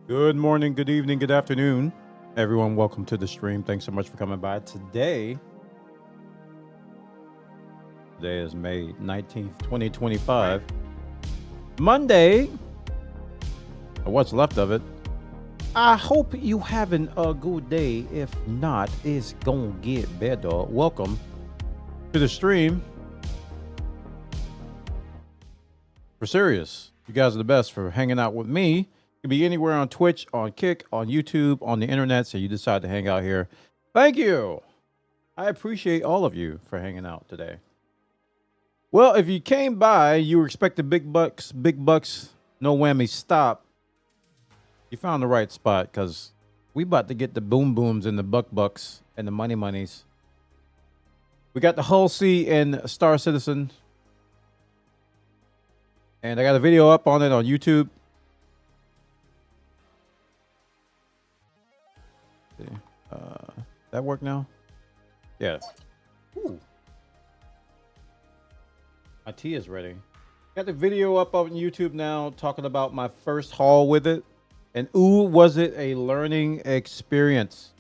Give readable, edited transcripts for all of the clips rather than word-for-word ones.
Good morning, good evening, good afternoon, everyone. Welcome to the stream. Thanks so much for coming by. Today is May 19th, 2025. Monday, or what's left of it. I hope you having a good day. If not, it's gonna get better. Welcome to the stream. For serious, you guys are the best for hanging out with me. You can be anywhere on Twitch, on Kick, on YouTube, on the internet, so you decide to hang out here. Thank you. I appreciate all of you for hanging out today. Well, if you came by, you were expecting big bucks, no whammy, stop. You found the right spot because we about to get the boom booms and the bucks and the money monies. We got the Hull C and Star Citizen. And I got a video up on it on YouTube. That work now? Yeah. Ooh. My tea is ready. Got the video up on YouTube now talking about my first haul with it. And ooh, was it a learning experience.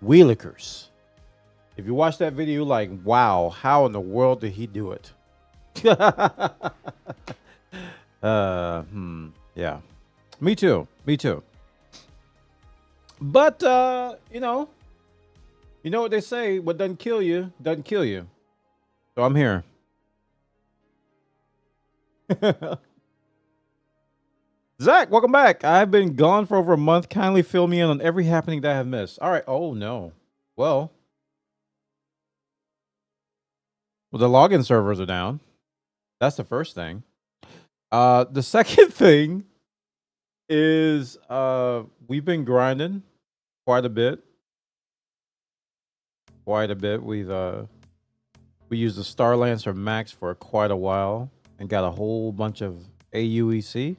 Wheelikers. If you watch that video, you're like, wow, how in the world did he do it? Yeah. Me too. But you know what they say, what doesn't kill you doesn't kill you. So I'm here. Zach, welcome back. I've been gone for over a month. Kindly fill me in on every happening that I have missed. All right. Oh no. Well, the login servers are down. That's the first thing. The second thing is we've been grinding quite a bit. We used the Star Lancer Max for quite a while and got a whole bunch of AUEC.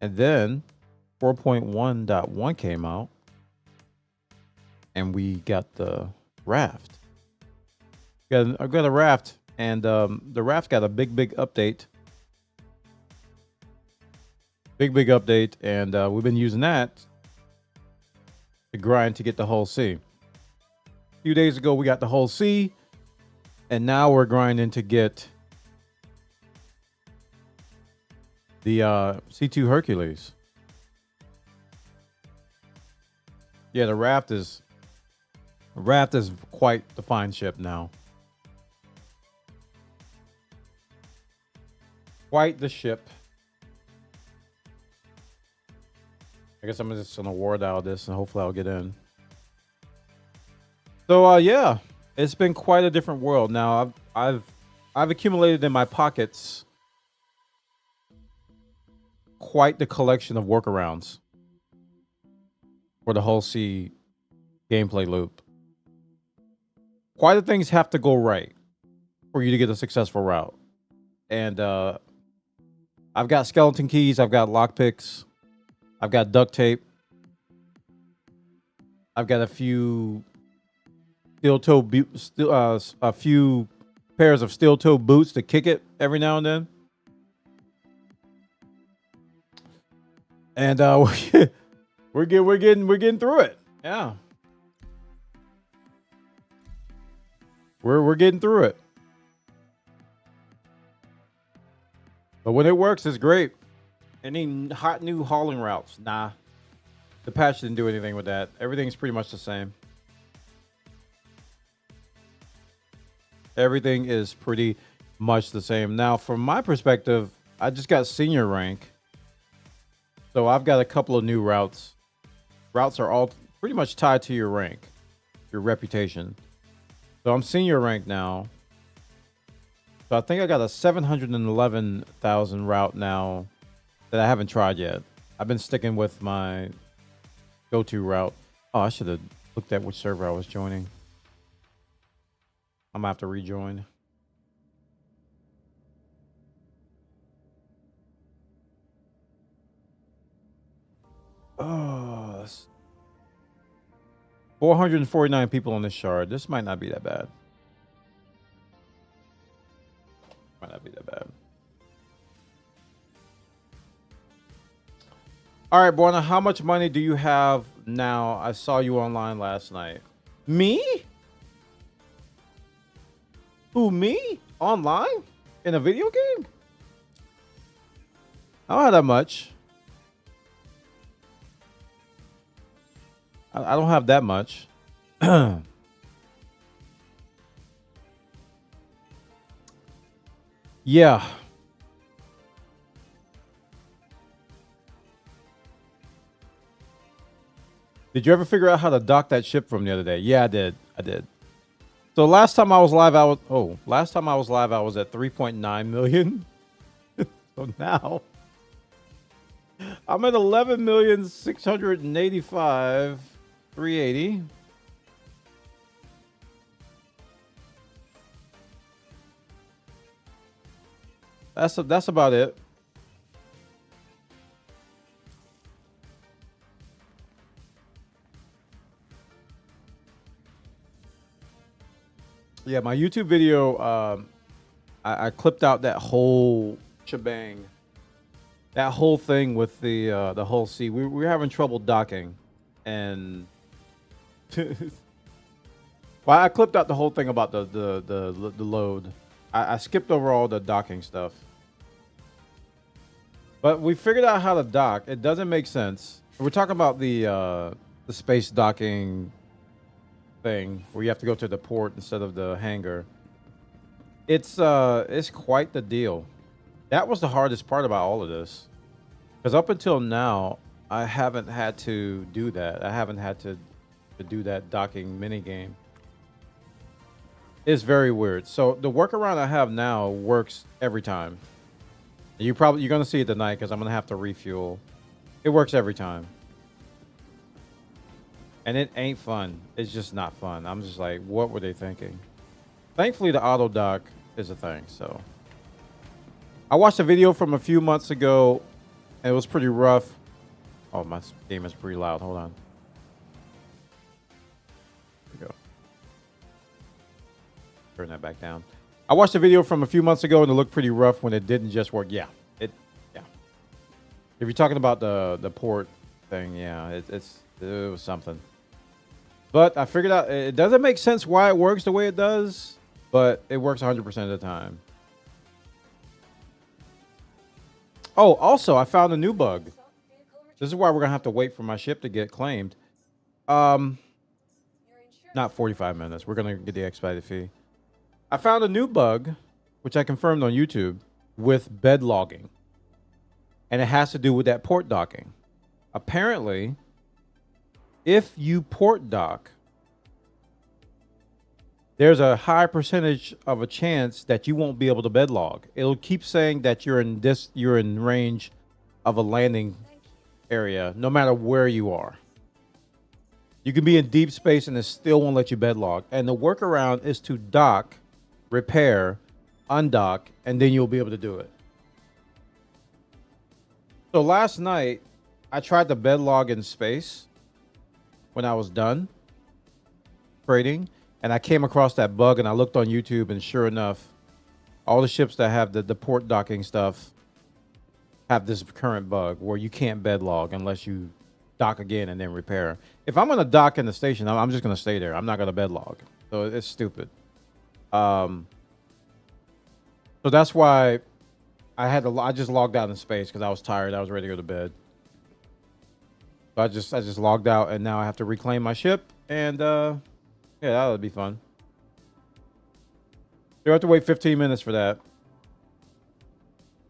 And then 4.1.1 came out and we got the raft. I got a raft, and the raft got a big update. Big update, and we've been using that to grind to get the Hull C. A few days ago, we got the Hull C, and now we're grinding to get the C2 Hercules. Yeah, the raft is quite the fine ship now. Quite the ship. I guess I'm just gonna ward out this and hopefully I'll get in. So yeah, it's been quite a different world. Now I've accumulated in my pockets quite the collection of workarounds for the Hull C gameplay loop. Quite the things have to go right for you to get a successful route. And I've got skeleton keys, I've got lockpicks, I've got duct tape, I've got a few a few pairs of steel toe boots to kick it every now and then. And we're getting through it. Yeah. We're getting through it. But when it works, it's great. Any hot new hauling routes? Nah. The patch didn't do anything with that. Everything's pretty much the same. Everything is pretty much the same. Now, from my perspective, I just got senior rank. So I've got a couple of new routes. Routes are all pretty much tied to your rank, your reputation. So I'm senior rank now. So I think I got a 711,000 route now that I haven't tried yet. I've been sticking with my go-to route. Oh, I should have looked at which server I was joining. I'm gonna have to rejoin. Oh, 449 people on this shard. This might not be that bad. Might not be that bad. All right, Borna, how much money do you have now? I saw you online last night. Me? Who, me? Online? In a video game? I don't have that much. I don't have that much. Yeah. Did you ever figure out how to dock that ship from the other day? Yeah, I did. I did. So last time I was live, I was at 3.9 million. So now I'm at 11,685,380. That's about it. Yeah, my YouTube video, I clipped out that whole shebang, that whole thing with the whole sea. We were having trouble docking, and well, I clipped out the whole thing about the load. I skipped over all the docking stuff, but we figured out how to dock. It doesn't make sense. We're talking about the space docking thing where you have to go to the port instead of the hangar. It's quite the deal. That was the hardest part about all of this, because up until now I haven't had to do that. I haven't had to do that docking mini game. It's very weird. So the workaround I have now works every time. You're gonna see it tonight because I'm gonna have to refuel. It works every time. And it ain't fun. It's just not fun. I'm just like, what were they thinking? Thankfully, the auto dock is a thing. So I watched a video from a few months ago. And it was pretty rough. Oh, my game is pretty loud. Hold on. There we go. Turn that back down. I watched a video from a few months ago and it looked pretty rough when it didn't just work. Yeah. Yeah. If you're talking about the port thing, yeah, it was something. But I figured out it doesn't make sense why it works the way it does, but it works 100% of the time. Oh, also, I found a new bug. This is why we're gonna have to wait for my ship to get claimed. Not 45 minutes. We're gonna get the expedited fee. I found a new bug, which I confirmed on YouTube, with bed logging, and it has to do with that port docking. Apparently, if you port dock, there's a high percentage of a chance that you won't be able to bed log. It'll keep saying that you're in range of a landing area, no matter where you are. You can be in deep space and it still won't let you bed log. And the workaround is to dock, repair, undock, and then you'll be able to do it. So last night, I tried to bed log in space when I was done trading, and I came across that bug, and I looked on YouTube, and sure enough, all the ships that have the port docking stuff have this current bug where you can't bed log unless you dock again and then repair. If I'm going to dock in the station, I'm just going to stay there. I'm not going to bed log. So it's stupid. So that's why I just logged out in space because I was tired. I was ready to go to bed. So I just logged out, and now I have to reclaim my ship, and yeah, that would be fun. You have to wait 15 minutes for that.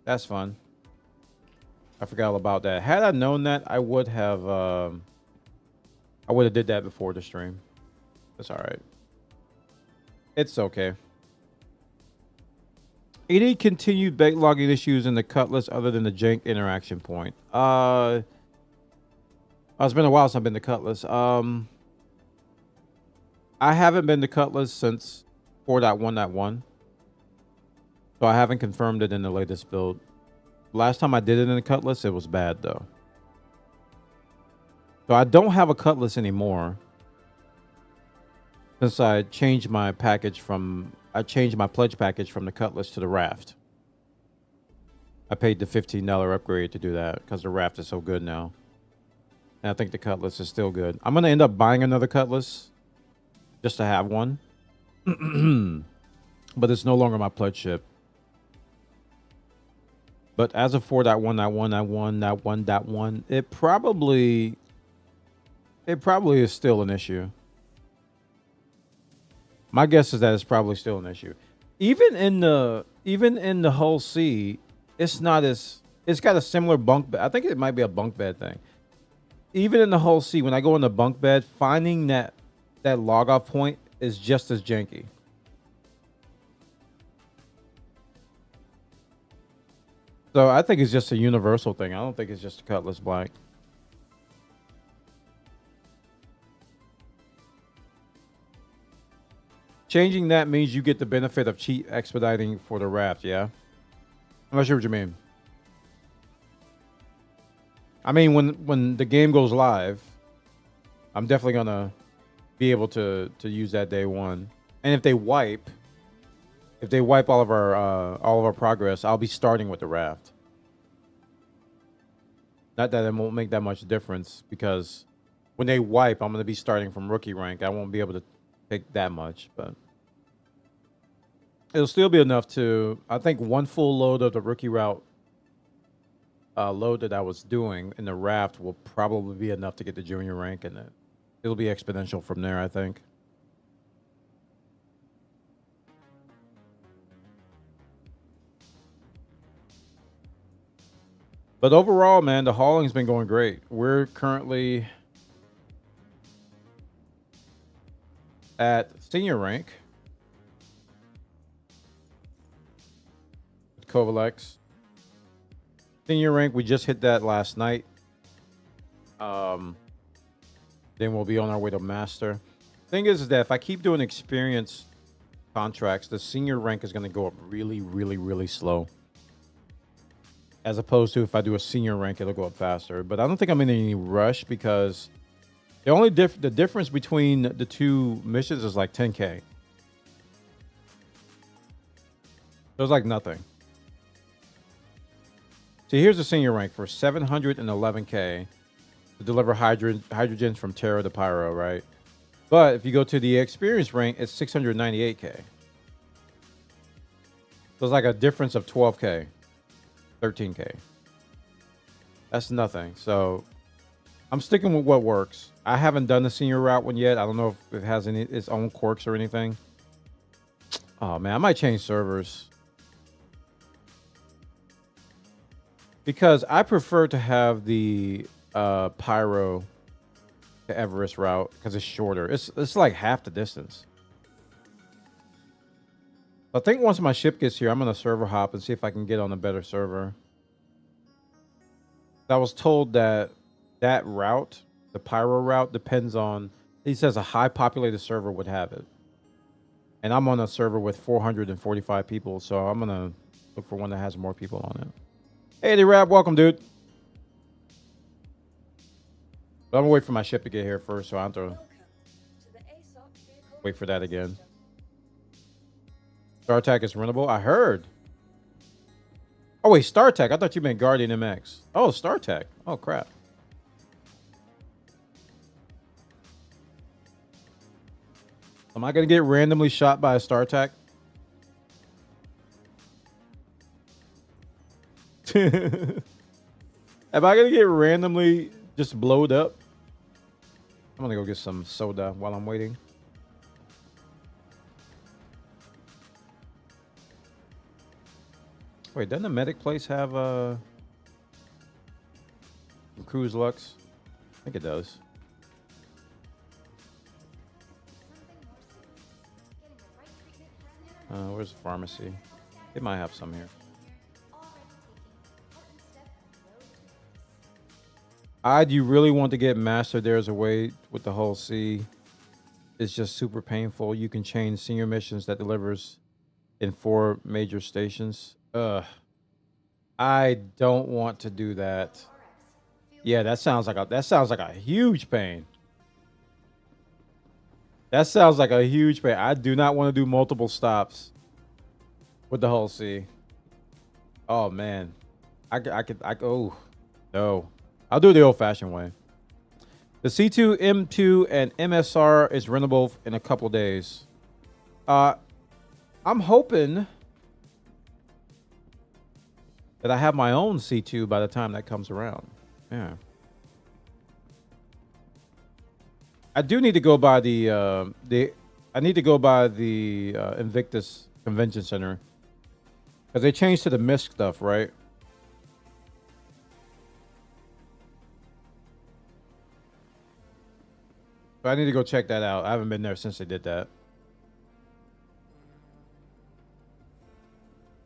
That's fun. I forgot all about that. Had I known that, I would have did that before the stream. That's all right. It's okay. Any continued bait logging issues in the Cutlass other than the jank interaction point? It's been a while since I've been to Cutlass. I haven't been to Cutlass since 4.1.1. So I haven't confirmed it in the latest build. Last time I did it in the Cutlass, it was bad though. So I don't have a Cutlass anymore. Since I changed my package I changed my pledge package from the Cutlass to the Raft. I paid the $15 upgrade to do that because the Raft is so good now. And I think the Cutlass is still good. I'm going to end up buying another Cutlass just to have one. But it's no longer my pledge ship. But as of 4.1.1.1.1.1, it probably is still an issue. My guess is that it's probably still an issue. Even in the Hull C, it's not as, it's got a similar bunk bed. I think it might be a bunk bed thing. Even in the Hull C, when I go in the bunk bed, finding that log off point is just as janky. So I think it's just a universal thing. I don't think it's just a Cutlass Black. Changing that means you get the benefit of cheap expediting for the raft, yeah? I'm not sure what you mean. I mean, when the game goes live, I'm definitely gonna be able to use that day one. And if they wipe all of our progress, I'll be starting with the raft. Not that it won't make that much difference, because when they wipe, I'm gonna be starting from rookie rank. I won't be able to take that much, but it'll still be enough to, I think, one full load of the rookie route load that I was doing in the raft will probably be enough to get the junior rank, and it'll be exponential from there, I think. But overall, man, the hauling's been going great. We're currently at senior rank with Kovalex. Senior rank, we just hit that last night. Then we'll be on our way to master. Thing is that if I keep doing experience contracts, the senior rank is going to go up really, really, really slow. As opposed to if I do a senior rank, it'll go up faster. But I don't think I'm in any rush, because the difference between the two missions is like 10K. So it's like nothing. So here's the senior rank for 711K to deliver hydrogens from Terra to Pyro, right? But if you go to the experience rank, it's 698K. So it's like a difference of 12K, 13K. That's nothing. So I'm sticking with what works. I haven't done the senior route one yet. I don't know if it has its own quirks or anything. Oh man, I might change servers, because I prefer to have the Pyro to Everest route, because it's shorter. It's like half the distance. I think once my ship gets here, I'm gonna server hop and see if I can get on a better server. I was told that route, the Pyro route, depends on, he says a high populated server would have it. And I'm on a server with 445 people, so I'm gonna look for one that has more people on it. Hey, D-Rap, welcome, dude. But I'm gonna wait for my ship to get here first, so I have to wait for that again. StarTech is runnable. I heard. Oh wait, StarTech. I thought you meant Guardian MX. Oh, StarTech. Oh crap. Am I gonna get randomly shot by a StarTech? Am I gonna get randomly just blowed up? I'm gonna go get some soda while I'm waiting. Wait, doesn't the medic place have some cruise lux? I think it does. Where's the pharmacy? It might have some here. Do you really want to get master? There's a way with the Hull C. It's just super painful. You can change senior missions that delivers in 4 major stations. I don't want to do that. Yeah, that sounds like a huge pain. That sounds like a huge pain. I do not want to do multiple stops with the Hull C. Oh man, I could. Oh no, I'll do it the old-fashioned way. The C2, M2, and MSR is rentable in a couple days. I'm hoping that I have my own C2 by the time that comes around. Yeah. I do need to go by the Invictus Convention Center because they changed to the MISC stuff, right? So I need to go check that out. I haven't been there since they did that.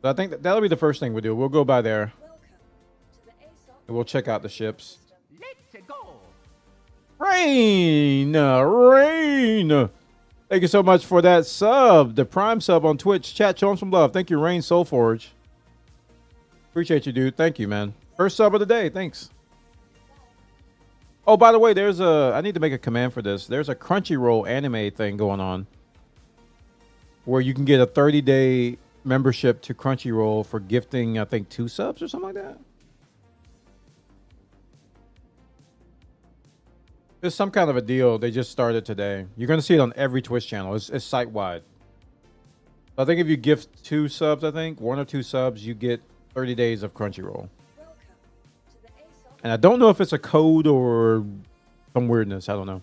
So I think that'll be the first thing we do. We'll go by there. And we'll check out the ships. Let's go. Rain! Rain! Thank you so much for that sub. The Prime sub on Twitch. Chat, show him some love. Thank you, Rain Soulforge. Appreciate you, dude. Thank you, man. First sub of the day. Thanks. Oh, by the way, I need to make a command for this. There's a Crunchyroll anime thing going on where you can get a 30-day membership to Crunchyroll for gifting, I think, 2 subs or something like that. There's some kind of a deal. They just started today. You're going to see it on every Twitch channel. It's site-wide. I think if you gift 2 subs, I think, 1 or 2 subs, you get 30 days of Crunchyroll. And I don't know if it's a code or some weirdness. I don't know.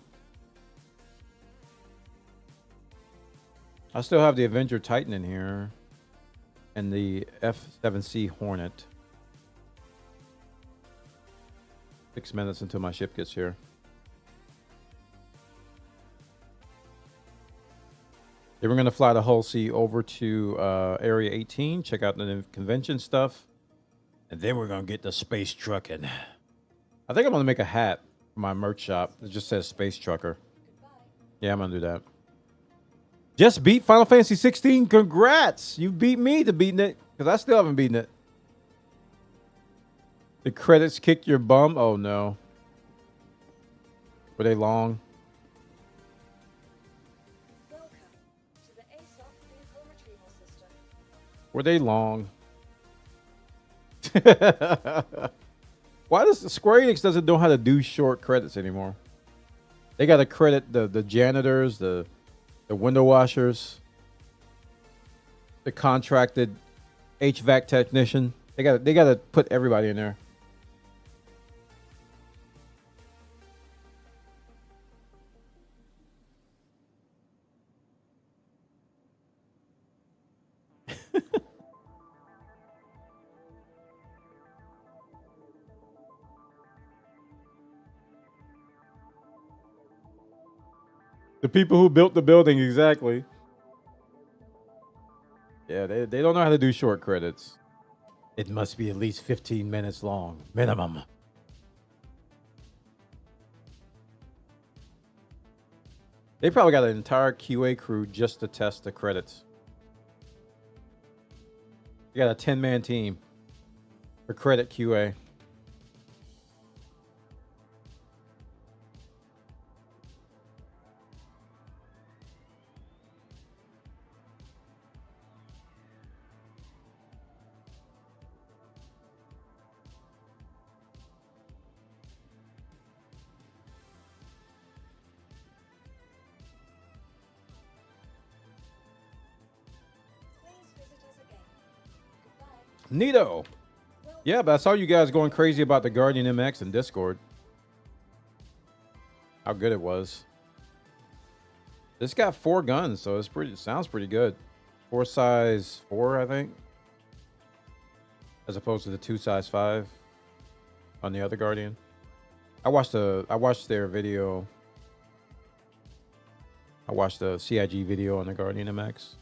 I still have the Avenger Titan in here. And the F7C Hornet. 6 minutes until my ship gets here. Then we're going to fly the Hull Sea over to Area 18. Check out the convention stuff. And then we're going to get the space trucking. I think I'm going to make a hat for my merch shop. It just says Space Trucker. Yeah, I'm going to do that. Just beat Final Fantasy 16. Congrats. You beat me to beating it. Because I still haven't beaten it. The credits kicked your bum? Oh, no. Were they long? Welcome to the ASOP vehicle retrieval system. Were they long? Why does Square Enix doesn't know how to do short credits anymore? They got to credit the janitors, the window washers, the contracted HVAC technician. They got to put everybody in there. The people who built the building, exactly. Yeah, they don't know how to do short credits. It must be at least 15 minutes long, minimum. They probably got an entire QA crew just to test the credits. You got a 10-man team for credit QA. Neato. Yeah, but I saw you guys going crazy about the Guardian MX in Discord. How good it was. This got 4 guns, so it sounds pretty good. 4 size 4, I think. As opposed to the 2 size 5 on the other Guardian. I watched their video. I watched the CIG video on the Guardian MX.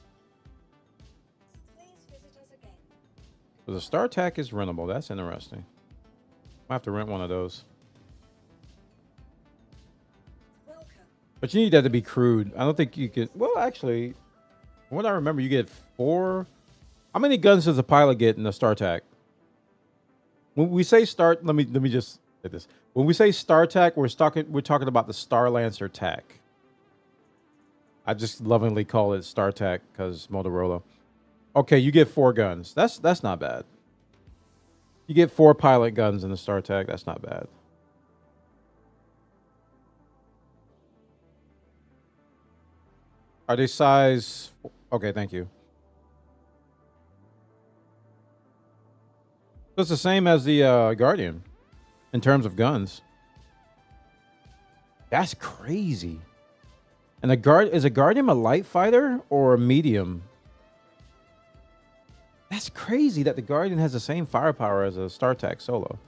So the StarTAC is rentable. That's interesting. I'll have to rent one of those. But you need that to be crewed. I don't think you can. Well, actually, from what I remember, you get 4. How many guns does a pilot get in the StarTAC? When we say start, let me just say this. When we say StarTAC, we're talking about the Starlancer TAC. I just lovingly call it StarTAC because Motorola. Okay, you get 4 guns. That's not bad. You get 4 pilot guns in the StarTAC. That's not bad. Are they size? Okay, thank you. So it's the same as the Guardian in terms of guns. That's crazy. And is a Guardian a light fighter or a medium? That's crazy that the Guardian has the same firepower as a StarTAC Solo.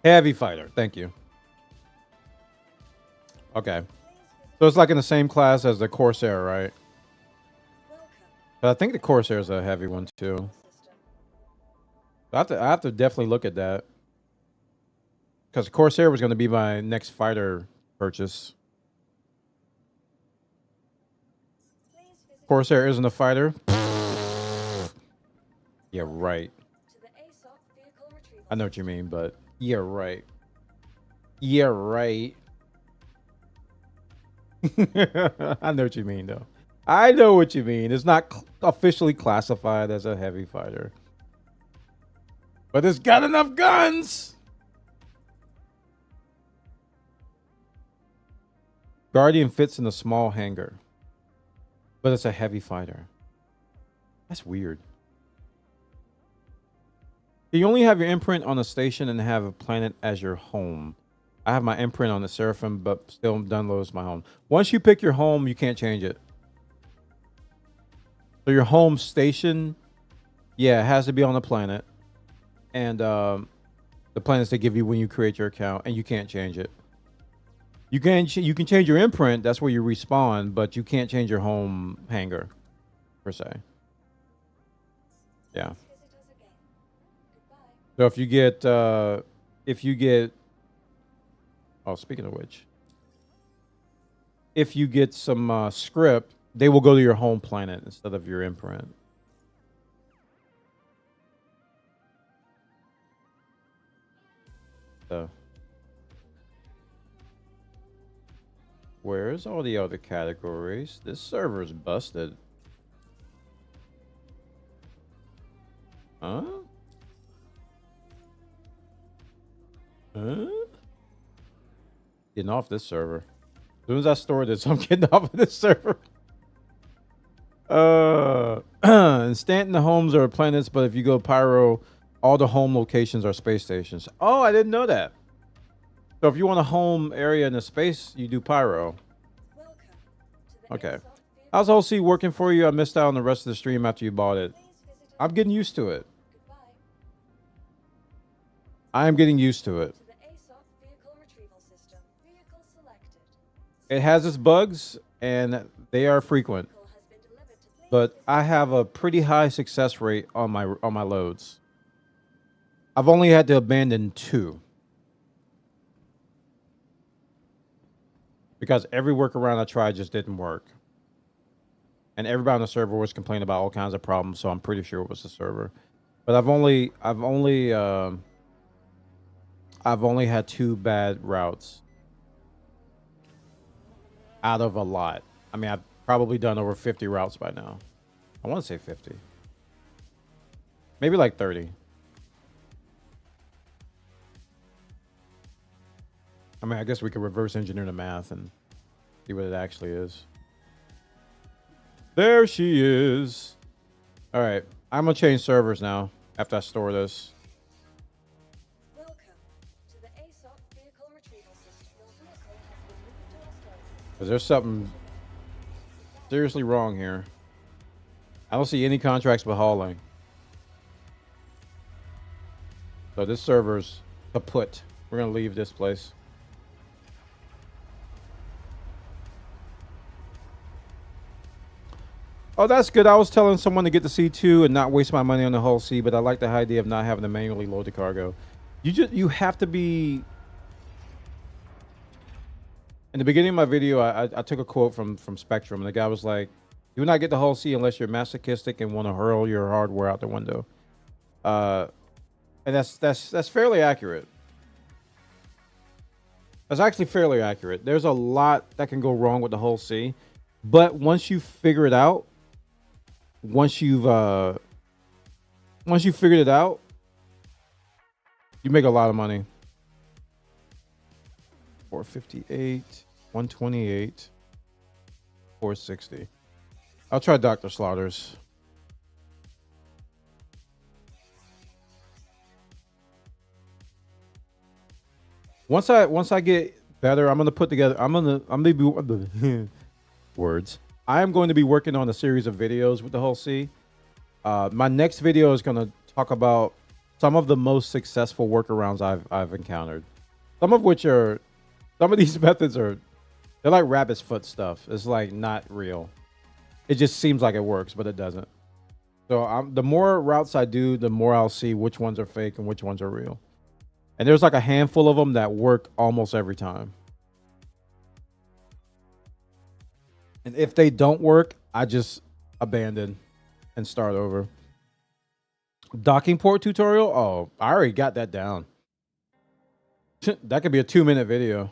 Heavy fighter. Thank you. Okay. So it's like in the same class as the Corsair, right? But I think the Corsair is a heavy one too. I have to definitely look at that. Because Corsair was going to be my next fighter purchase. Corsair isn't a fighter. Yeah, right. I know what you mean, but yeah, right. Yeah, right. I know what you mean, though. I know what you mean. It's not officially classified as a heavy fighter. But it's got enough guns. Guardian fits in a small hangar. But it's a heavy fighter. That's weird. You only have your imprint on a station and have a planet as your home. I have my imprint on the Seraphim, but still Dunlow is my home. Once you pick your home, you can't change it. So your home station, yeah, it has to be on the planet. And the planets they give you when you create your account, and you can't change it. You can change your imprint. That's where you respawn, but you can't change your home hangar, per se. Yeah. So if you get, oh, speaking of which, if you get some script, they will go to your home planet instead of your imprint. So, where's all the other categories? This server's busted. Huh? Huh? Getting off this server. As soon as I store this, I'm getting off of this server. In Stanton, the homes are planets, but if you go Pyro, all the home locations are space stations. Oh, I didn't know that. So if you want a home area in the space, you do Pyro. Okay. How's OC working for you? I missed out on the rest of the stream after you bought it. I'm getting used to it. I am getting used to it. It has its bugs, and they are frequent. But I have a pretty high success rate on my loads. I've only had to abandon 2. Because every workaround I tried just didn't work. And everybody on the server was complaining about all kinds of problems, so I'm pretty sure it was the server. But I've only had 2 bad routes out of a lot. I mean, I've probably done over 50 routes by now. I want to say 50. Maybe like 30. I mean, I guess we could reverse engineer the math and see what it actually is. There she is. All right. I'm going to change servers now after I store this. Welcome to the ASOC vehicle retrieval system. Your vehicle has been moved to our storage. Because there's something seriously wrong here. I don't see any contracts with hauling. So this server's kaput. We're going to leave this place. Oh, that's good. I was telling someone to get the C2 and not waste my money on the whole C, but I like the idea of not having to manually load the cargo. You have to be... In the beginning of my video, I took a quote from Spectrum, and the guy was like, "You will not get the whole C unless you're masochistic and want to hurl your hardware out the window." And that's fairly accurate. That's actually fairly accurate. There's a lot that can go wrong with the whole C, but once you figure it out, once you've figured it out, You make a lot of money. 458, 128, 460. I'll try Dr. Slaughter's. Once I get better, I'm gonna put together. I'm gonna be words. I am going to be working on a series of videos with the Hull C. My next video is gonna talk about some of the most successful workarounds I've encountered. Some of these methods they're like rabbit's foot stuff. It's like not real. It just seems like it works, but it doesn't. So the more routes I do, the more I'll see which ones are fake and which ones are real. And there's like a handful of them that work almost every time. And if they don't work, I just abandon and start over. Docking port tutorial? Oh, I already got that down. That could be a 2-minute video.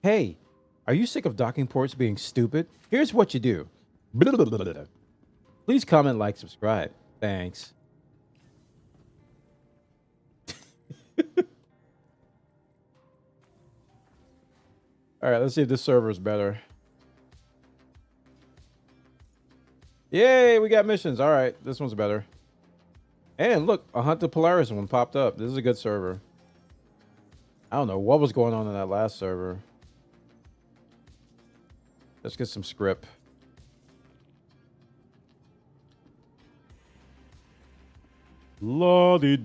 Hey, are you sick of docking ports being stupid? Here's what you do. Please comment, like, subscribe. Thanks. All right, let's see if this server is better. Yay, we got missions. All right, this one's better. And look, a Hunt the Polaris one popped up. This is a good server. I don't know what was going on in that last server. Let's get some script. La-di-da-di-doo.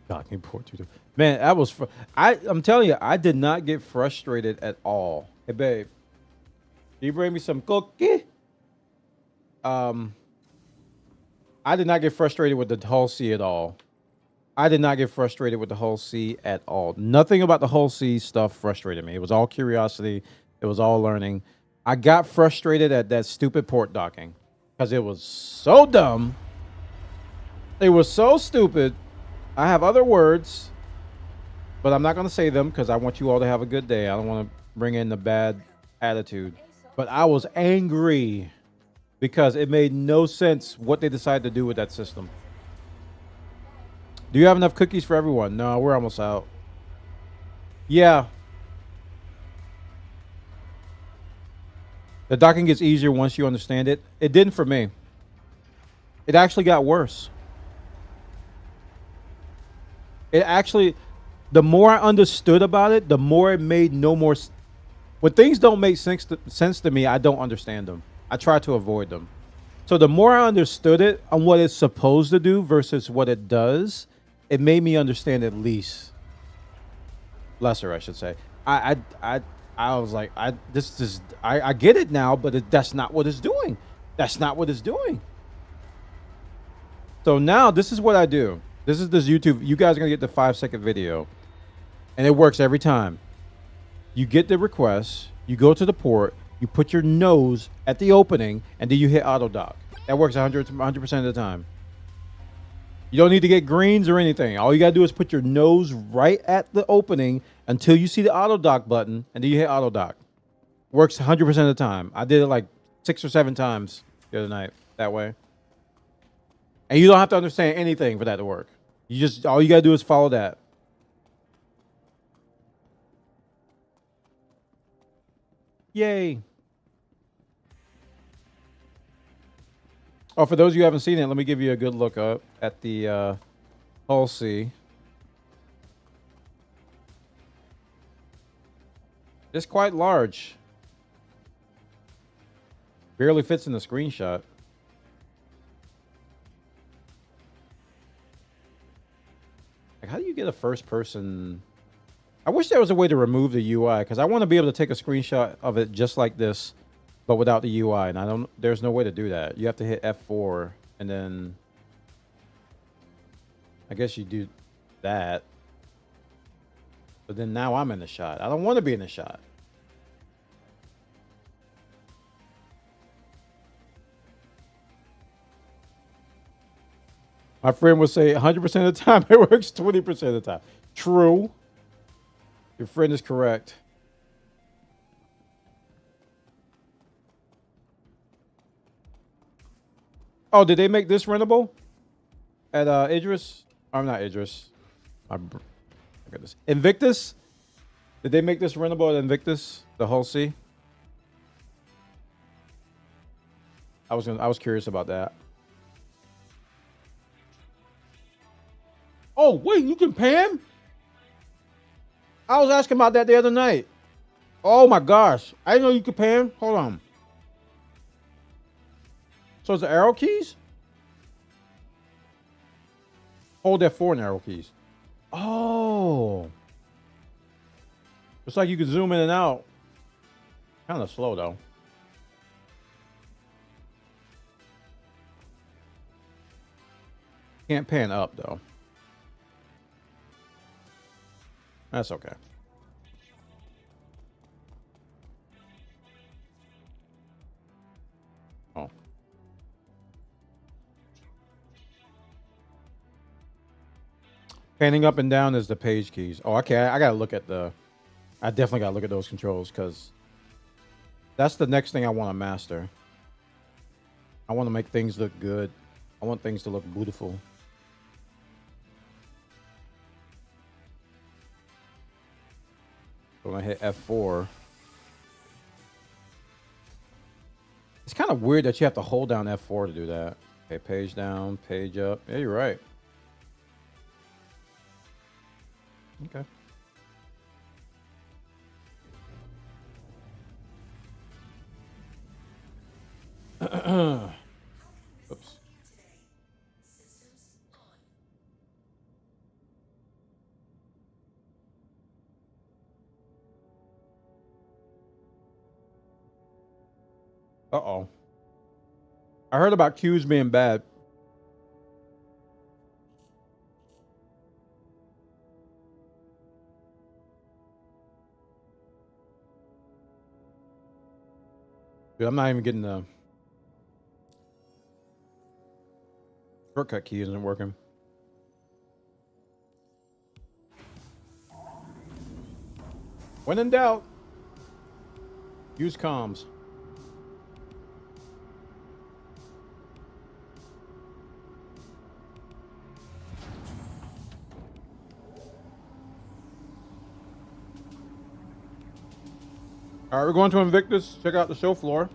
Docking port tutorial. Man, that was I'm telling you, I did not get frustrated at all. Hey babe, can you bring me some cookie? I did not get frustrated with the Hull C at all. I did not get frustrated with the Hull C at all. Nothing about the Hull C stuff frustrated me. It was all curiosity. It was all learning. I got frustrated at that stupid port docking because it was so dumb. It was so stupid. I have other words, but I'm not going to say them because I want you all to have a good day. I don't want to bring in the bad attitude. But I was angry because it made no sense what they decided to do with that system. Do you have enough cookies for everyone? No, we're almost out. Yeah. The docking gets easier once you understand it. It didn't for me. It actually got worse. It actually, the more I understood about it, the more it made no more. When things don't make sense to me, I don't understand them. I try to avoid them. So the more I understood it on what it's supposed to do versus what it does, it made me understand at least lesser, I should say. I was like, I get it now, but that's not what it's doing. That's not what it's doing. So now this is what I do. This YouTube. You guys are going to get the 5-second video. And it works every time. You get the request. You go to the port. You put your nose at the opening. And then you hit auto dock. That works 100% of the time. You don't need to get greens or anything. All you got to do is put your nose right at the opening until you see the auto dock button. And then you hit auto dock. Works 100% of the time. I did it like 6 or 7 times the other night that way. And you don't have to understand anything for that to work. All you gotta do is follow that. Yay. Oh, for those of you who haven't seen it, let me give you a good look up at the Hull C. It's quite large. Barely fits in the screenshot. How do you get a first person? I wish there was a way to remove the UI because I want to be able to take a screenshot of it just like this, but without the UI. And there's no way to do that. You have to hit F4 and then I guess you do that. But then now I'm in the shot. I don't want to be in the shot. My friend would say 100% of the time it works 20% of the time. True. Your friend is correct. Oh, did they make this rentable at Idris? I'm not Idris. I got this. Invictus? Did they make this rentable at Invictus? The whole C? I was curious about that. Oh, wait, you can pan? I was asking about that the other night. Oh my gosh. I didn't know you could pan. Hold on. So it's the arrow keys? Hold F4 and arrow keys. Oh. It's like you can zoom in and out. Kind of slow though. Can't pan up though. That's okay. Oh. Panning up and down is the page keys. Oh, okay. I gotta look at the. I definitely gotta look at those controls because that's the next thing I want to master. I want to make things look good. I want things to look beautiful. So when I hit F4, it's kind of weird that you have to hold down F4 to do that. Okay, page down, page up. Yeah, you're right. Okay. Oops. Uh-oh. I heard about queues being bad. Dude, I'm not even getting the shortcut key isn't working. When in doubt, use comms. All right, we're going to Invictus. Check out the show floor.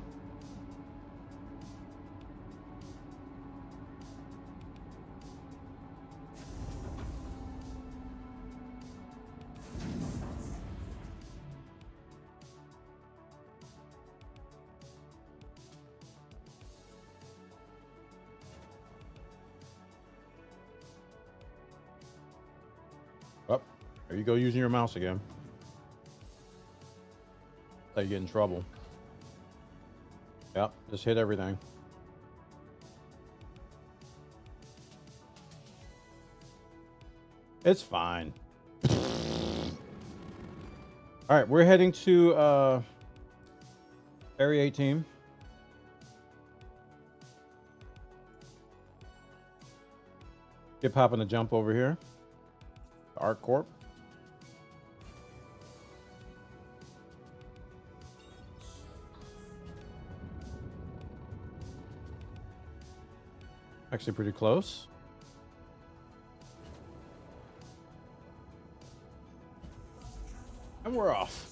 Oh, there you go using your mouse again. You get in trouble. Yep, just hit everything. It's fine. All right, we're heading to Area 18. Get popping a jump over here. Arc Corp. Actually pretty close. And we're off.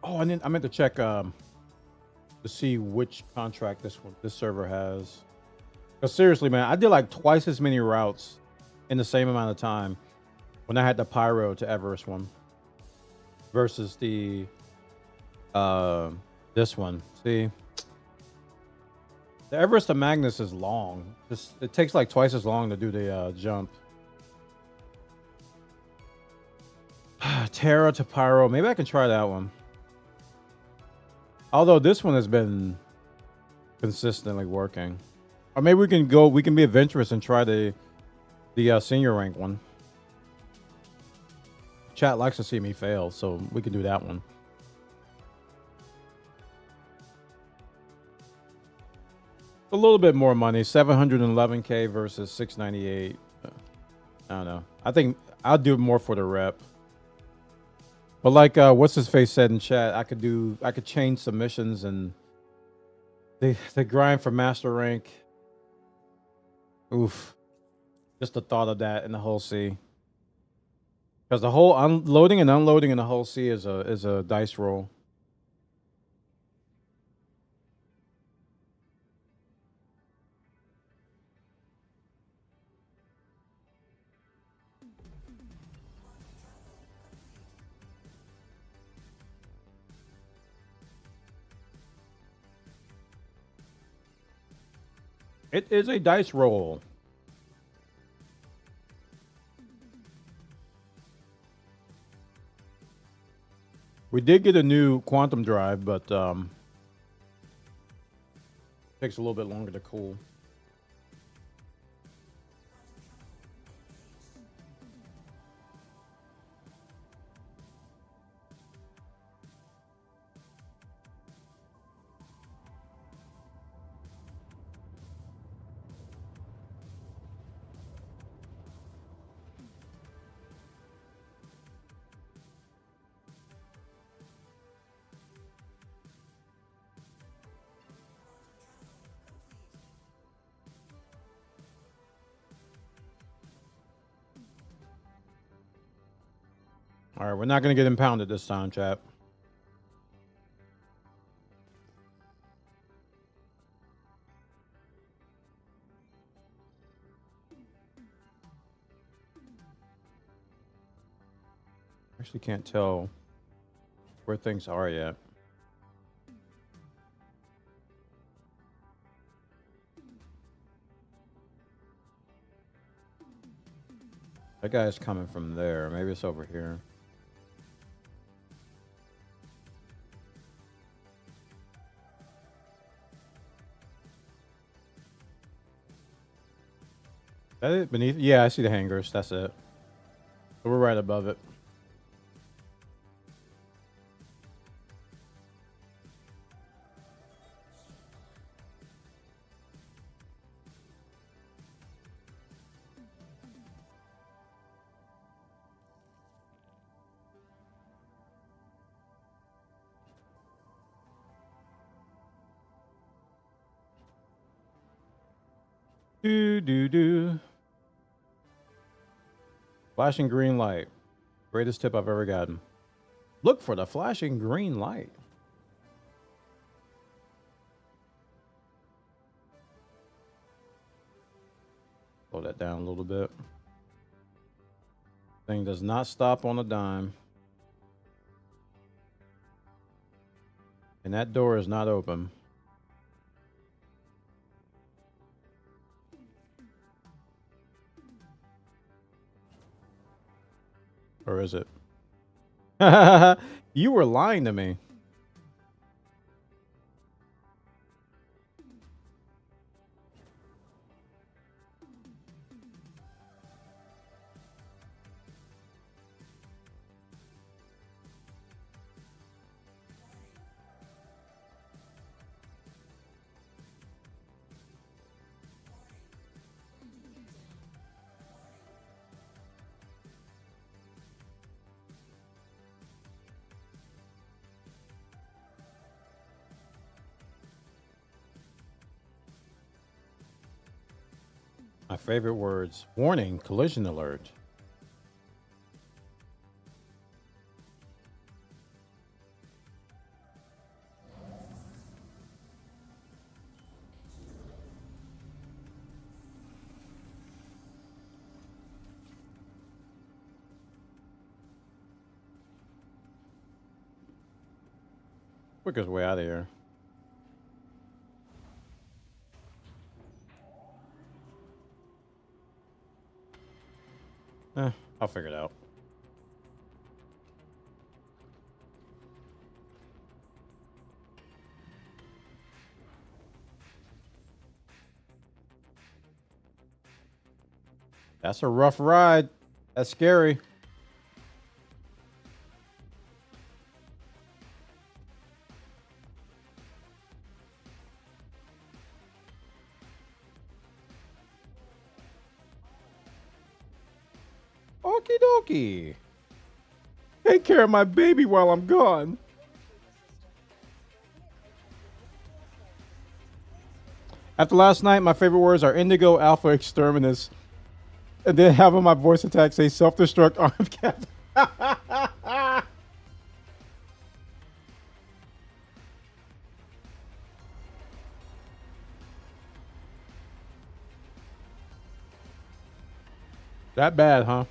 Oh, and then I meant to check to see which contract this server has. Because seriously, man, I did like twice as many routes in the same amount of time when I had the Pyro to Everest one versus the this one. See, the Everest to Magnus is long. It takes like twice as long to do the jump. Terra to Pyro. Maybe I can try that one. Although this one has been consistently working. Or maybe we can be adventurous and try the senior rank one. Chat likes to see me fail, so we can do that one. A little bit more money, 711K versus 698. I don't know. I think I'll do it more for the rep. But like what's his face said in chat, I could change submissions and the grind for master rank. Oof. Just the thought of that in the whole sea. Because the whole unloading and unloading in the whole sea is a dice roll. It is a dice roll. We did get a new quantum drive, but takes a little bit longer to cool. All right, we're not going to get impounded this time, chap. Actually can't tell where things are yet. That guy's coming from there. Maybe it's over here. That it beneath? Yeah, I see the hangars. That's it. So we're right above it. Do. Flashing green light. Greatest tip I've ever gotten. Look for the flashing green light. Slow that down a little bit. Thing does not stop on a dime. And that door is not open. Or is it? You were lying to me. My favorite words. Warning, collision alert. Quickest way out of here. I'll figure it out. That's a rough ride. That's scary. Okie dokie. Take care of my baby while I'm gone. After last night, my favorite words are indigo, alpha, exterminus. And then having my voice attack say self-destruct armed captain. That bad, huh?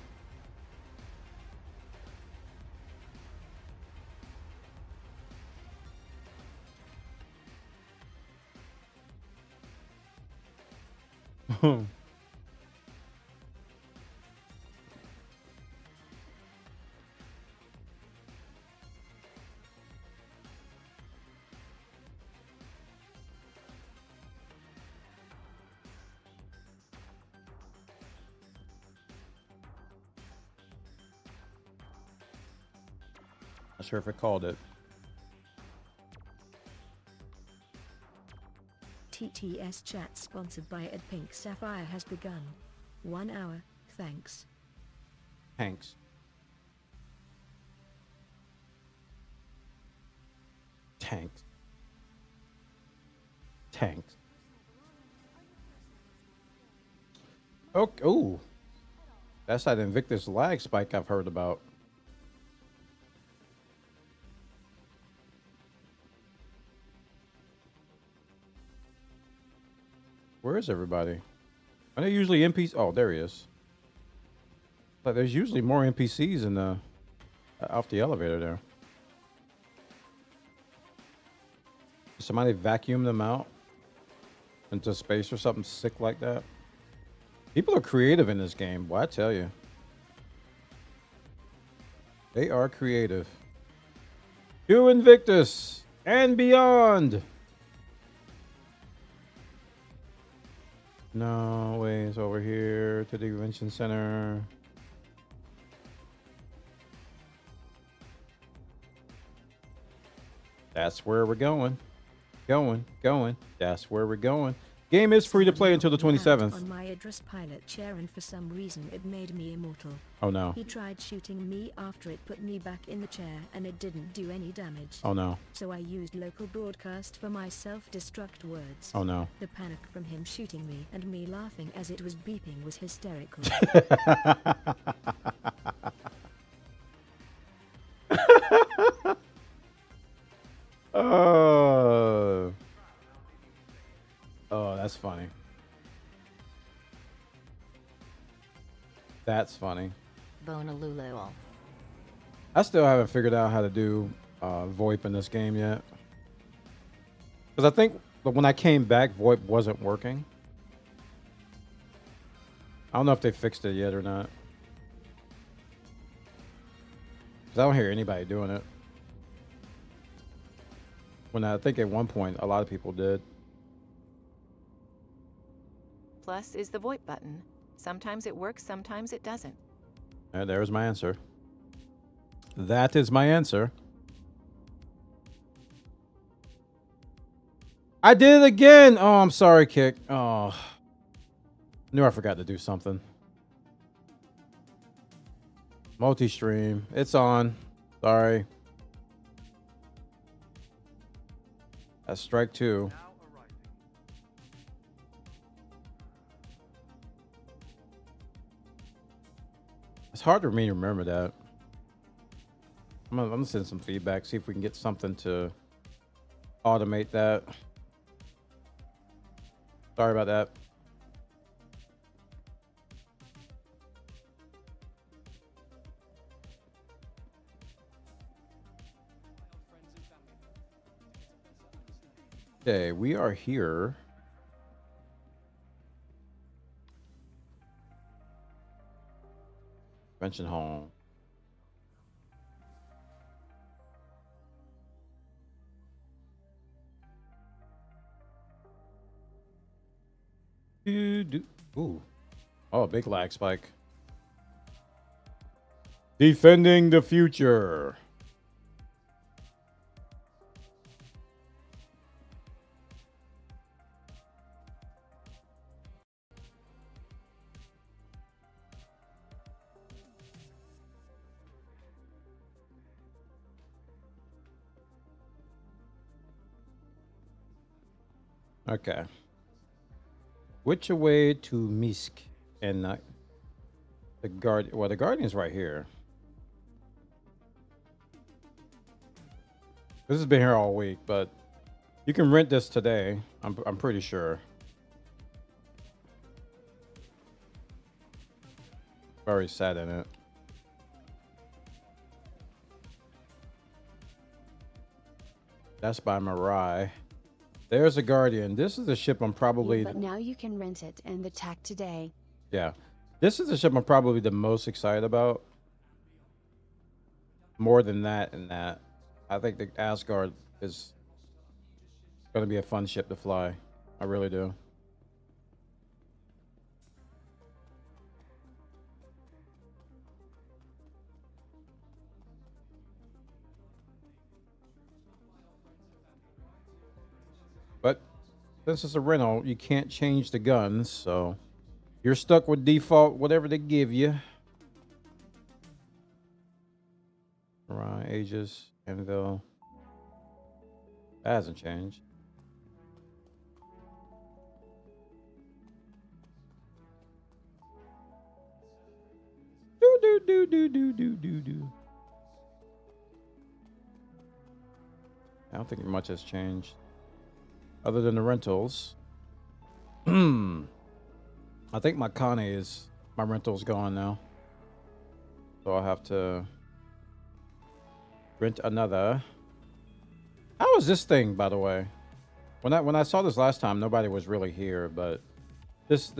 Not sure if it called it. TTS chat sponsored by Ed Pink Sapphire has begun. 1 hour, thanks. Hanks. Tanks. Tanks. Okay. Ooh. That's that Invictus lag spike I've heard about. Where is everybody? Are they usually NPCs? Oh, there he is. But there's usually more NPCs in the off the elevator there. Did somebody vacuum them out into space or something sick like that? People are creative in this game. Boy, I tell you. They are creative. To Invictus and beyond. No, wait, it's over here to the convention center. That's where we're going. Going. That's where we're going. Game is free to play until the 27th. On my address pilot chair, and for some reason it made me immortal. Oh no. He tried shooting me after it put me back in the chair, and it didn't do any damage. Oh no. So I used local broadcast for my self-destruct words. Oh no. The panic from him shooting me and me laughing as it was beeping was hysterical. Oh, that's funny. That's funny. Bonalulu. I still haven't figured out how to do VoIP in this game yet. Because I think when I came back, VoIP wasn't working. I don't know if they fixed it yet or not. Because I don't hear anybody doing it. When I think at one point, a lot of people did. Plus is the VoIP button. Sometimes it works, sometimes it doesn't. And there's my answer. That is my answer. I did it again. Oh, I'm sorry, Kick. Oh, knew I forgot to do something. Multi-stream. It's on. Sorry. That's strike two. It's hard for me to remember that. I'm gonna send some feedback, see if we can get something to automate that. Sorry about that. Okay, we are here. Convention hall. Ooh. Oh, big lag spike. Defending the future. Okay. Which way to Misk? And the guard. Well, the Guardian's right here. This has been here all week, but you can rent this today. I'm pretty sure. Very sad in it. That's by Mirai. There's a Guardian. This is the ship I'm probably... But now you can rent it and attack today. Yeah. This is the ship I'm probably the most excited about. More than that and that. I think the Asgard is going to be a fun ship to fly. I really do. But since it's a rental, you can't change the guns, so you're stuck with default whatever they give you. Right, Aegis, Anvil. That hasn't changed. Do. I don't think much has changed. Other than the rentals. I think my rental's gone now. So I'll have to rent another. How is this thing, by the way? When I saw this last time, nobody was really here, but this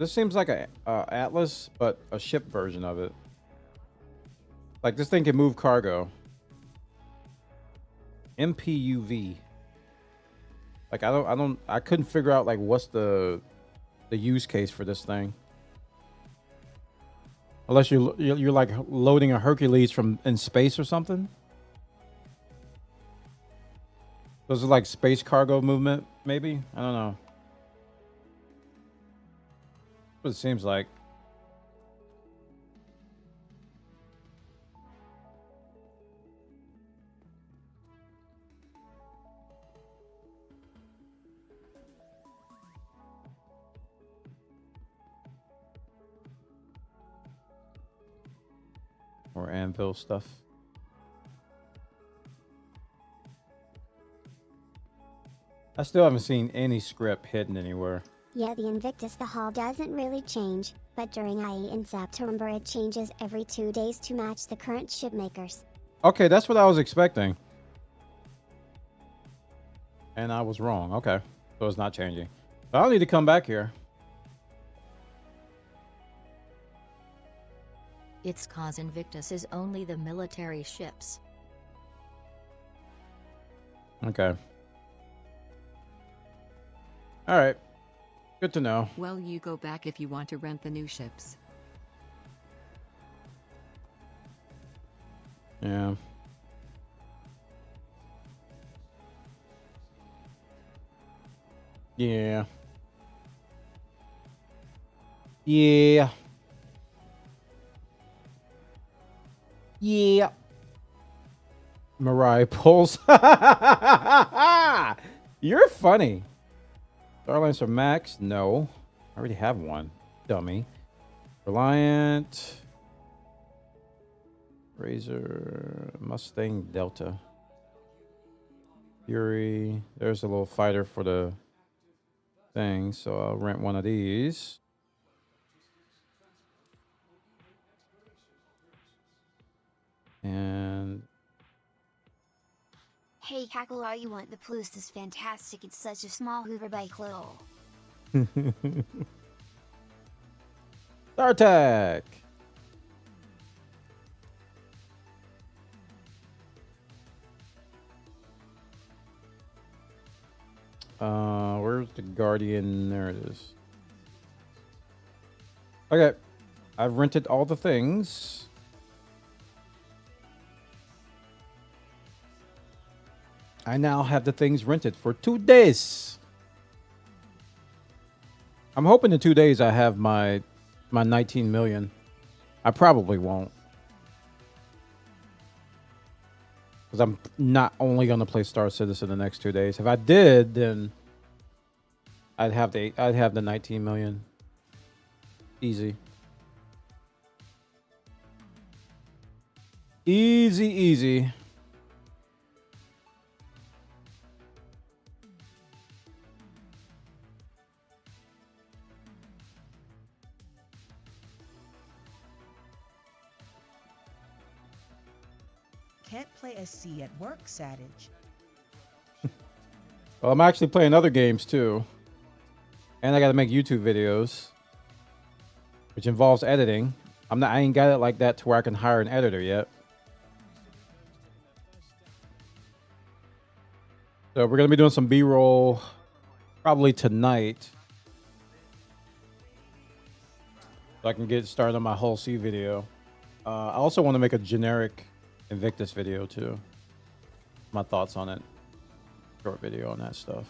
seems like a Atlas, but a ship version of it. Like this thing can move cargo. MPUV. Like I couldn't figure out like what's the use case for this thing. Unless you're like loading a Hercules from in space or something. Those are like space cargo movement, maybe? I don't know. What it seems like. Or anvil stuff. I still haven't seen any script hidden anywhere. Yeah, the Invictus the hull doesn't really change, but during IE in September it changes every 2 days to match the current ship makers. Okay, that's what I was expecting. And I was wrong. Okay, so it's not changing. But I'll need to come back here. It's cause Invictus is only the military ships. Okay. All right. Good to know. Well, you go back if you want to rent the new ships. Yeah. Yeah. Yeah. Yeah. Mariah pulls. You're funny. Starlancer Max? No. I already have one. Dummy. Reliant. Razor. Mustang Delta. Fury. There's a little fighter for the thing, so I'll rent one of these. And Hey Cackle, are you want the Plus is fantastic, it's such a small Hoover bike little. Star Attack. Where's the Guardian? There it is. Okay. I've rented all the things. I now have the things rented for 2 days. I'm hoping in 2 days I have my 19 million. I probably won't. Because I'm not only going to play Star Citizen the next 2 days. If I did, then I'd have the 19 million. Easy. Easy, easy. Can't play SC at work, Savage. Well, I'm actually playing other games too. And I got to make YouTube videos, which involves editing. I ain't got it like that to where I can hire an editor yet. So we're going to be doing some B-roll probably tonight. So I can get started on my Hull C video. I also want to make a generic Invictus video too. My thoughts on it. Short video on that stuff.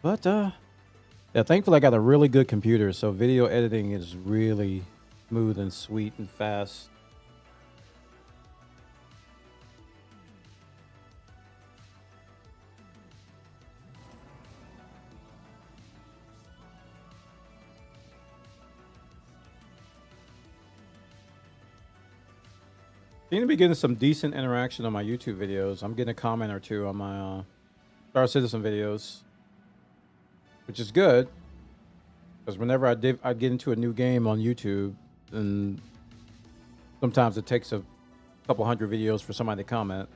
But yeah, thankfully I got a really good computer, so video editing is really smooth and sweet and fast. Seem to be getting some decent interaction on my YouTube videos. I'm getting a comment or two on my Star Citizen videos, which is good, because whenever I get into a new game on YouTube, and sometimes it takes a couple hundred videos for somebody to comment.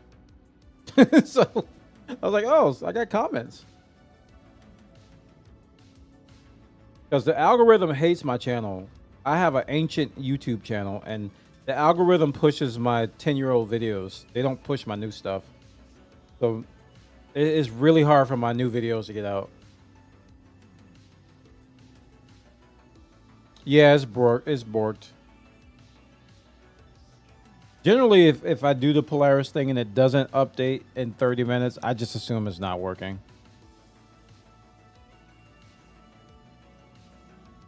So I was like, oh, I got comments. Because the algorithm hates my channel. I have an ancient YouTube channel, and the algorithm pushes my 10-year-old videos. They don't push my new stuff. So it's really hard for my new videos to get out. Yeah, it's borked. Generally, if I do the Polaris thing and it doesn't update in 30 minutes, I just assume it's not working.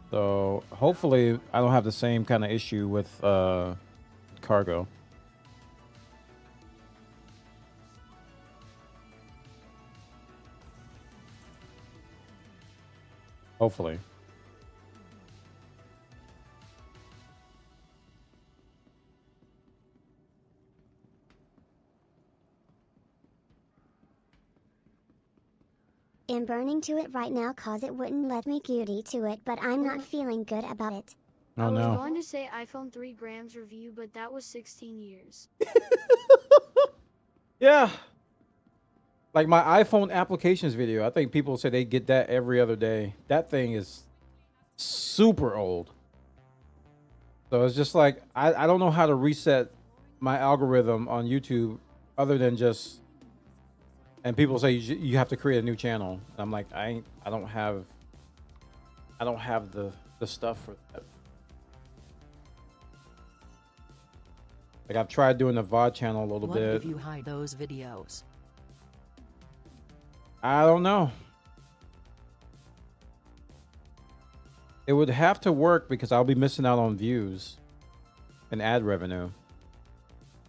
So hopefully I don't have the same kind of issue with cargo. Hopefully. I'm burning to it right now cause it wouldn't let me cutie to it, but I'm not feeling good about it. Oh, I was no. going to say iPhone 3 grams review, but that was 16 years. Yeah. Like my iPhone applications video, I think people say they get that every other day. That thing is super old. So it's just like, I don't know how to reset my algorithm on YouTube other than just, and people say you have to create a new channel. I'm like, I don't have the stuff for that. Like I've tried doing the VOD channel a little What bit. if you hide those videos? I don't know. It would have to work because I'll be missing out on views and ad revenue.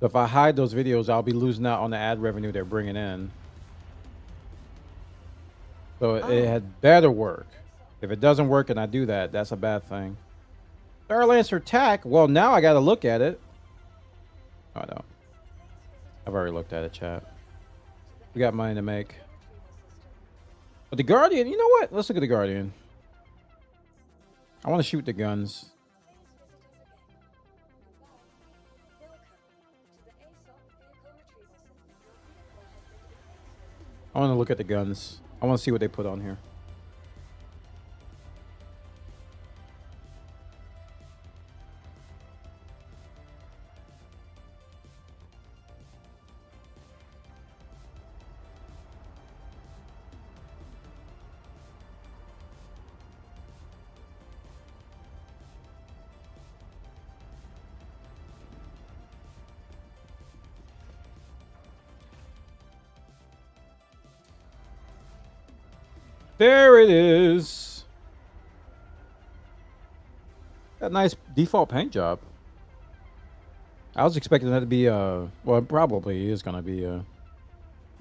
So if I hide those videos, I'll be losing out on the ad revenue they're bringing in. So it had better work. If it doesn't work and I do that, that's a bad thing. Starlancer TAC. Well, now I got to look at it. Oh, no. I've already looked at it, chat. We got money to make. But the Guardian, you know what? Let's look at the Guardian. I want to shoot the guns. I want to look at the guns. I want to see what they put on here. There it is. Got a nice default paint job. I was expecting that to be well, it probably is going to be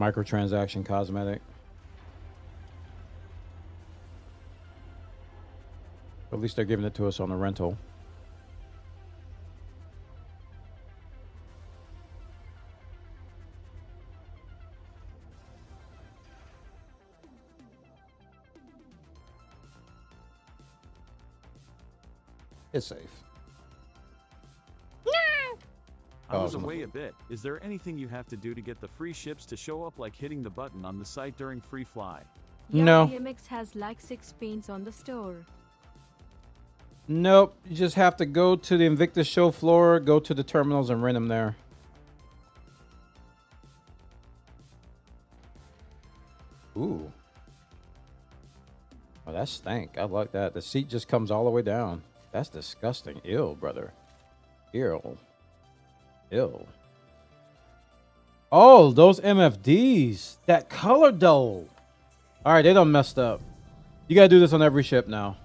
Microtransaction cosmetic. At least they're giving it to us on the rental. It's safe. I was away a bit. Is there anything you have to do to get the free ships to show up, like hitting the button on the site during free fly? Yeah, No. BMX has like 6 paints on the store. Nope. You just have to go to the Invictus show floor, go to the terminals, and rent them there. Ooh. Oh, that stank. I like that. The seat just comes all the way down. That's disgusting. Ew, brother. Ew. Ew. Oh, those MFDs. That color though. All right, they done messed up. You gotta do this on every ship now.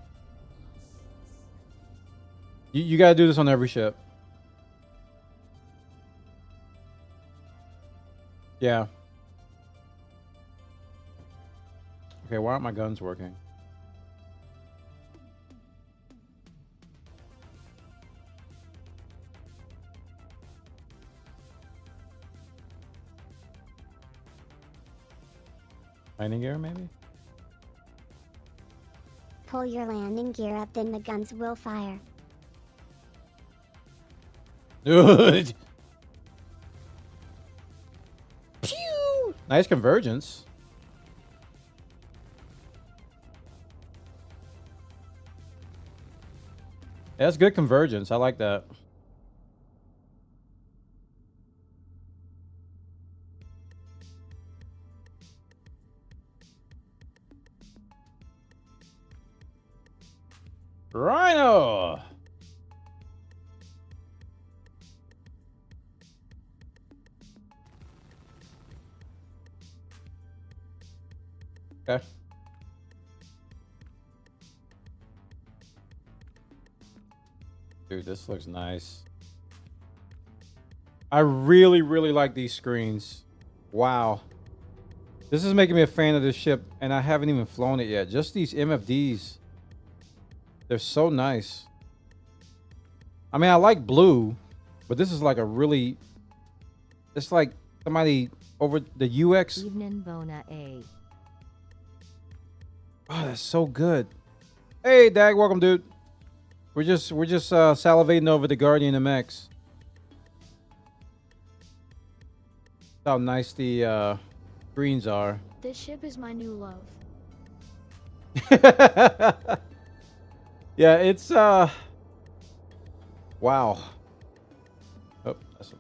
You gotta do this on every ship. Yeah. Okay, why aren't my guns working? Landing gear, maybe? Pull your landing gear up, then the guns will fire. Good. Pew! Nice convergence. That's good convergence. I like that. Rhino. Okay. Dude, this looks nice. I really, really like these screens. Wow. This is making me a fan of this ship, and I haven't even flown it yet. Just these MFDs. They're so nice. I mean, I like blue, but this is like a really... It's like somebody over the UX. Evening Bona A. Oh, that's so good. Hey, Dag, welcome, dude. We're just salivating over the Guardian MX. How nice the screens are. This ship is my new love. Yeah, it's wow. Oh, that's a...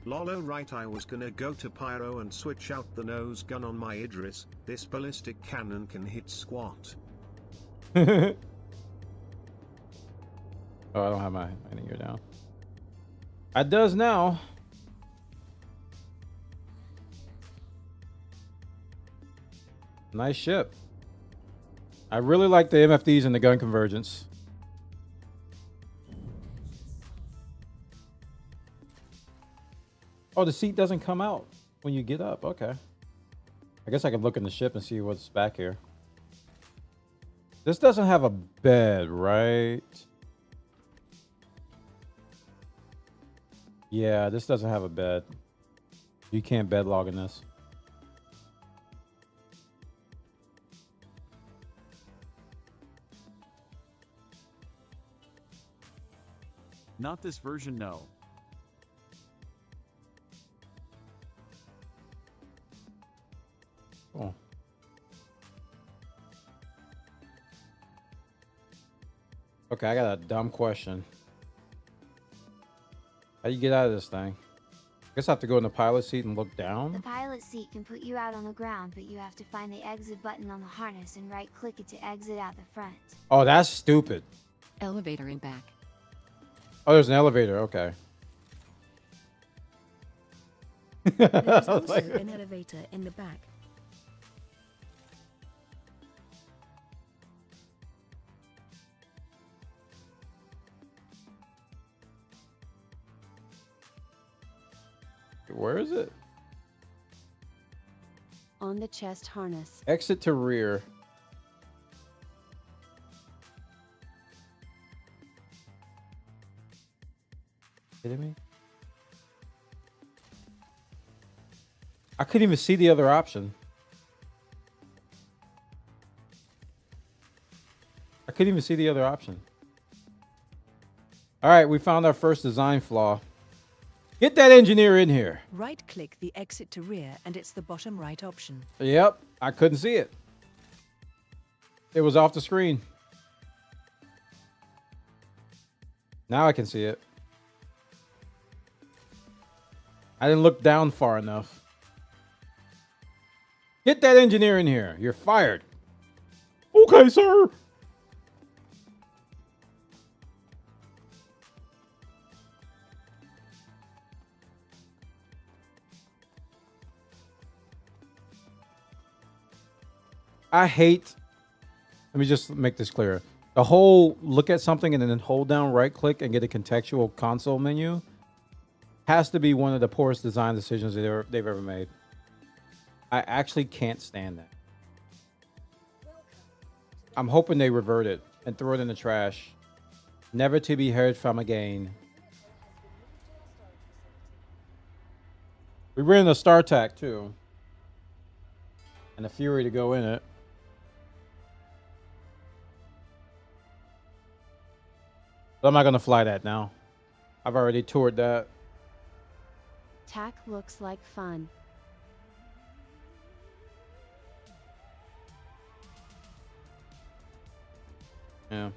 Lolo, right, I was gonna go to Pyro and switch out the nose gun on my Idris. This ballistic cannon can hit squat. Oh, I don't have my landing gear down. It does now. Nice ship. I really like the MFDs and the gun convergence. Oh, the seat doesn't come out when you get up. Okay. I guess I could look in the ship and see what's back here. This doesn't have a bed, right? Yeah, this doesn't have a bed. You can't bed log in this. Not this version, no. Cool. Okay, I got a dumb question. How do you get out of this thing? I guess I have to go in the pilot seat and look The down. pilot seat can put you out on the ground, but you have to find the exit button on the harness and right-click it to exit out the front. Oh, that's stupid. Elevator in back. Oh, there's an elevator. Okay. There's also an elevator in the back. Where is it? On the chest harness. Exit to rear. Kidding me? I couldn't even see the other option. I couldn't even see the other option. All right, we found our first design flaw. Get that engineer in here. Right-click the exit to rear, and it's the bottom right option. Yep, I couldn't see it. It was off the screen. Now I can see it. I didn't look down far enough. Get that engineer in here. You're fired. Okay, sir. I hate, let me just make this clear. The whole look at something and then hold down right click and get a contextual console menu has to be one of the poorest design decisions they've ever made. I actually can't stand that. I'm hoping they revert it and throw it in the trash. Never to be heard from again. We ran a StarTAC too. And a Fury to go in it. But I'm not going to fly that now. I've already toured that. TAC looks like fun. Yeah.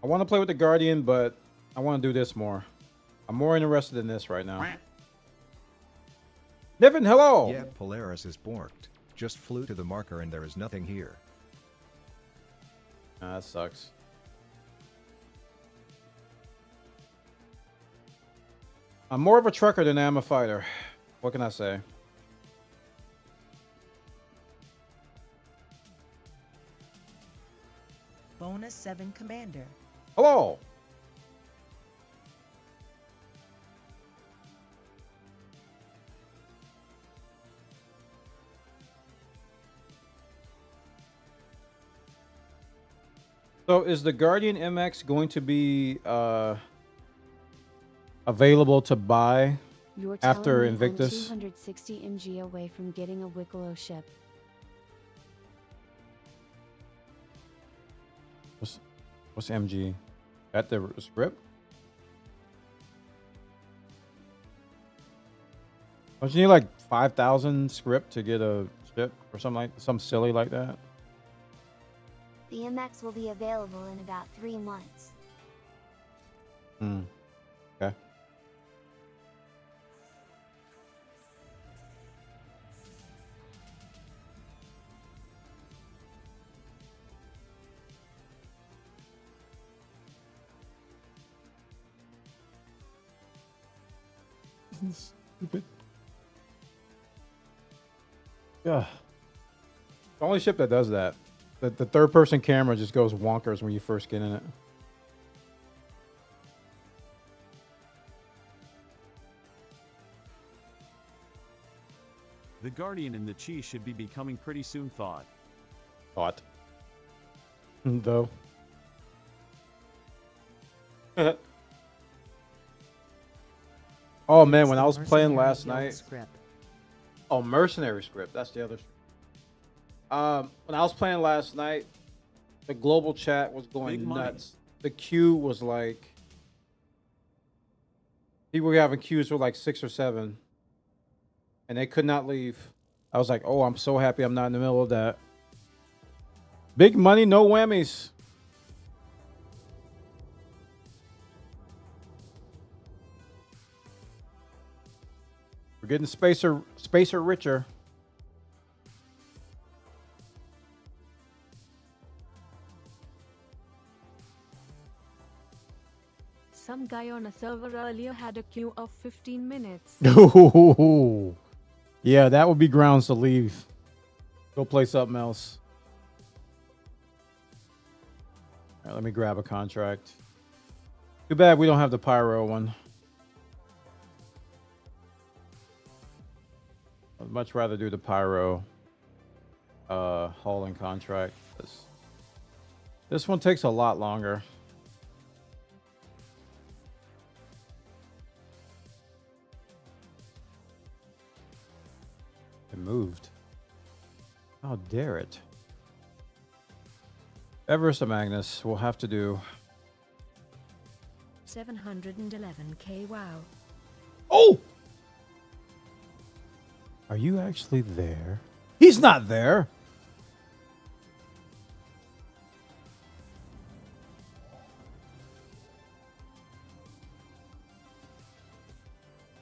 I want to play with the Guardian, but I want to do this more. I'm more interested in this right now. Niven, hello! Yeah, Polaris is borked. Just flew to the marker and there is nothing here. That sucks. I'm more of a trucker than I am a fighter. What can I say? Bonus 7 Commander. Hello! So is the Guardian MX going to be available to buy You're after telling me Invictus? I'm 260 mg away from getting a Wicklow ship. What's MG? At the script? Don't you need like 5,000 script to get a ship or something silly like that? The MX will be available in about 3 months. Okay. Stupid. Yeah. The only ship that does that. The third person camera just goes wonkers when you first get in it. The Guardian and the Chi should be becoming pretty soon, thought. Though. Oh man, when I was playing last night. Oh, Mercenary Script. That's the other. When I was playing last night, the global chat was going nuts. The queue was like, people were having queues for like 6 or 7, and they could not leave. I was like, oh, I'm so happy I'm not in the middle of that. Big money, no whammies. We're getting spacer richer. Some guy on a server earlier had a queue of 15 minutes. Yeah, that would be grounds to leave. Go play something else. All right, let me grab a contract. Too bad we don't have the pyro one. I'd much rather do the pyro hauling contract. This one takes a lot longer. It moved. How dare it? Everest Magnus will have to do. 711k, wow. Oh! Are you actually there? He's not there.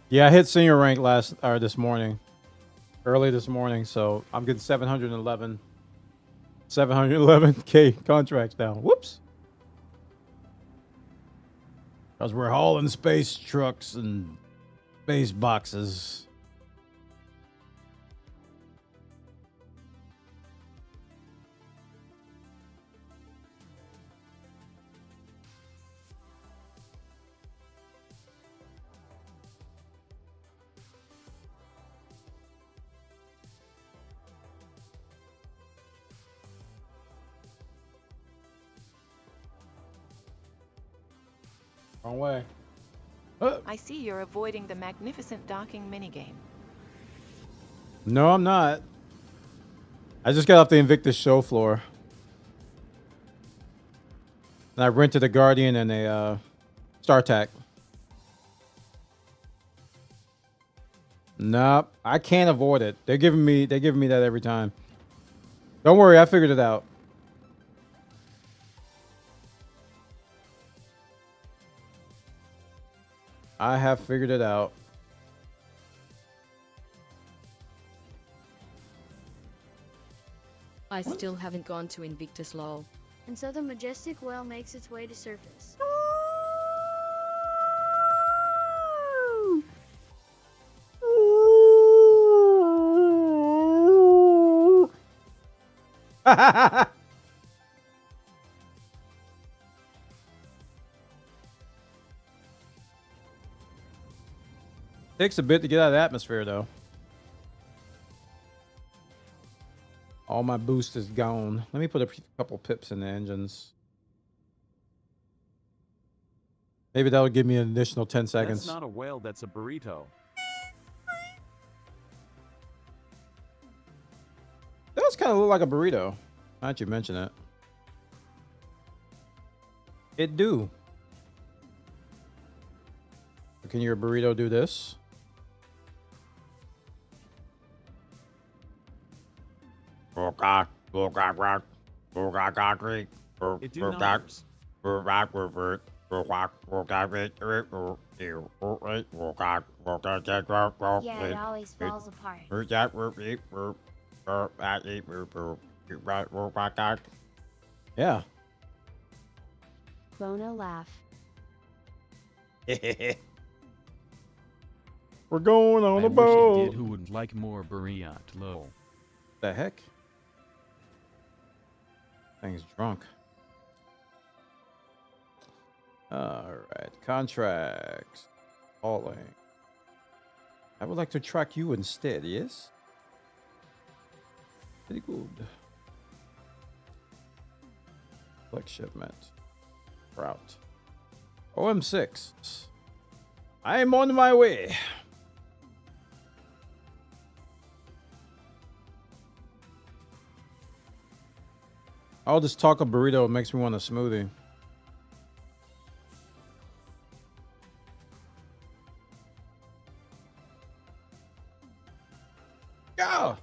Yeah, I hit senior rank this morning. Early this morning, so I'm getting 711k contracts now. Whoops. Because we're hauling space trucks and space boxes. Wrong way. I see you're avoiding the magnificent docking minigame. No, I'm not. I just got off the Invictus show floor. And I rented a Guardian and a StarTAC. Nope, I can't avoid it. They're giving me that every time. Don't worry, I figured it out. I have figured it out. I still haven't gone to Invictus lol. And so the majestic whale makes its way to surface. Takes a bit to get out of the atmosphere, though. All my boost is gone. Let me put a couple pips in the engines. Maybe that'll give me an additional 10 seconds. That's not a whale, that's a burrito. That does kind of look like a burrito. Now that you mention it. It do. Can your burrito do this? It do numbers. Yeah, it always falls apart. Yeah. Bono laugh. We're going on I a wish I boat. did. Who would like more burrito? Lol. The heck? Thing's drunk. All right, contracts, hauling. I would like to track you instead. Yes. Very good. Flex shipment. Route. OM6. I'm on my way. I'll just talk a burrito. It makes me want a smoothie. Go!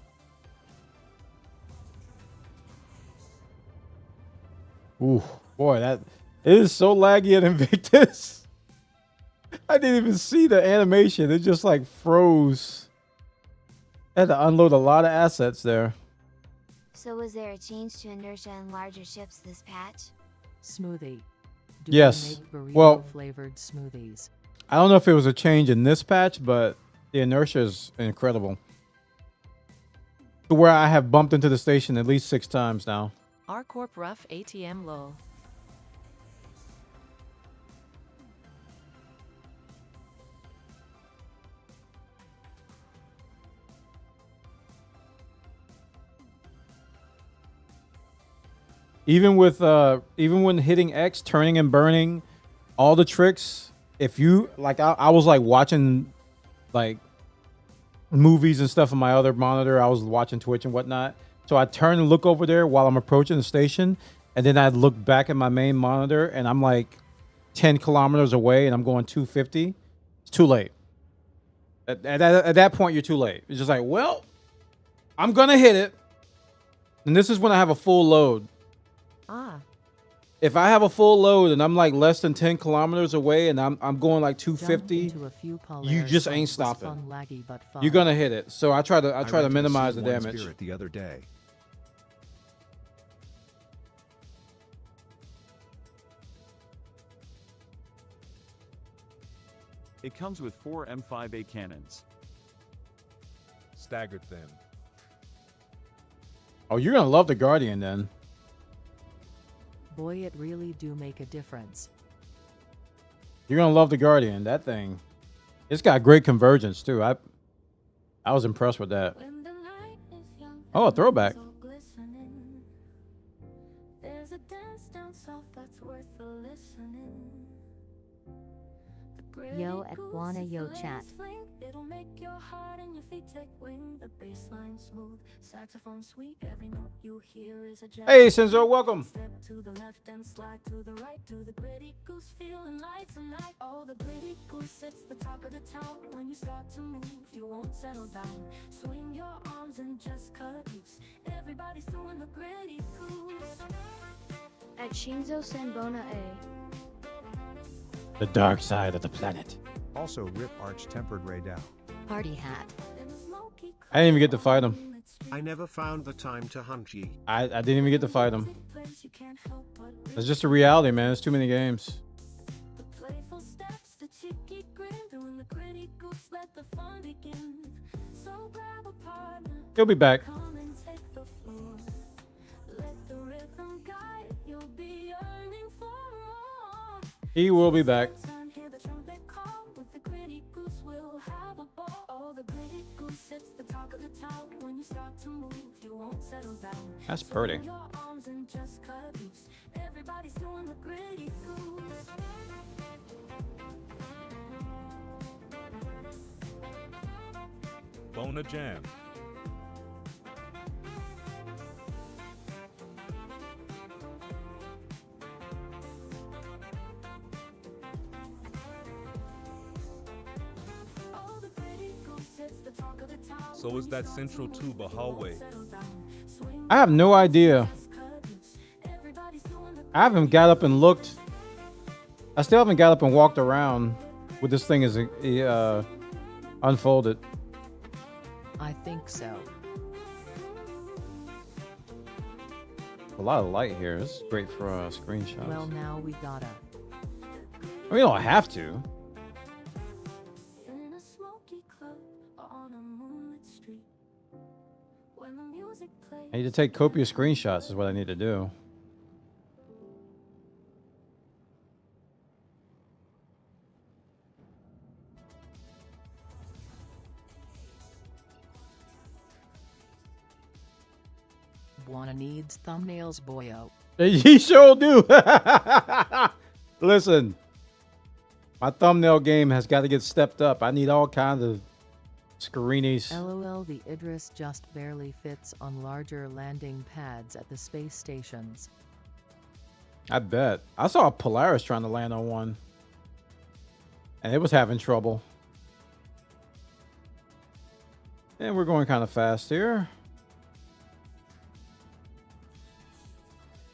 Ooh, boy, it is so laggy at Invictus. I didn't even see the animation. It just like froze. I had to unload a lot of assets there. So was there a change to inertia in larger ships this patch? Smoothie. Do Yes. they make burrito Well, flavored smoothies? I don't know if it was a change in this patch, but the inertia is incredible. To where I have bumped into the station at least 6 times now. R Corp rough ATM lol. Even when hitting X, turning and burning, all the tricks. If you like, I was like watching like movies and stuff on my other monitor. I was watching Twitch and whatnot. So I turn and look over there while I'm approaching the station, and then I look back at my main monitor, and I'm like 10 kilometers away, and I'm going 250. It's too late. At that point, you're too late. It's just like, well, I'm gonna hit it, and this is when I have a full load. Ah. If I have a full load and I'm like less than 10 kilometers away and I'm going like 250, you just ain't stopping. Fun, laggy, but fun. You're gonna hit it. So I try to rented a minimize the C1 damage. Spirit the other day. It comes with 4 M5A cannons. Staggered thin. Oh, you're gonna love the Guardian then. Boy, it really do make a difference. You're gonna love the Guardian. That thing, it's got great convergence too. I was impressed with that. Oh, a throwback. Yo at Wanna Yo chat. It'll make your heart and your feet take wing. The bassline smooth, saxophone sweet. Every note you hear is a jazz. Hey, Senzo, welcome. Step to the left and slide to the right. To the gritty goose feeling light tonight. Oh, the gritty goose sits the top of the town. When you start to move, you won't settle down. Swing your arms and just cut loose. Everybody's doing the gritty goose. At Shinzo Senbona A. The dark side of the planet. Also rip Arch Tempered Ray Dow. Party hat. I didn't even get to fight him. I never found the time to hunt ye. I didn't even get to fight him. It's just a reality, man. There's too many games. He'll be back. He will be back. That's pretty. Bona Jam. So is that central tuba hallway. I have no idea. I haven't got up and looked. I still haven't got up and walked around with this thing as unfolded. I think so. A lot of light here. This is great for screenshots. Well, now we gotta. We don't have to. I need to take copious screenshots is what I need to do. Wanna needs thumbnails, boyo. He sure do. Listen, my thumbnail game has got to get stepped up. I need all kinds of screenies. LOL, the Idris just barely fits on larger landing pads at the space stations. I bet. I saw a Polaris trying to land on one, and it was having trouble. And we're going kind of fast here.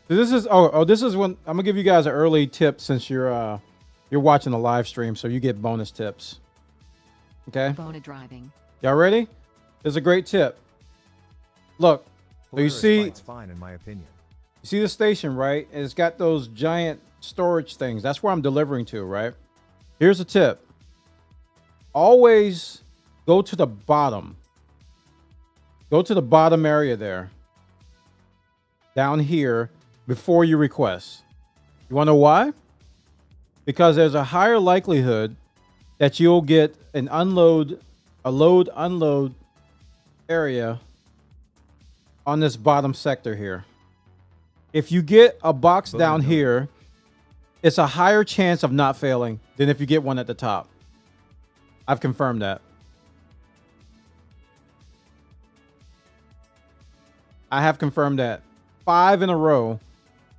So this is this is when I'm gonna give you guys an early tip since you're watching the live stream, so you get bonus tips. Okay. Bona driving. Y'all ready? This is a great tip. Look, so you see, it's fine in my opinion. you see the station, right? And it's got those giant storage things. That's where I'm delivering to, right? Here's a tip. Always go to the bottom. Go to the bottom area there. Down here before you request. You want to know why? Because there's a higher likelihood that you'll get an load unload area on this bottom sector here. If you get a box down here, it's a higher chance of not failing than if you get one at the top. I've confirmed that. I have confirmed that. 5 in a row,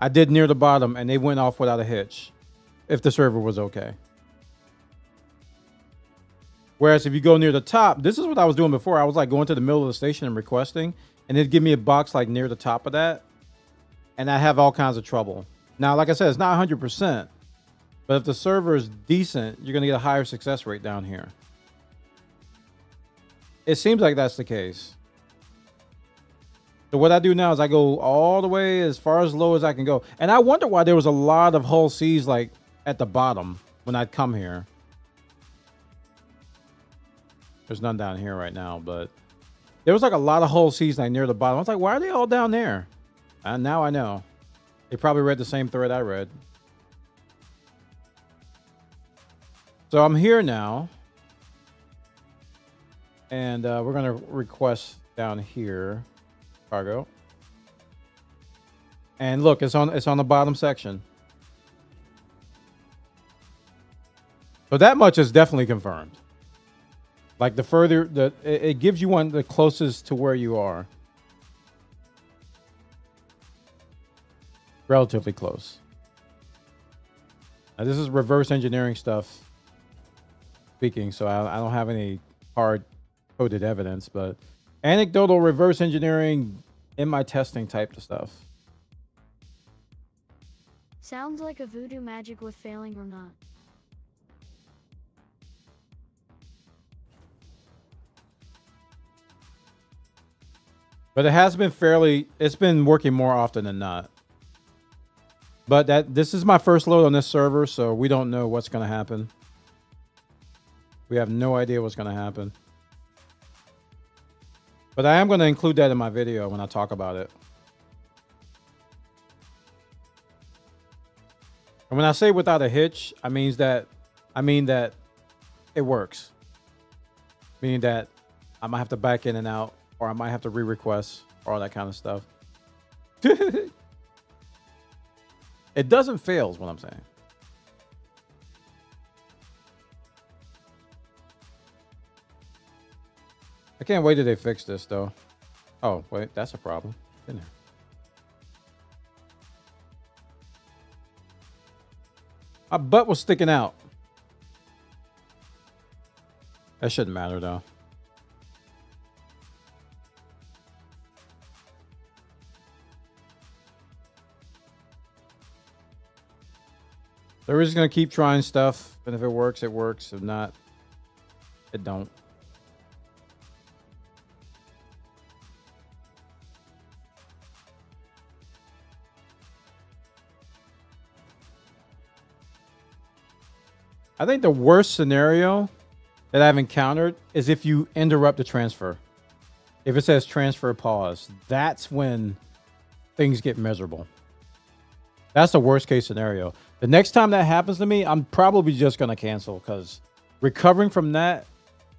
I did near the bottom, and they went off without a hitch, if the server was okay. Whereas if you go near the top, this is what I was doing before. I was like going to the middle of the station and requesting, and it'd give me a box like near the top of that, and I have all kinds of trouble. Now, like I said, it's not 100%, but if the server is decent, you're going to get a higher success rate down here. It seems like that's the case. So what I do now is I go all the way as far as low as I can go. And I wonder why there was a lot of hull C's like at the bottom when I'd come here. There's none down here right now, but there was like a lot of hull C's like near the bottom. I was like, why are they all down there? And now I know. They probably read the same thread I read. So I'm here now. And we're going to request down here. Cargo. And look, it's on the bottom section. So that much is definitely confirmed. Like the further it gives you one the closest to where you are. Relatively close. Now this is reverse engineering stuff speaking, so I don't have any hard coded evidence, but anecdotal reverse engineering in my testing type of stuff. Sounds like a voodoo magic with failing or not. But it has been it's been working more often than not. But this is my first load on this server, so we don't know what's going to happen. We have no idea what's going to happen. But I am going to include that in my video when I talk about it. And when I say without a hitch, I mean that it works. Meaning that I might have to back in and out, or I might have to re-request, or all that kind of stuff. It doesn't fail is what I'm saying. I can't wait till they fix this, though. Oh, wait, that's a problem. In there. My butt was sticking out. That shouldn't matter, though. So we're just going to keep trying stuff, and if it works, it works. If not, it don't. I think the worst scenario that I've encountered is if you interrupt the transfer. If it says transfer pause, that's when things get miserable. That's the worst case scenario. The next time that happens to me, I'm probably just going to cancel because recovering from that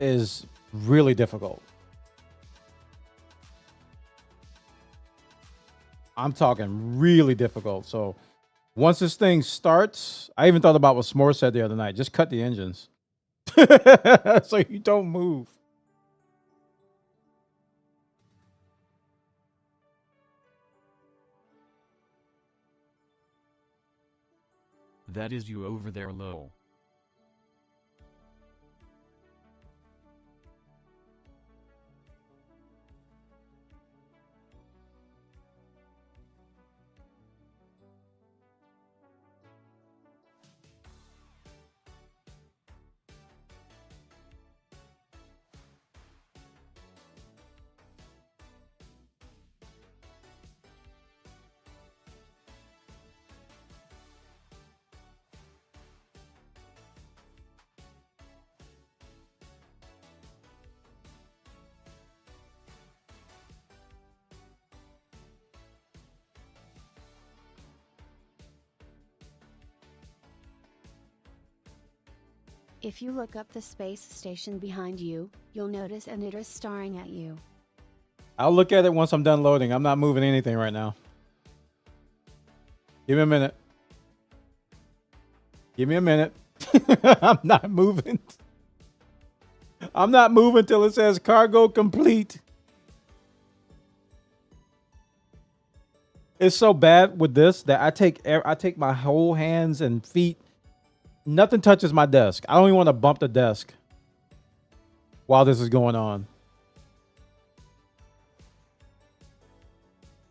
is really difficult. I'm talking really difficult. So once this thing starts, I even thought about what S'more said the other night. Just cut the engines so you don't move. That is you over there, lol. If you look up the space station behind you, you'll notice an Idris staring at you. I'll look at it once I'm done loading. I'm not moving anything right now. Give me a minute. Give me a minute. I'm not moving. I'm not moving till it says cargo complete. It's so bad with this that I take my whole hands and feet. Nothing touches my desk. I don't even want to bump the desk while this is going on.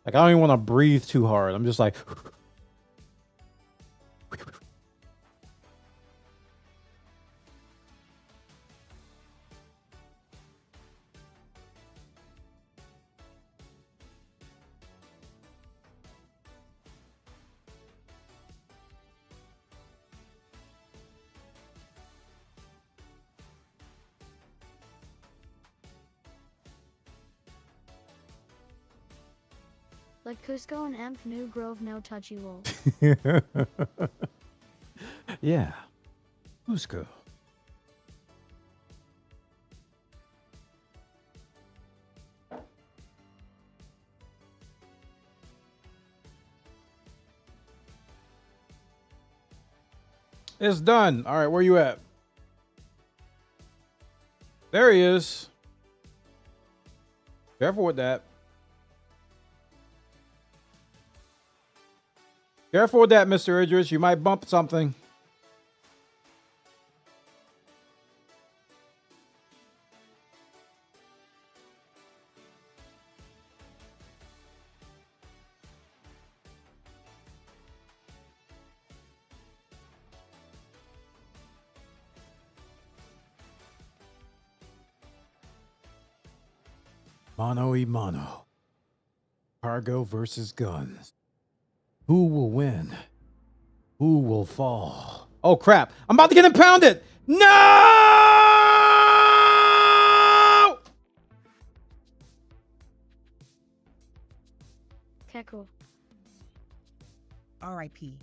Like, I don't even want to breathe too hard. I'm just like... Like Cusco and Emph New Grove no touchy lol. Yeah. Cusco. It's done. All right, where you at? There he is. Careful with that. Careful with that, Mr. Idris. You might bump something. Mano y mano. Cargo versus guns. Who will win? Who will fall? Oh, crap. I'm about to get impounded. No! Cackle. R.I.P.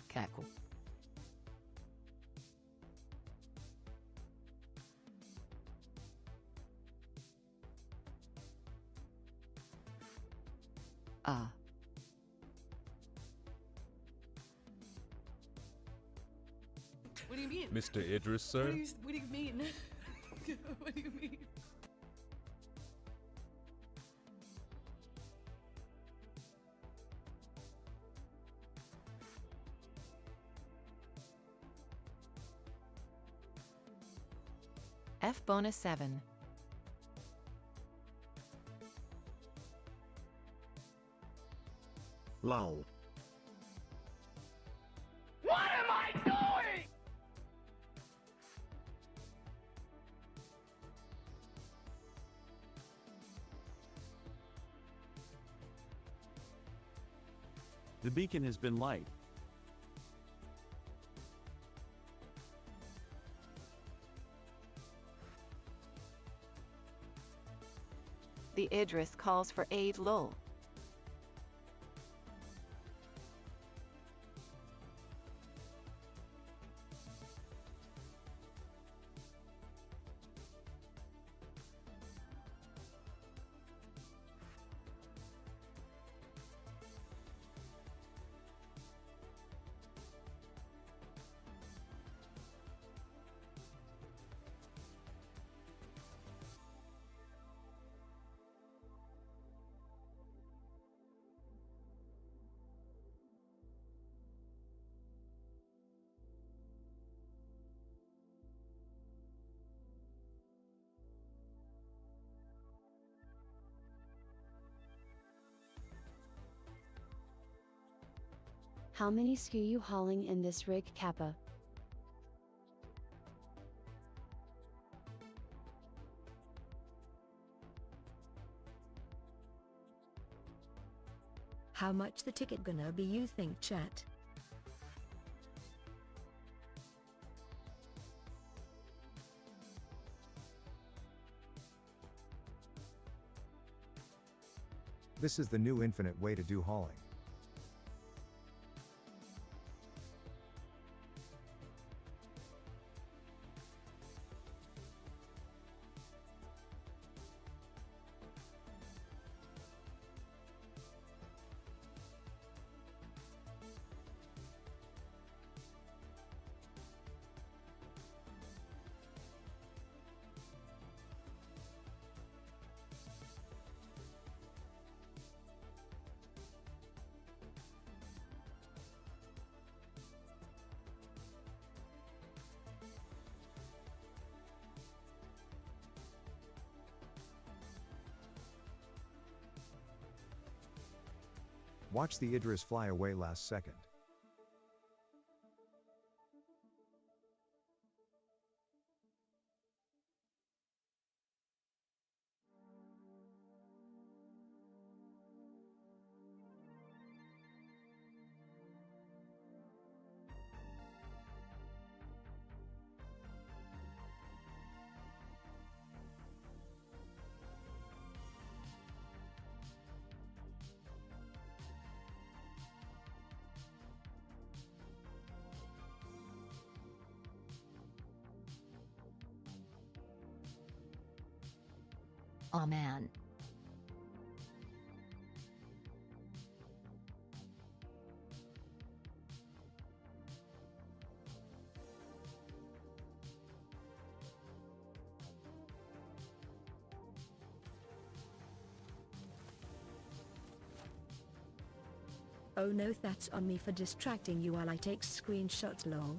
Cackle. What do you mean? Mr. Idris, sir? What do you mean? What do you mean? F bonus 7. Lol. What am I doing? The beacon has been light. The Idris calls for aid lol. How many SKU you hauling in this rig, Kappa? How much the ticket gonna be, you think, chat? This is the new infinite way to do hauling. Watch the Idris fly away last second. Aw man. Oh no, that's on me for distracting you while I take screenshots lol.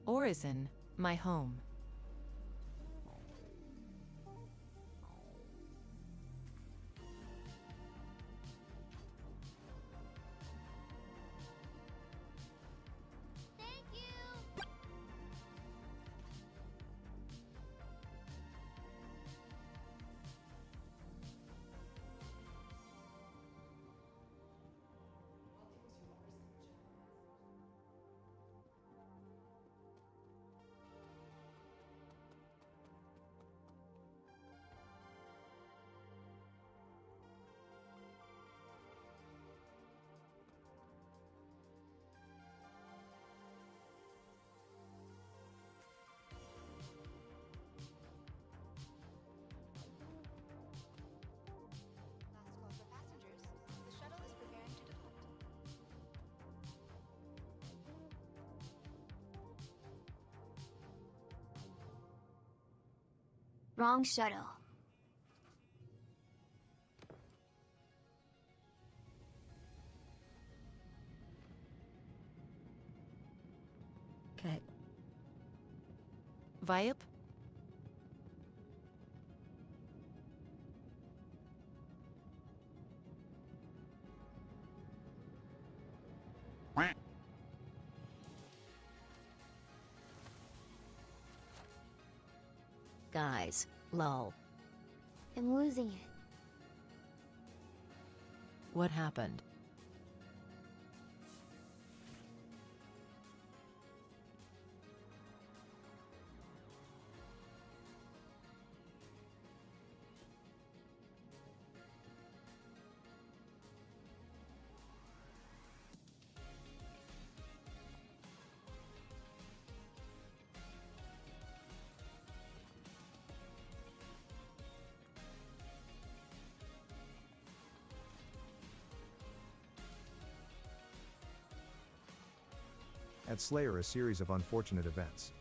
Horizon, my home. Wrong shuttle. Okay. Viop? Guys, lol. I'm losing it. What happened? At Slayer, a series of unfortunate events.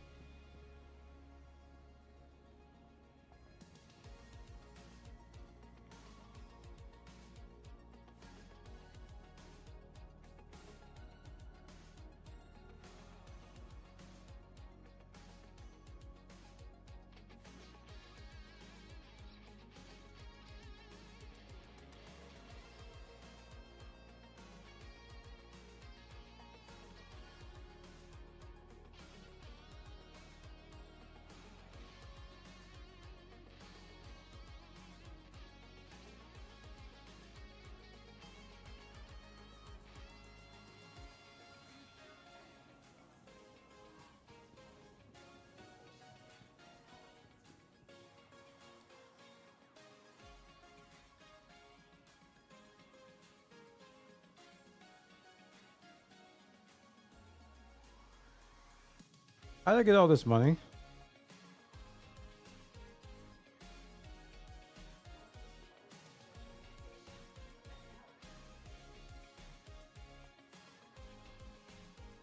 How did I get all this money?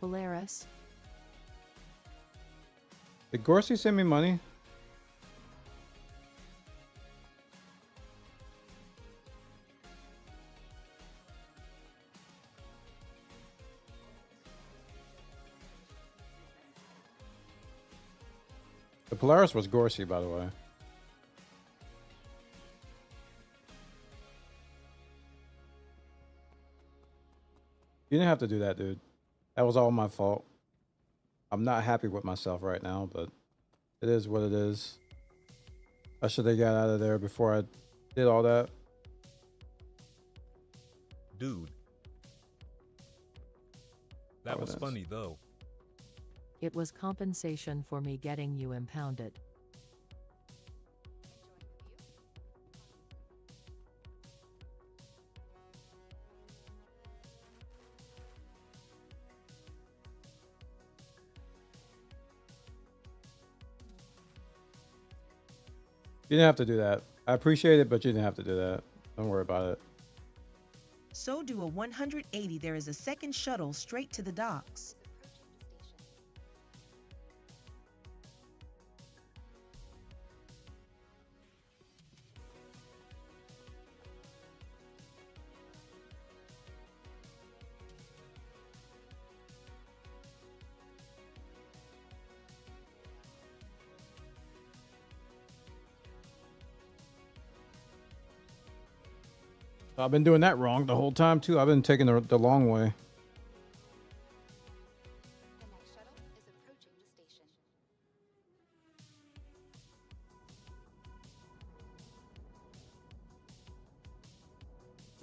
Polaris. Did Gorsey send me money? The Polaris was Gorsey, by the way. You didn't have to do that, dude. That was all my fault. I'm not happy with myself right now, but it is what it is. I should have got out of there before I did all that. Dude. That was funny, though. It was compensation for me getting you impounded. You didn't have to do that. I appreciate it, but you didn't have to do that. Don't worry about it. So do a 180. There is a second shuttle straight to the docks. I've been doing that wrong the whole time, too. I've been taking the long way.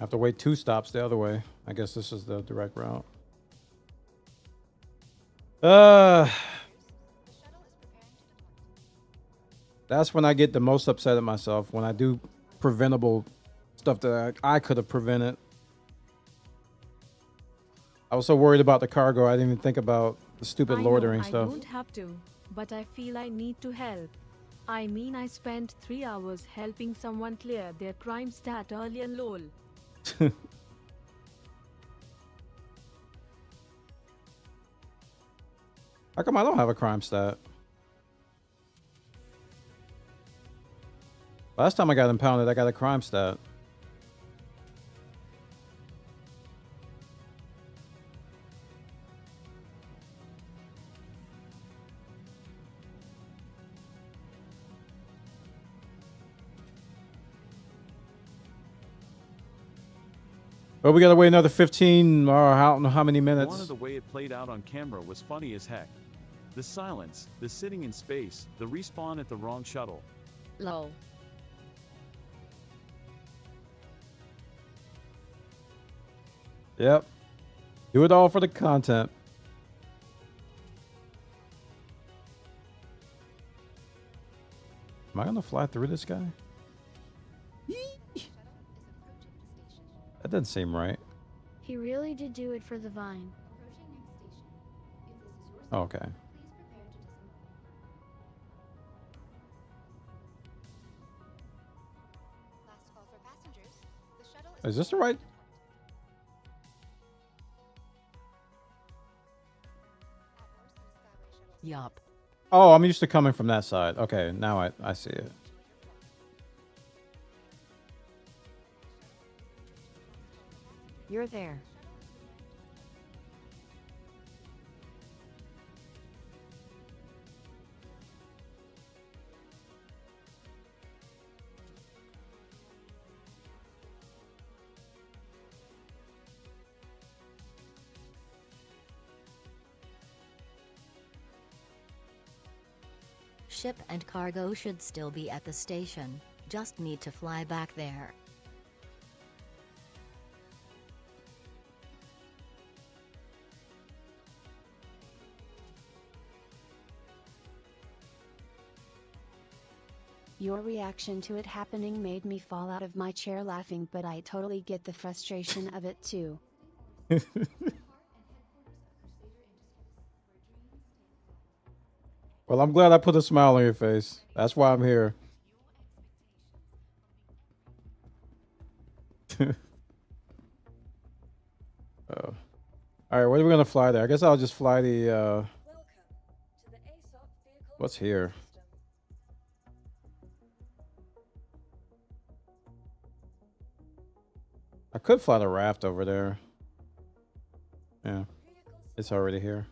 I have to wait 2 stops the other way. I guess this is the direct route. That's when I get the most upset at myself, when I do preventable stuff that I could have prevented. I was so worried about the cargo, I didn't even think about the stupid loitering stuff. I don't have to, but I feel I need to help. I mean, I spent 3 hours helping someone clear their crime stat earlier, lol. How come I don't have a crime stat? Last time I got impounded, I got a crime stat. Well, we gotta wait another 15 or I don't know how many minutes. One of the way it played out on camera was funny as heck. The silence, the sitting in space, the respawn at the wrong shuttle. Lol. Yep. Do it all for the content. Am I gonna fly through this guy? That doesn't seem right. He really did do it for the vine. Oh, okay. Is this the right? Yup. Oh, I'm used to coming from that side. Okay, now I see it. You're there. Ship and cargo should still be at the station, just need to fly back there. Your reaction to it happening made me fall out of my chair laughing, but I totally get the frustration of it too. Well, I'm glad I put a smile on your face. That's why I'm here. Oh. All right, where are we gonna fly there? I guess I'll just fly the. What's here? I could fly the raft over there. Yeah, it's already here.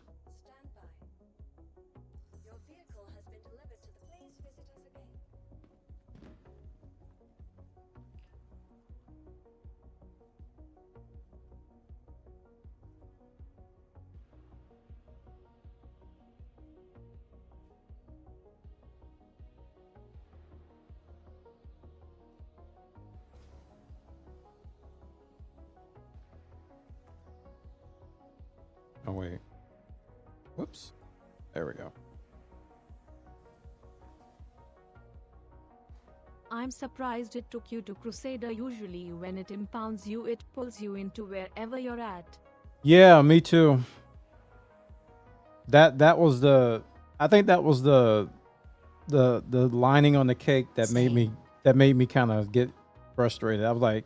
Oh wait. Whoops. There we go. I'm surprised it took you to Crusader. Usually when it impounds you, it pulls you into wherever you're at. Yeah, me too. That was the. I think that was the lining on the cake that made me kind of get frustrated. I was like,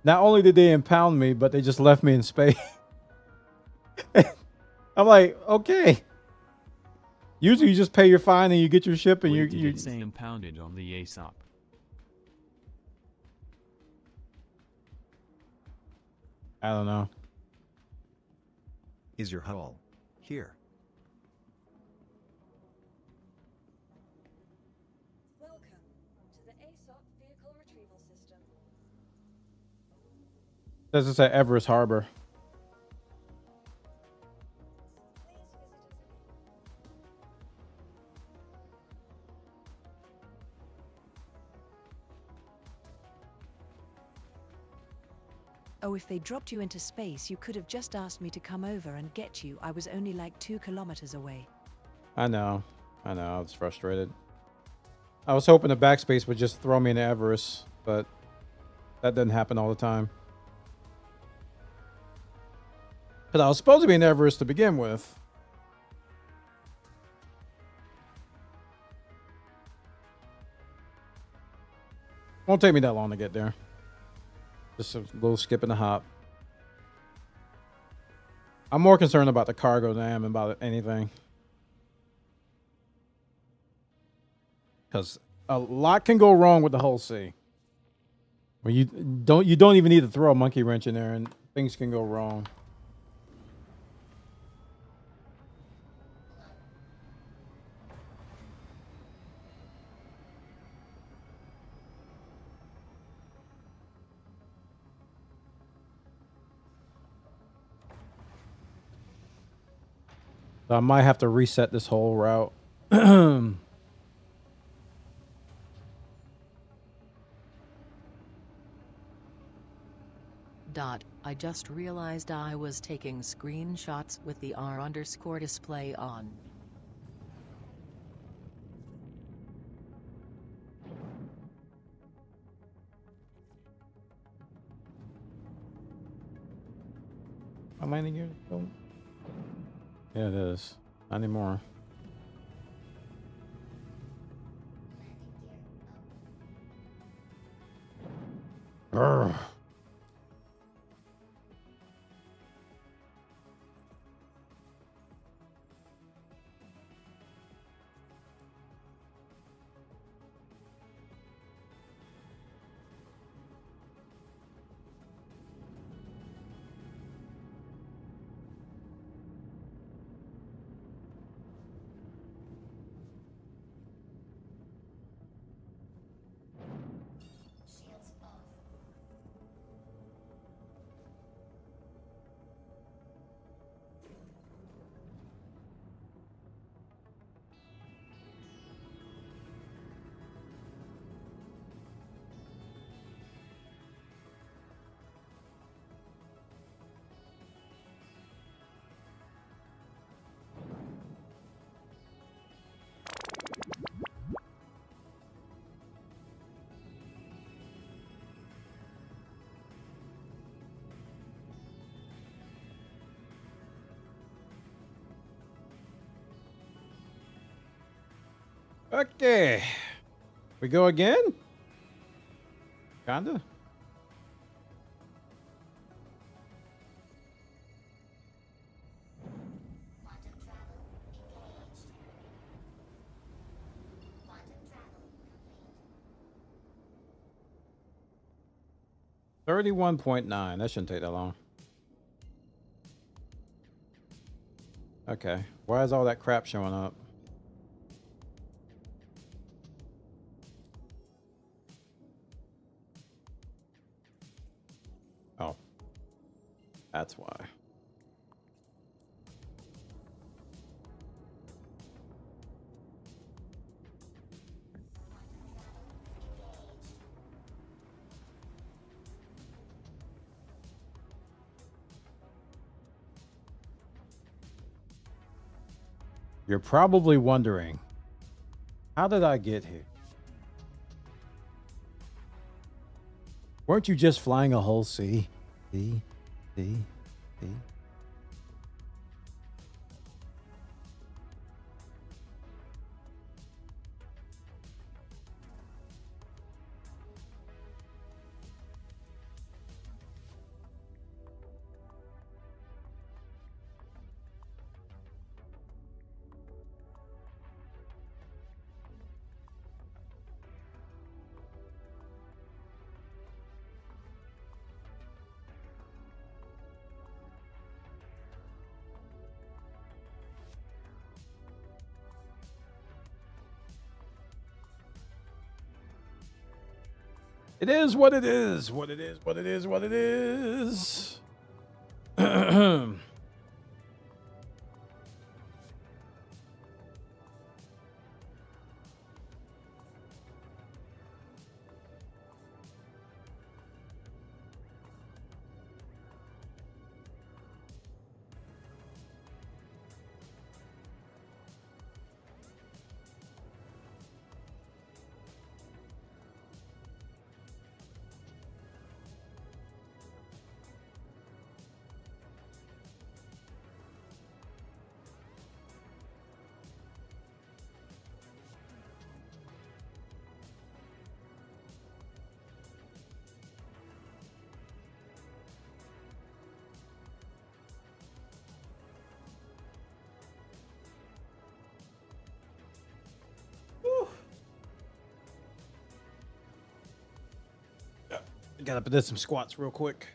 not only did they impound me, but they just left me in space. I'm like, okay. Usually you just pay your fine and you get your ship and you say impounded on the ASOP. I don't know. Is your hull here? Welcome to the ASOP vehicle retrieval system. This is at Everest Harbor. Oh, if they dropped you into space, you could have just asked me to come over and get you. I was only like 2 kilometers away. I know. I was frustrated. I was hoping the backspace would just throw me into Everest, but that doesn't happen all the time. Because I was supposed to be in Everest to begin with. Won't take me that long to get there. Just a little skip and a hop. I'm more concerned about the cargo than I am about anything. Because a lot can go wrong with the Hull C. When you don't even need to throw a monkey wrench in there and things can go wrong. So I might have to reset this whole route. I just realized I was taking screenshots with the R_ display on. My landing gear? Yeah, it is. Not anymore. Urgh. Okay. We go again? Kinda. $31.9. That shouldn't take that long. Okay. Why is all that crap showing up? Oh. That's why. You're probably wondering, how did I get here? Weren't you just flying a whole sea? See? It is what it is. What it is. What it is. What it is. Got up and did some squats real quick.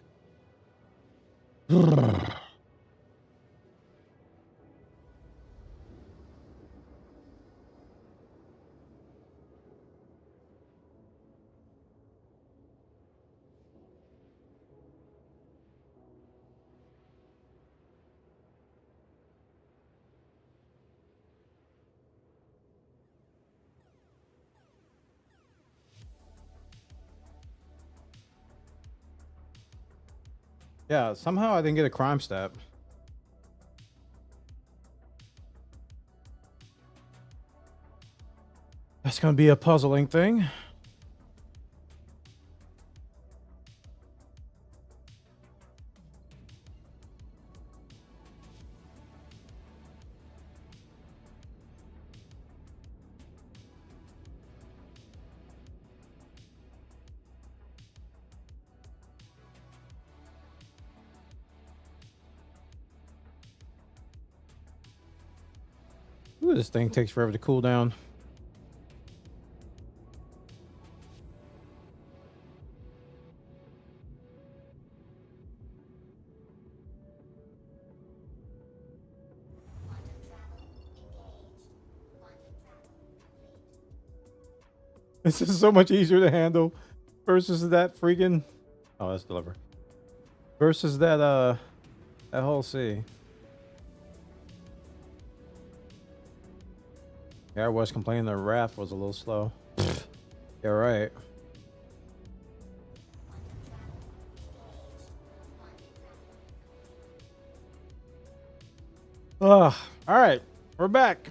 Yeah, somehow I didn't get a crime stat. That's going to be a puzzling thing. Ooh, this thing takes forever to cool down. This is so much easier to handle versus that freaking... Oh, that's deliver. Versus that whole sea. Yeah, I was complaining the raft was a little slow. Yeah, right. Ugh. All right, we're back.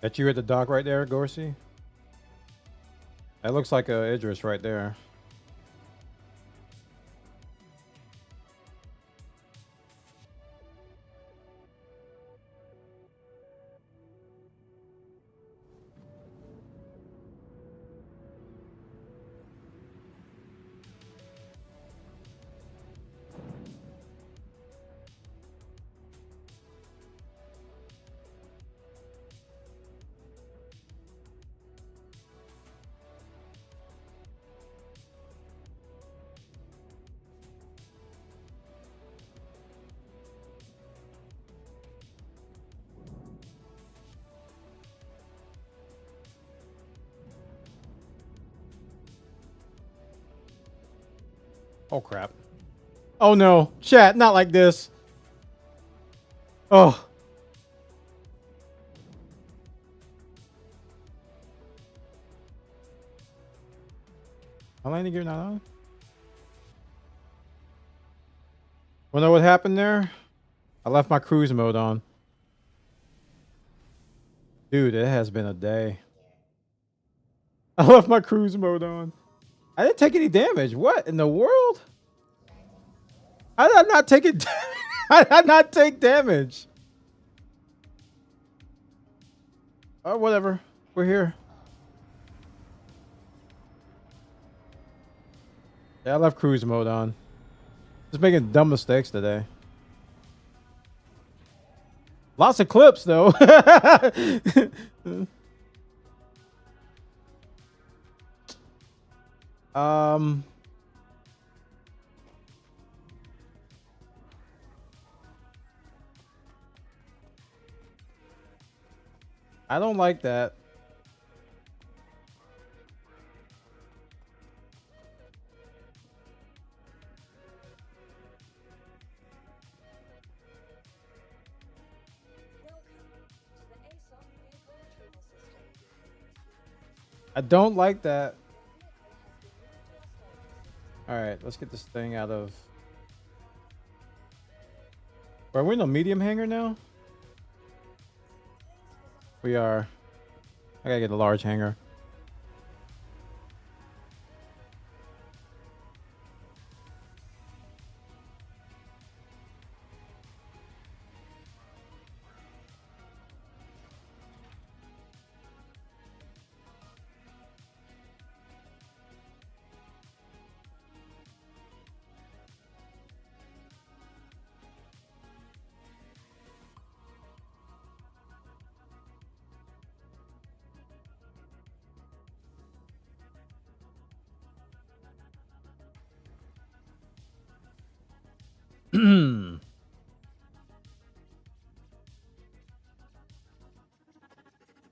That you at the dock right there, Gorsey? That looks like a Idris right there. Oh crap. Oh no, chat, not like this. Oh. My landing gear not on? Wanna know what happened there? I left my cruise mode on. Dude, it has been a day. I left my cruise mode on. I didn't take any damage. What in the world? How did I not take it? How did I not take damage? Oh, whatever. We're here. Yeah, I left cruise mode on. Just making dumb mistakes today. Lots of clips though. I don't like that. I don't like that. All right, let's get this thing out of. Are we in a medium hangar now? We are. I gotta get a large hangar.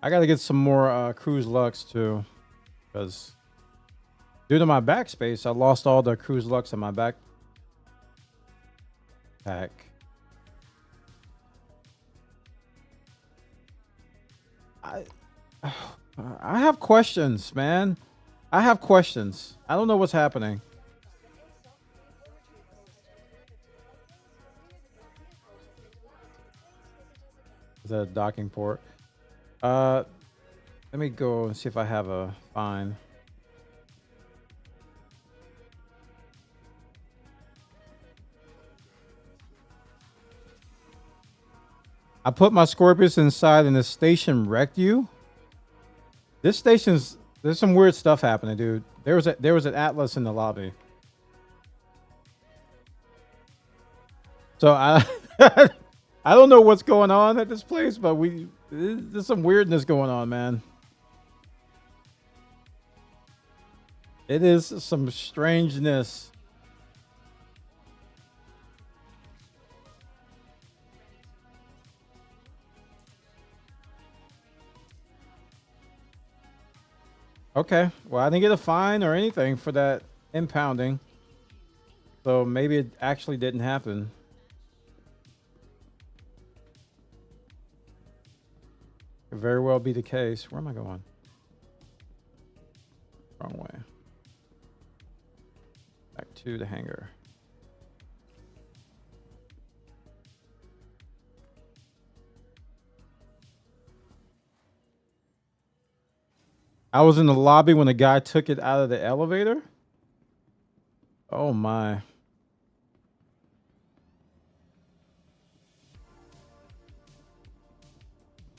I gotta get some more cruise lux too, because due to my backspace, I lost all the cruise lux in my backpack. I have questions, man. I have questions. I don't know what's happening. Is that a docking port? Let me go and see if I have a fine. I put my Scorpius inside and the station wrecked you. This station's, there's some weird stuff happening, dude. There was an Atlas in the lobby. So I I don't know what's going on at this place, but there's some weirdness going on, man. It is some strangeness. Okay, well, I didn't get a fine or anything for that impounding. So maybe it actually didn't happen. Could very well be the case. Where am I going? Wrong way. Back to the hangar. I was in the lobby when the guy took it out of the elevator. Oh my.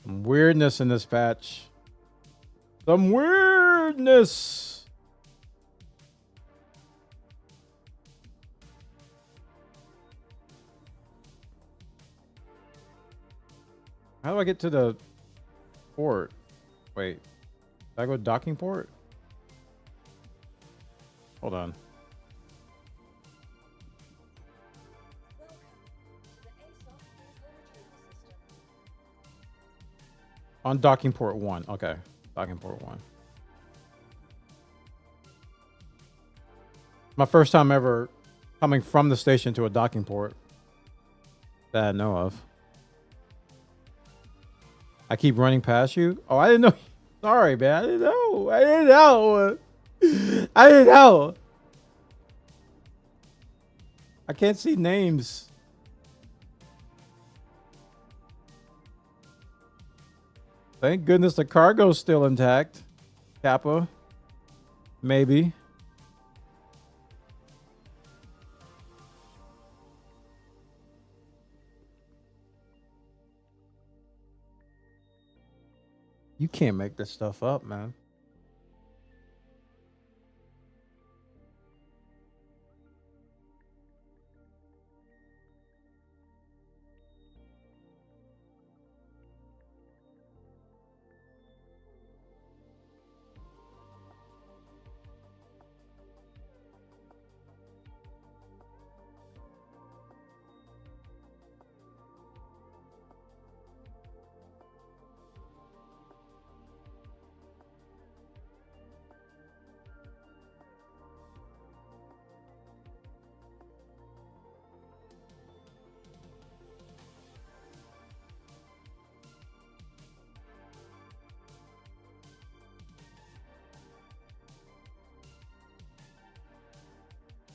Some weirdness in this patch. Some weirdness. How do I get to the port? Wait. Did I go docking port? Hold on. On docking port 1. Okay. Docking port 1. My first time ever coming from the station to a docking port that I know of. I keep running past you. Oh, I didn't know. Sorry, man. I didn't know. I didn't know. I didn't know. I can't see names. Thank goodness the cargo's still intact. Kappa. Maybe. You can't make this stuff up, man.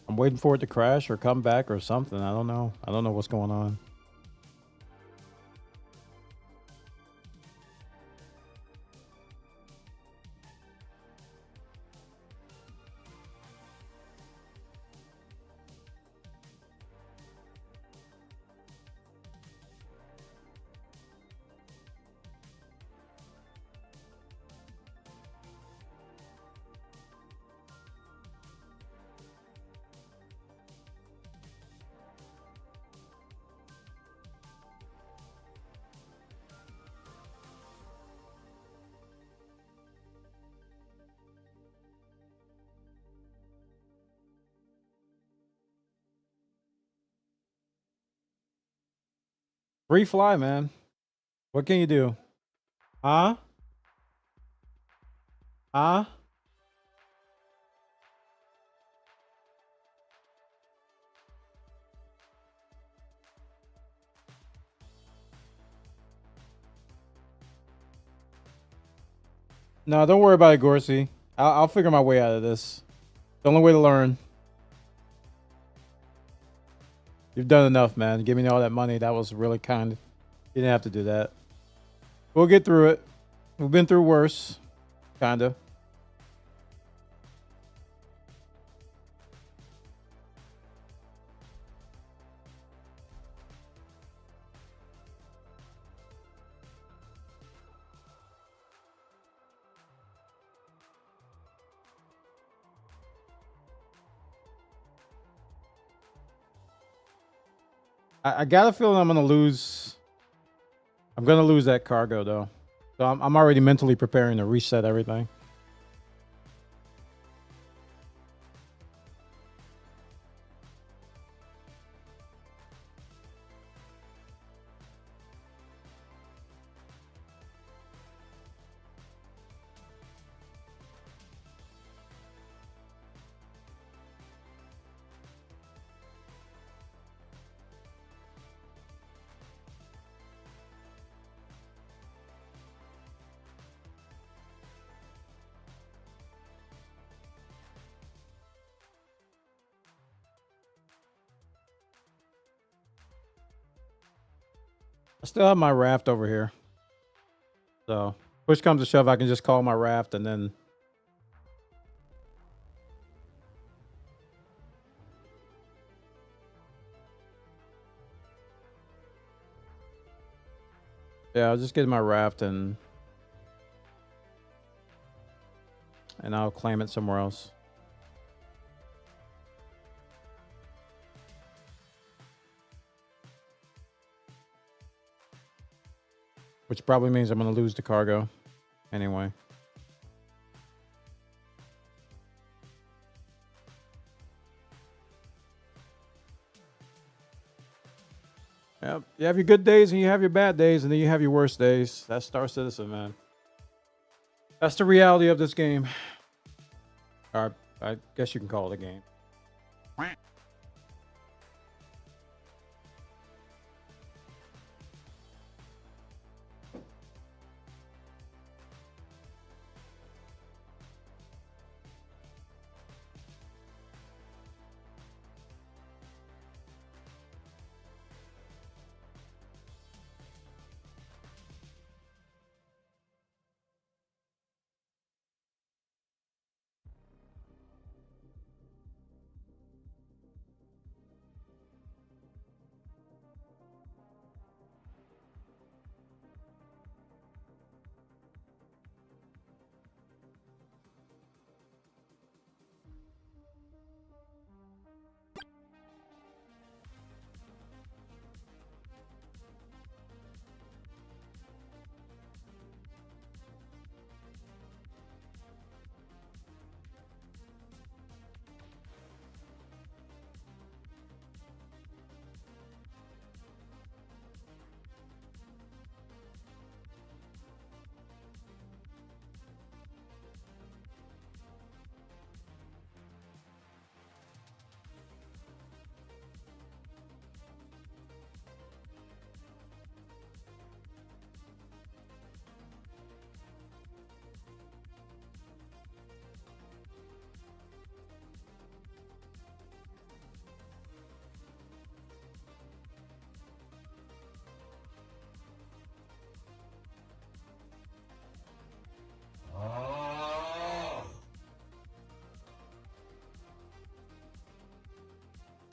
I'm waiting for it to crash or come back or something. I don't know. I don't know what's going on. Free fly, man. What can you do? Huh? Huh? No, don't worry about it, Gorsey. I'll figure my way out of this. The only way to learn. You've done enough, man. Give me all that money. That was really kind. You didn't have to do that. We'll get through it. We've been through worse. Kinda. I got a feeling I'm gonna lose. I'm gonna lose that cargo though, so I'm already mentally preparing to reset everything. I still have my raft over here. So push comes to shove, I can just call my raft and then Yeah, I'll just get my raft and I'll claim it somewhere else. Which probably means I'm going to lose the cargo anyway. Yep. You have your good days and you have your bad days and then you have your worst days. That's Star Citizen, man. That's the reality of this game. Or I guess you can call it a game.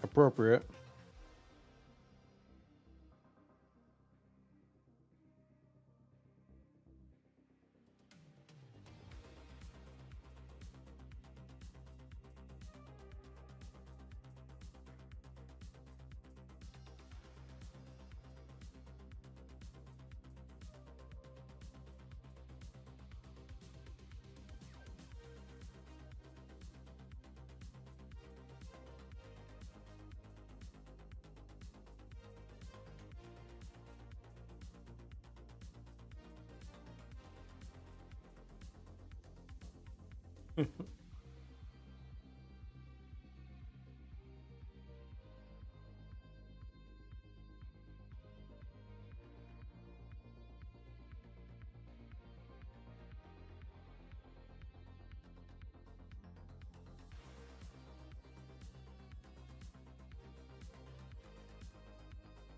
Appropriate.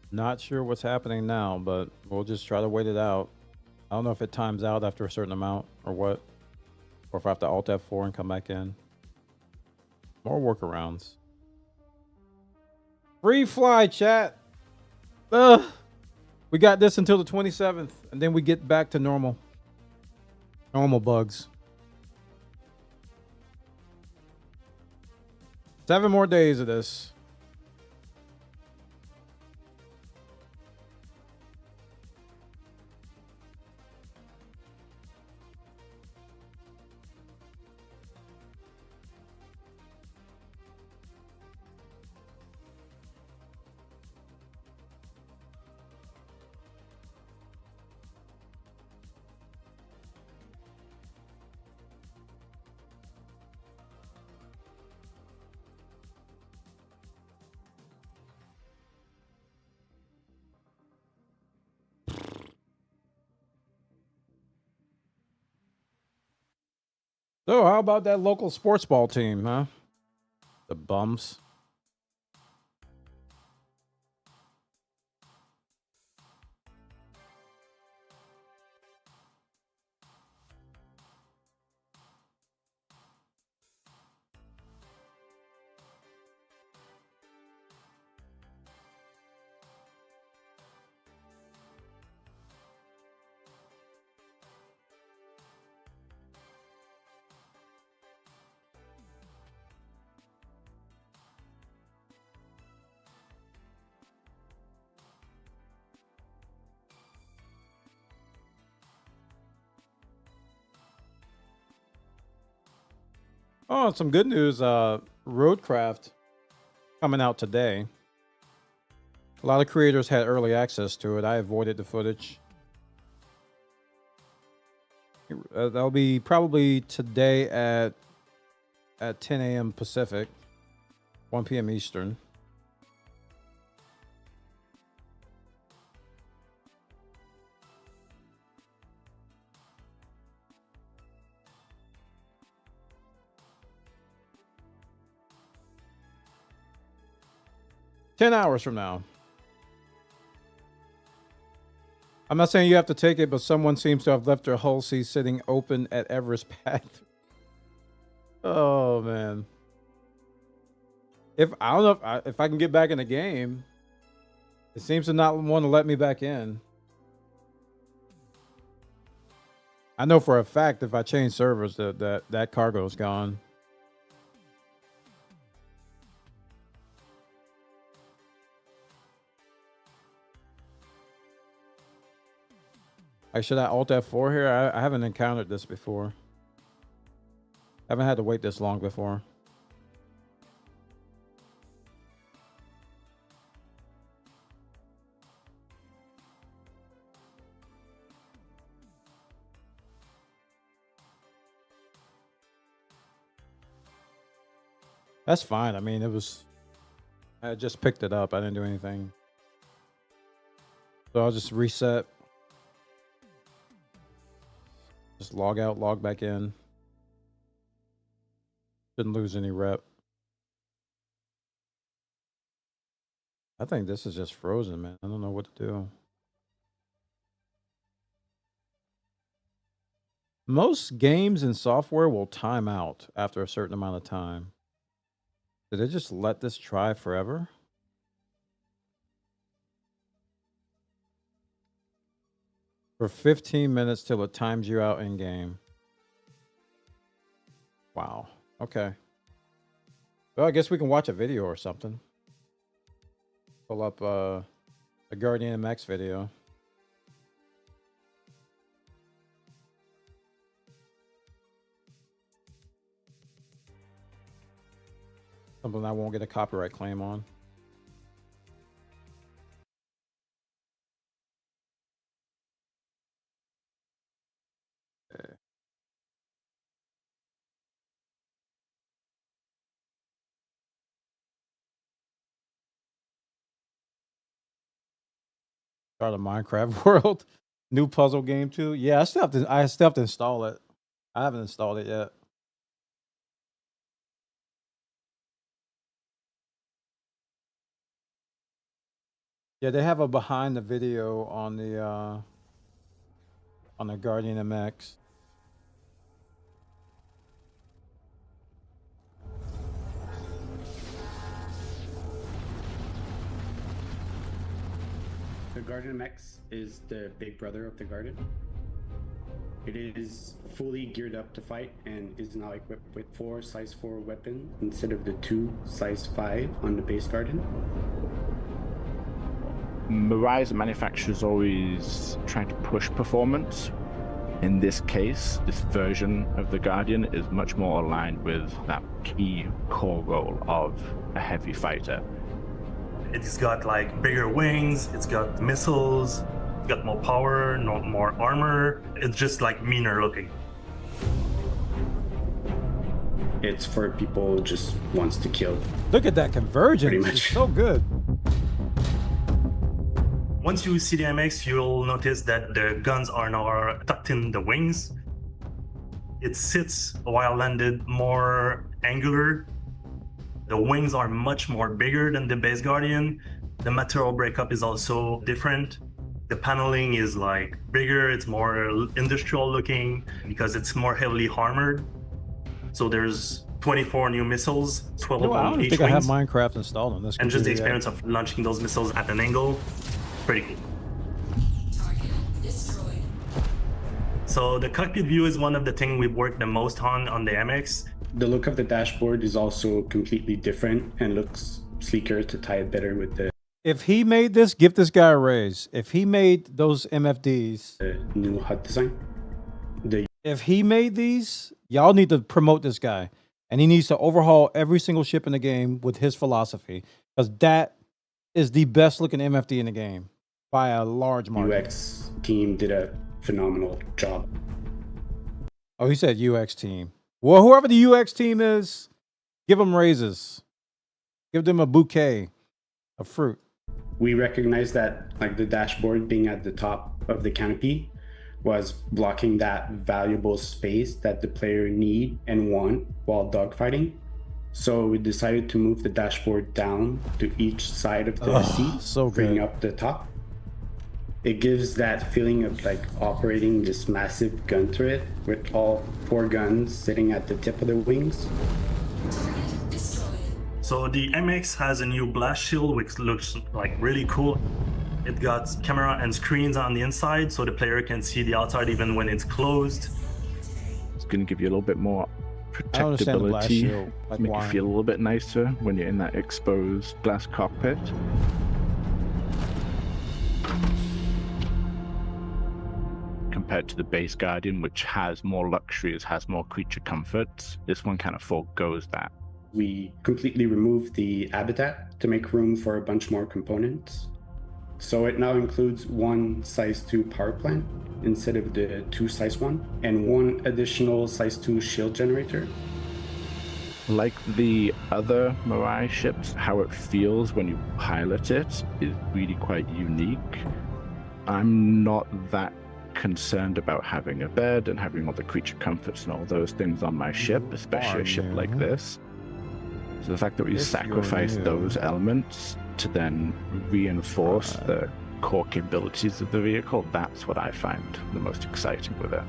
Not sure what's happening now, but we'll just try to wait it out. I don't know if it times out after a certain amount or what. Or if I have to Alt F4 and come back in. More workarounds. Free fly, chat. Ugh. We got this until the 27th, and then we get back to normal. Normal bugs. 7 more days of this. So how about that local sports ball team, huh? The bums. Oh, some good news. Roadcraft coming out today. A lot of creators had early access to it. I avoided the footage. That'll be probably today at 10 a.m. Pacific, 1 p.m. Eastern. $10 hours from now. I'm not saying you have to take it, but someone seems to have left their hull seat sitting open at Everest path. Oh man. I don't know if I can get back in the game. It seems to not want to let me back in. I know for a fact if I change servers that cargo is gone. Should I Alt F4 here? I haven't encountered this before. I haven't had to wait this long before. That's fine. I mean, I just picked it up. I didn't do anything. So I'll just reset. Just log out, log back in. Didn't lose any rep. I think this is just frozen, man. I don't know what to do. Most games and software will time out after a certain amount of time. Did it just let this try forever? For 15 minutes till it times you out in game. Wow. Okay. Well, I guess we can watch a video or something. Pull up a Guardian MX video. Something I won't get a copyright claim on. Start a Minecraft world. New puzzle game too. Yeah, I still have to install it. I haven't installed it yet. Yeah, they have a behind the video on the Guardian MX. The Guardian MX is the big brother of the Guardian. It is fully geared up to fight and is now equipped with 4 size 4 weapons instead of the 2 size 5 on the base Guardian. Mirai's manufacturers always trying to push performance. In this case, this version of the Guardian is much more aligned with that key core role of a heavy fighter. It's got like bigger wings, it's got missiles, it's got more power, not more armor. It's just like meaner looking. It's for people who just wants to kill. Look at that convergence. It's so good. Once you see the MX, you'll notice that the guns are now tucked in the wings. It sits while landed more angular. The wings are much more bigger than the base Guardian. The material breakup is also different. The paneling is like bigger, it's more industrial looking because it's more heavily armored. So there's 24 new missiles, 12 I don't on each think I have wings. Minecraft installed on this And just the computer yet. experience of launching those missiles at an angle, pretty cool. So the cockpit view is one of the things we've worked the most on the MX. The look of the dashboard is also completely different and looks sleeker to tie it better with the If he made this, give this guy a raise. If he made those MFDs, new HUD design. If he made these, y'all need to promote this guy. And he needs to overhaul every single ship in the game with his philosophy, because that is the best looking MFD in the game by a large margin. UX team did a phenomenal job. Oh, he said UX team. Well, whoever the UX team is, give them raises. Give them a bouquet of fruit. We recognized that like the dashboard being at the top of the canopy was blocking that valuable space that the player need and want while dogfighting. So we decided to move the dashboard down to each side of the seat, so bring good. up the top. It gives that feeling of like operating this massive gun turret with all 4 guns sitting at the tip of the wings. So the MX has a new blast shield which looks like really cool. It got camera and screens on the inside so the player can see the outside even when it's closed. It's going to give you a little bit more I don't understand the blast protectability, shield. Like, make why? you feel a little bit nicer when you're in that exposed glass cockpit. Compared to the base Guardian, which has more luxuries, has more creature comforts, this one kind of forgoes that. We completely removed the habitat to make room for a bunch more components. So it now includes 1 size 2 power plant instead of the 2 size 1, and 1 additional size 2 shield generator. Like the other Mirai ships, how it feels when you pilot it is really quite unique. I'm not that concerned about having a bed and having all the creature comforts and all those things on my ship, especially a ship like this. So the fact that we sacrificed those elements to then reinforce the core capabilities of the vehicle, that's what I find the most exciting with it.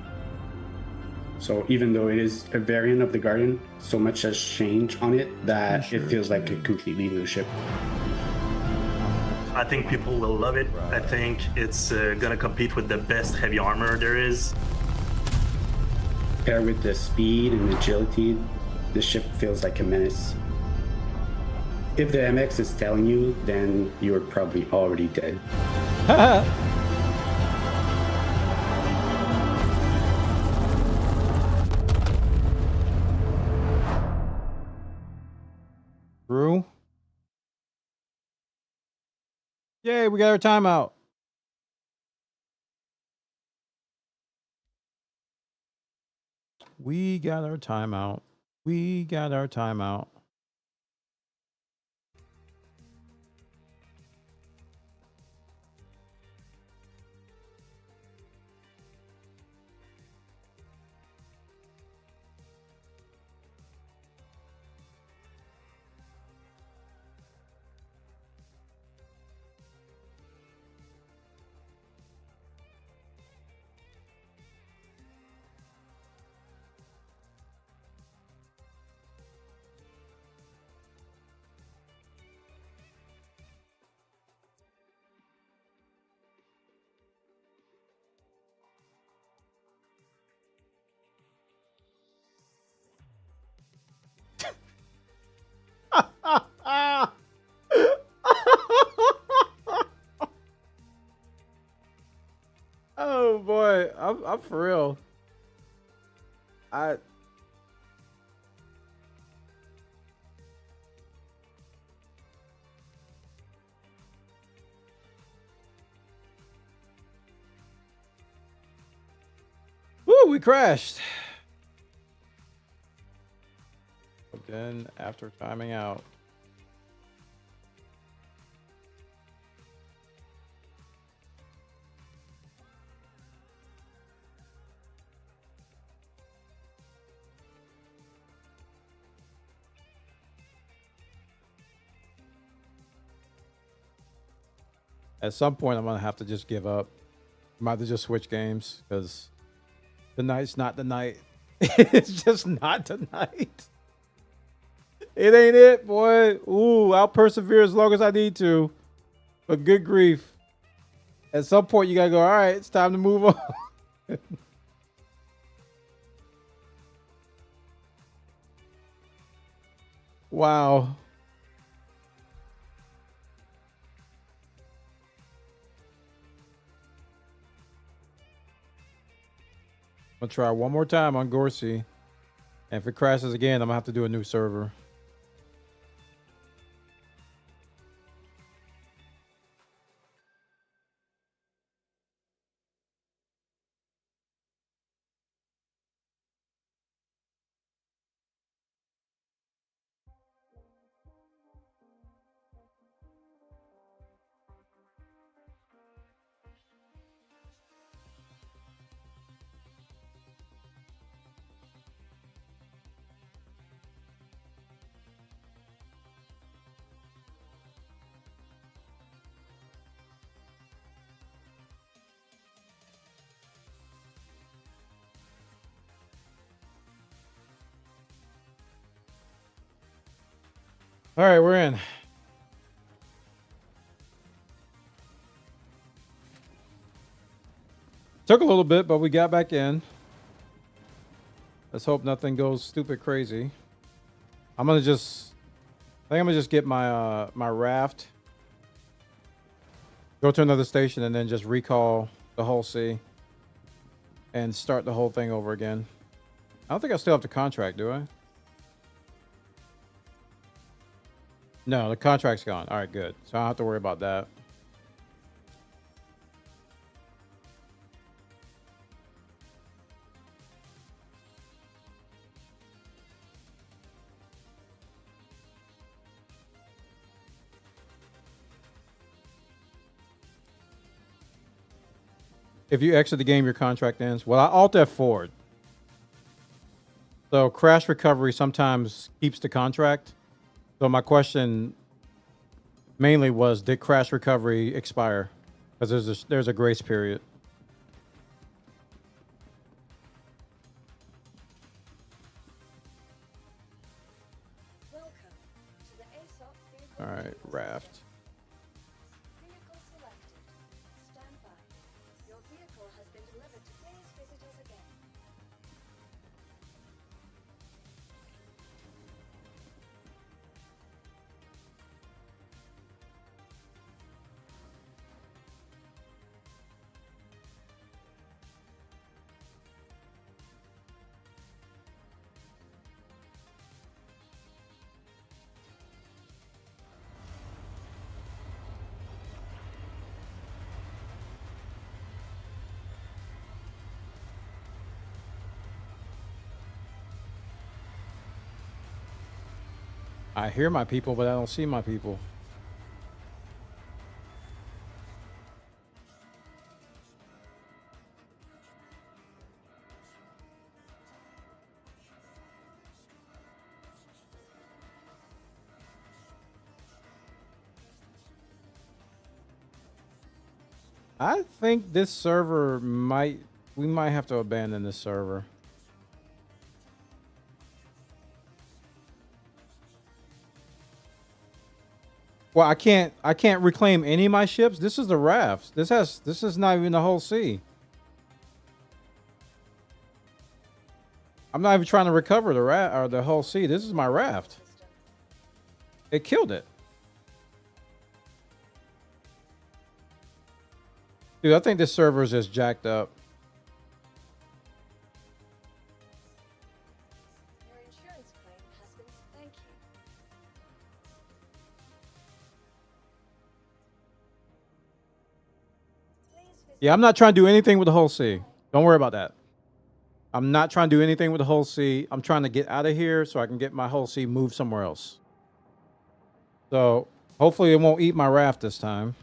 So even though it is a variant of the Guardian, so much has changed on it that it feels like a completely new ship. I think people will love it. I think it's gonna compete with the best heavy armor there is. Paired with the speed and agility, the ship feels like a menace. If the MX is telling you, then you're probably already dead. Drew? Yay, we got our timeout. We got our timeout. We got our timeout. Oh boy, I'm for real. Woo, we crashed. But then after timing out. At some point, I'm going to have to just give up. I might have to just switch games because the night's not the night. It's just not the night. It ain't it, boy. Ooh, I'll persevere as long as I need to. But good grief. At some point, you got to go, all right, it's time to move on. Wow. I'll try one more time on Gorsey. And if it crashes again, I'm gonna have to do a new server. All right, we're in. Took a little bit, but we got back in. Let's hope nothing goes stupid crazy. I think I'm gonna just get my my raft, go to another station, and then just recall the whole sea and start the whole thing over again. I don't think I still have the contract, do I? No, the contract's gone. All right, good. So I don't have to worry about that. If you exit the game, your contract ends. Well, I Alt F4'd. So crash recovery sometimes keeps the contract. So my question mainly was, did crash recovery expire? Because there's a grace period. All right, raft. I hear my people, but I don't see my people. I think this server we might have to abandon this server. Well, I can't reclaim any of my ships. This is the rafts. This is not even the whole sea. I'm not even trying to recover the raft or the whole sea. This is my raft. It killed it. Dude, I think this server is just jacked up. Yeah, I'm not trying to do anything with the whole sea. Don't worry about that. I'm not trying to do anything with the whole sea. I'm trying to get out of here so I can get my whole sea moved somewhere else. So hopefully it won't eat my raft this time.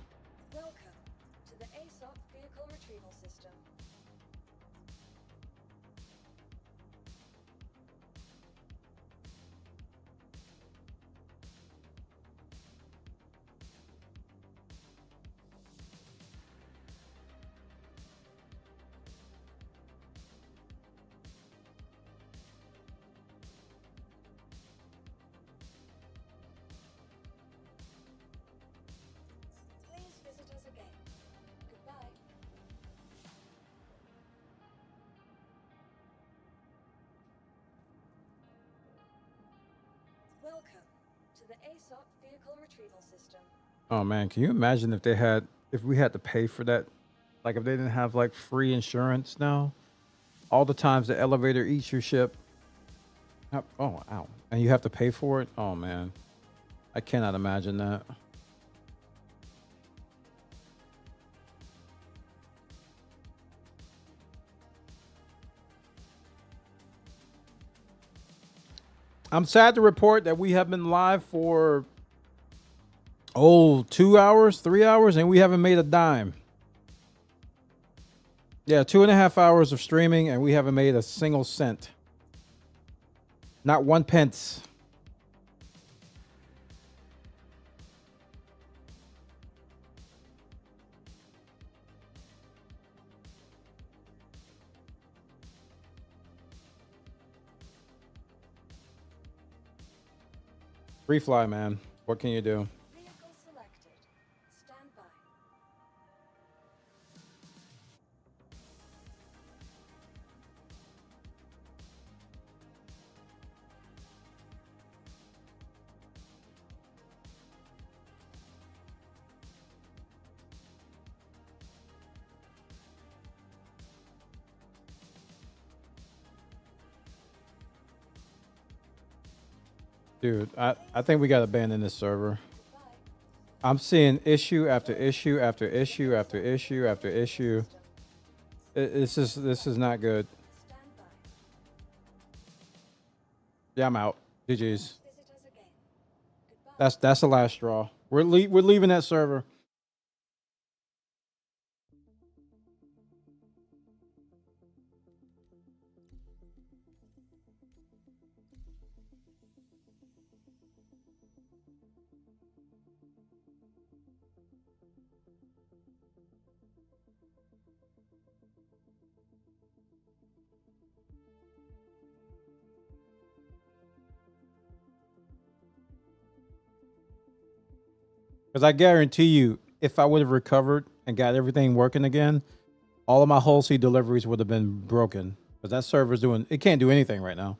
Oh man, can you imagine if we had to pay for that? Like if they didn't have like free insurance now? All the times the elevator eats your ship. Oh, ow. And you have to pay for it? Oh, man. I cannot imagine that. I'm sad to report that we have been live for 2 hours, 3 hours, and we haven't made a dime. Yeah, 2.5 hours of streaming, and we haven't made a single cent. Not 1 pence. Free fly, man. What can you do? Dude, I think we got to abandon this server. I'm seeing issue after issue after issue after issue after issue. This is not good. Yeah, I'm out. GG's. That's the last straw. We're leaving that server. Because I guarantee you, if I would have recovered and got everything working again, all of my whole seed deliveries would have been broken. Because that server's it can't do anything right now.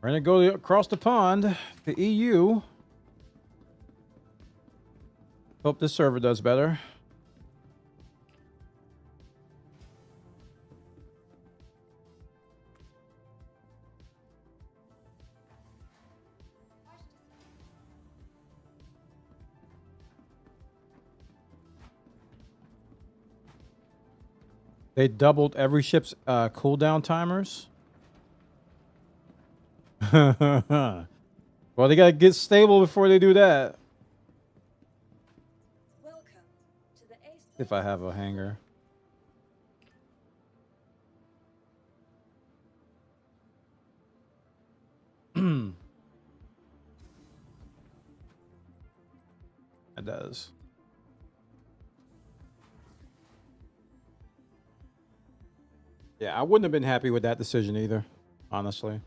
We're going to go across the pond to EU. Hope this server does better. They doubled every ship's cooldown timers. Well, they got to get stable before they do that. If I have a hanger. It does. Yeah, I wouldn't have been happy with that decision either, honestly.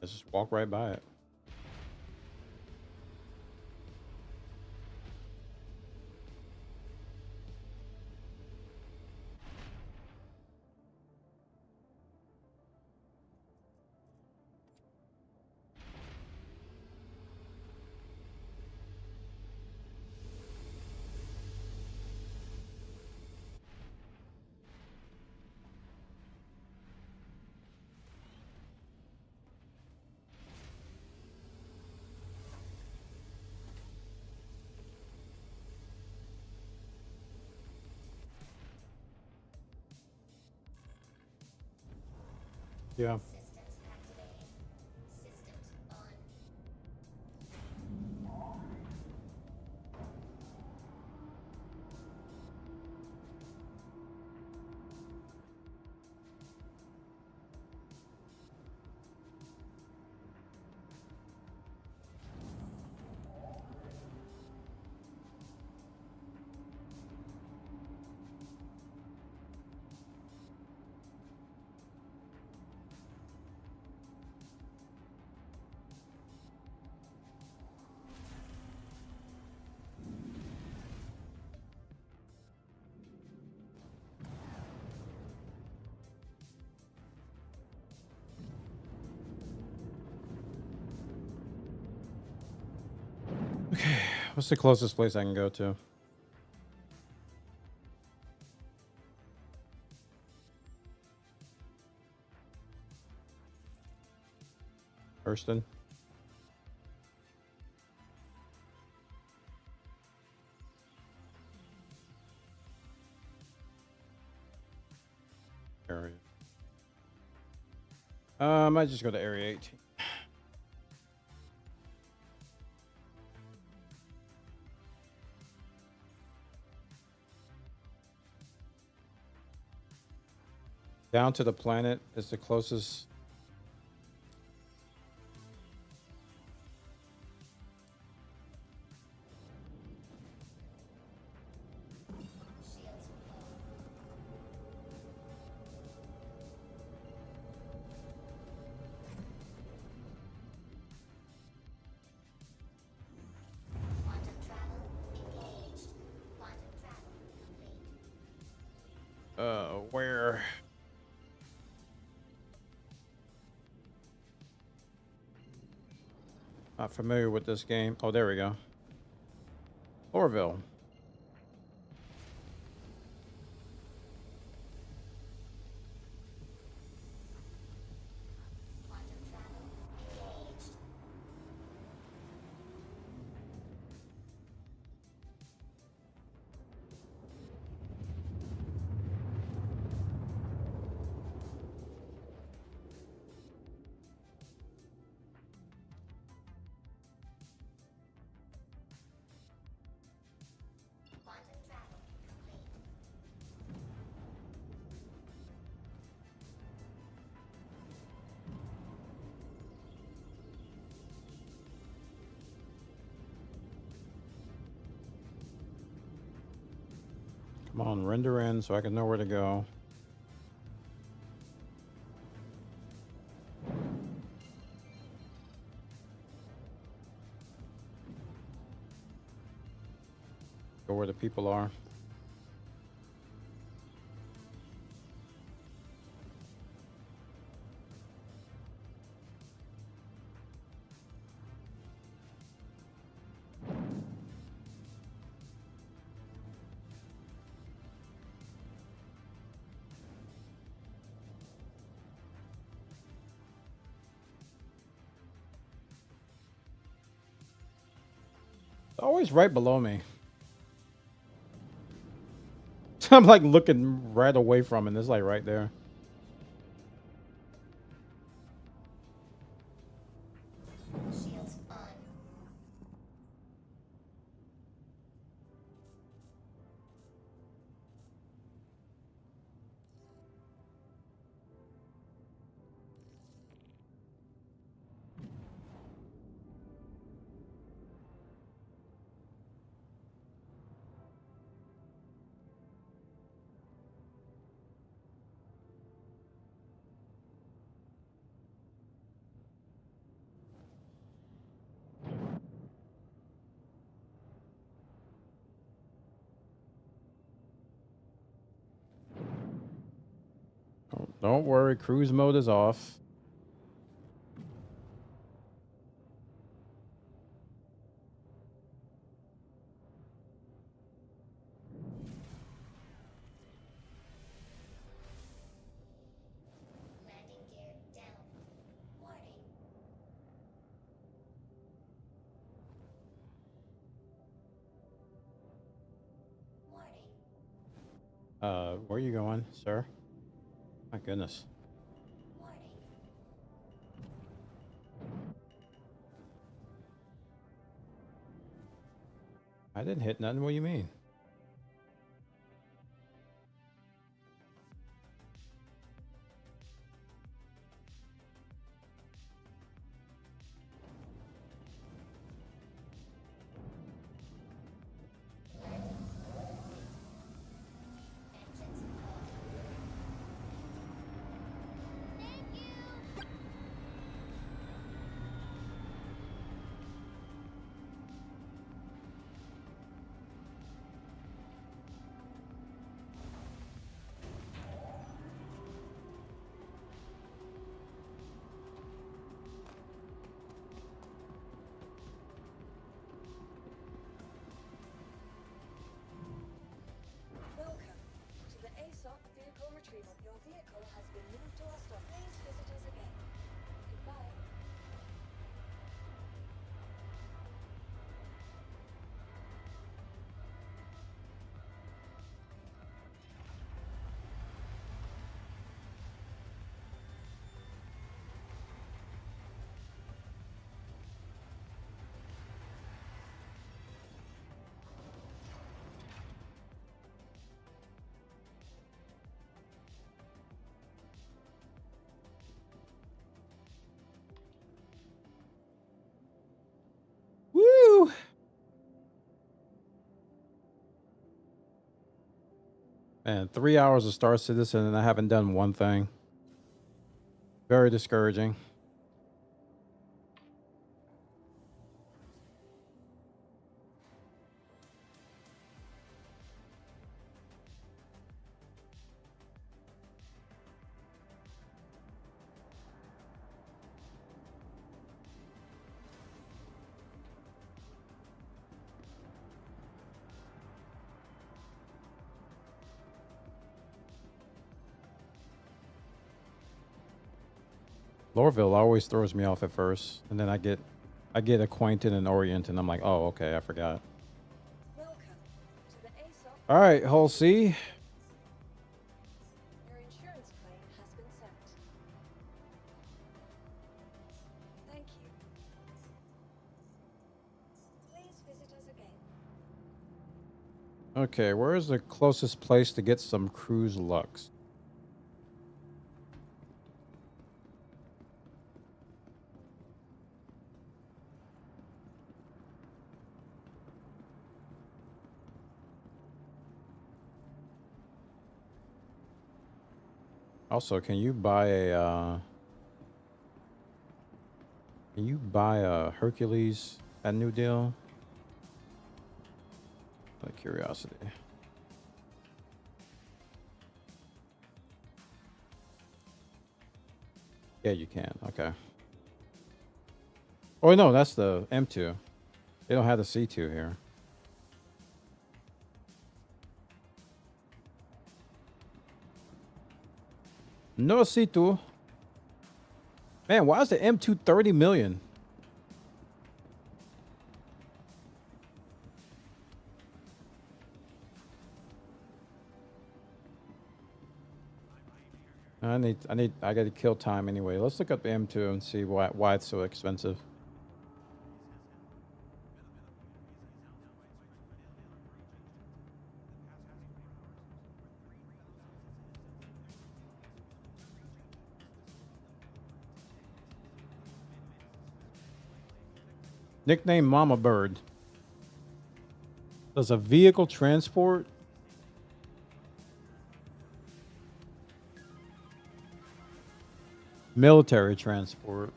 Let's just walk right by it. Yeah. Okay, what's the closest place I can go to? Hurston. Area. I might just go to Area 18. Down to the planet is the closest. Where? Not familiar with this game. Oh, there we go. Orville. Come on, render in so I can know where to go. Go where the people are. Always right below me. I'm like looking right away from it, and it's like right there. Shields on. Oh, don't worry, cruise mode is off. Landing gear down. Warning. Warning. Where are you going, sir? My goodness. Warning. I didn't hit nothing. What do you mean? Welcome to the ASOC vehicle retrieval. Your vehicle has been moved to our stop. Please visit us again. Goodbye. Woo! Man, 3 hours of Star Citizen and I haven't done one thing. Very discouraging. Lorville always throws me off at first, and then I get acquainted and oriented, and I'm like, oh, okay, I forgot. Welcome to the ASOC. All right, Hull C. Your insurance claim has been sent. Thank you. Please visit us again. Okay, where is the closest place to get some cruise lux? Also, can you buy a Hercules at New Deal? Out of curiosity. Yeah, you can. Okay. Oh no, that's the M2. They don't have the C2 here. No C2. Man, why is the M2 30 million? I got to kill time anyway. Let's look up the M2 and see why it's so expensive. Nickname Mama Bird. Does a vehicle transport? Military transport.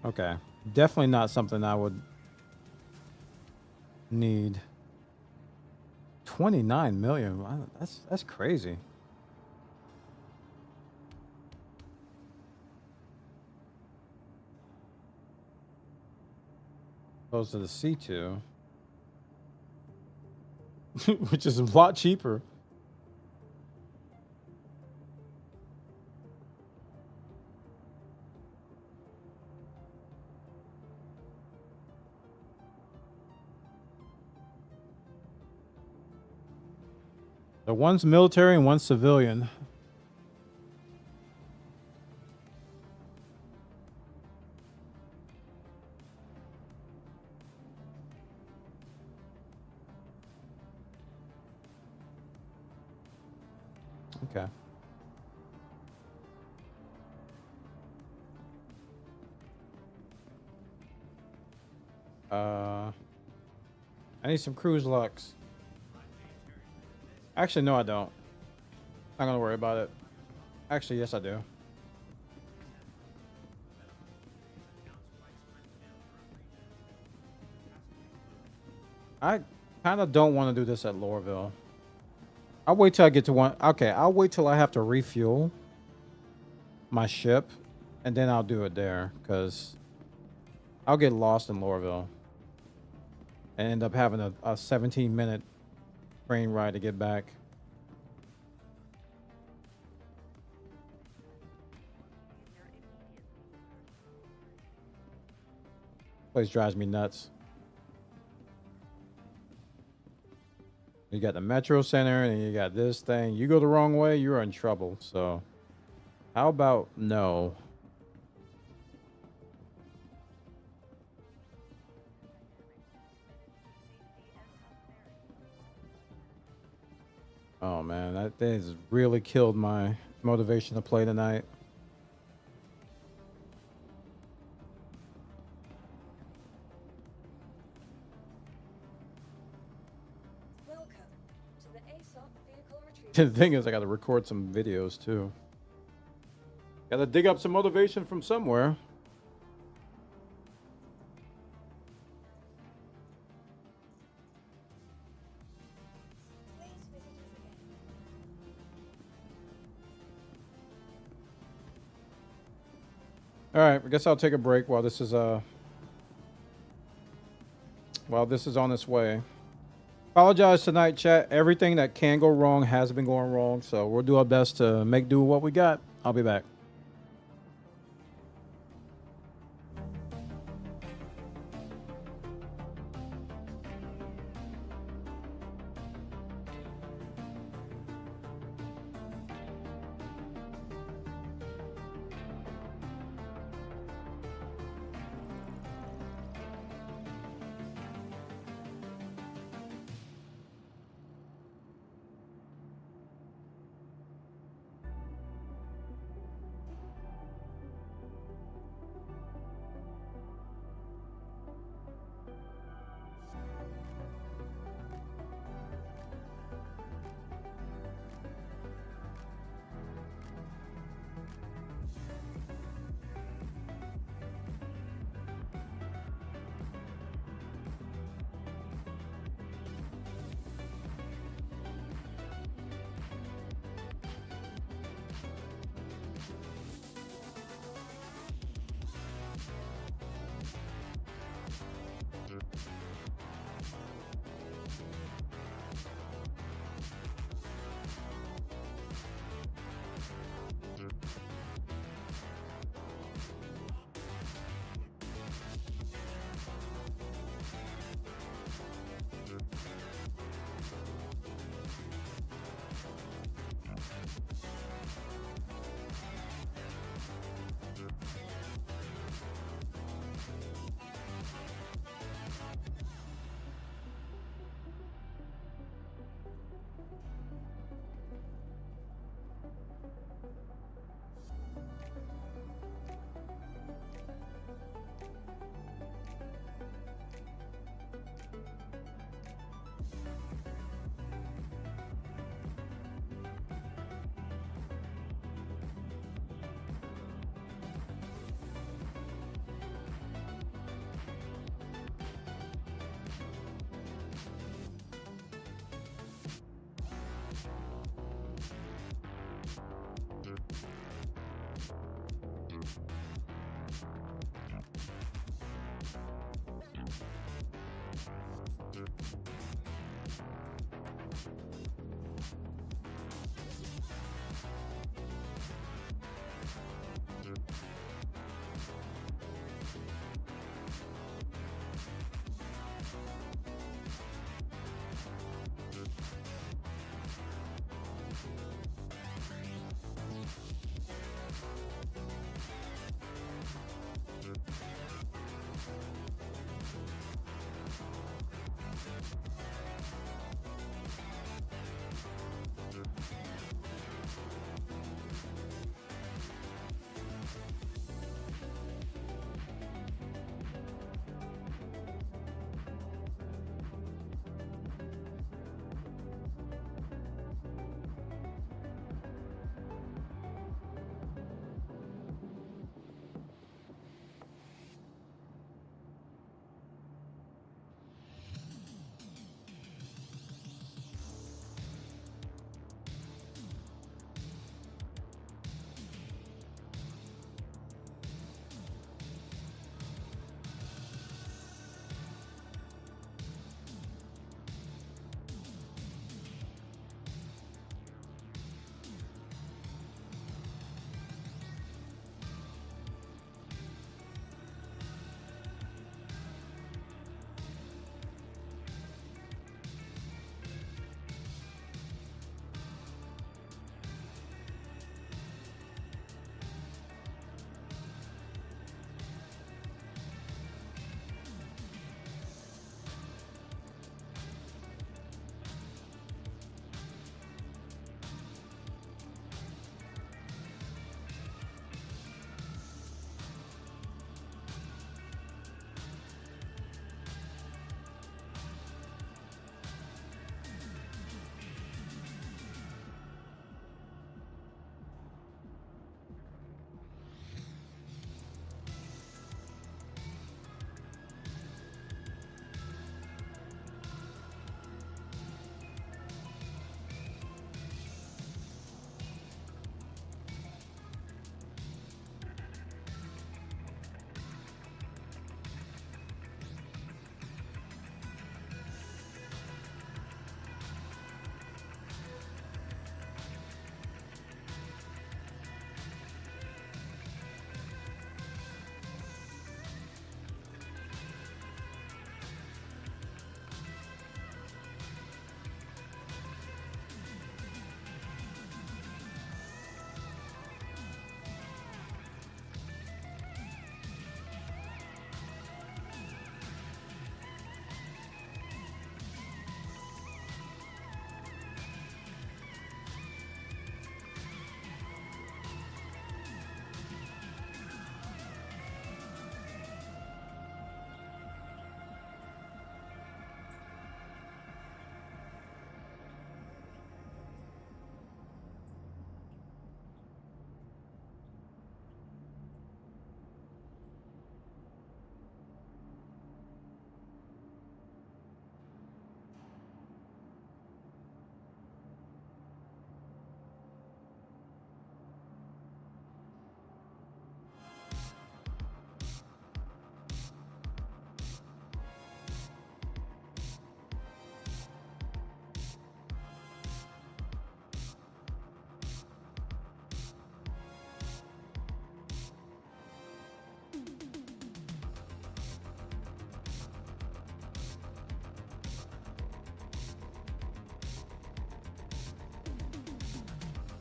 Okay. Definitely not something I would need. 29 million. Wow, that's crazy. Opposed to the C2, which is a lot cheaper. So one's military and one's civilian. Okay. I need some cruise lux. Actually, no, I don't. Not gonna worry about it. Actually, yes, I do. I kind of don't want to do this at Lorville. I'll wait till I get to one. Okay, I'll wait till I have to refuel my ship, and then I'll do it there, because I'll get lost in Lorville and end up having a 17-minute train ride to get back. Place drives me nuts. You got the Metro Center and you got this thing. You go the wrong way, you're in trouble. So how about no? Oh man, that thing has really killed my motivation to play tonight. The thing is, I got to record some videos too. Got to dig up some motivation from somewhere. All right, I guess I'll take a break while this is on its way. Apologize tonight, chat. Everything that can go wrong has been going wrong, so we'll do our best to make do with what we got. I'll be back.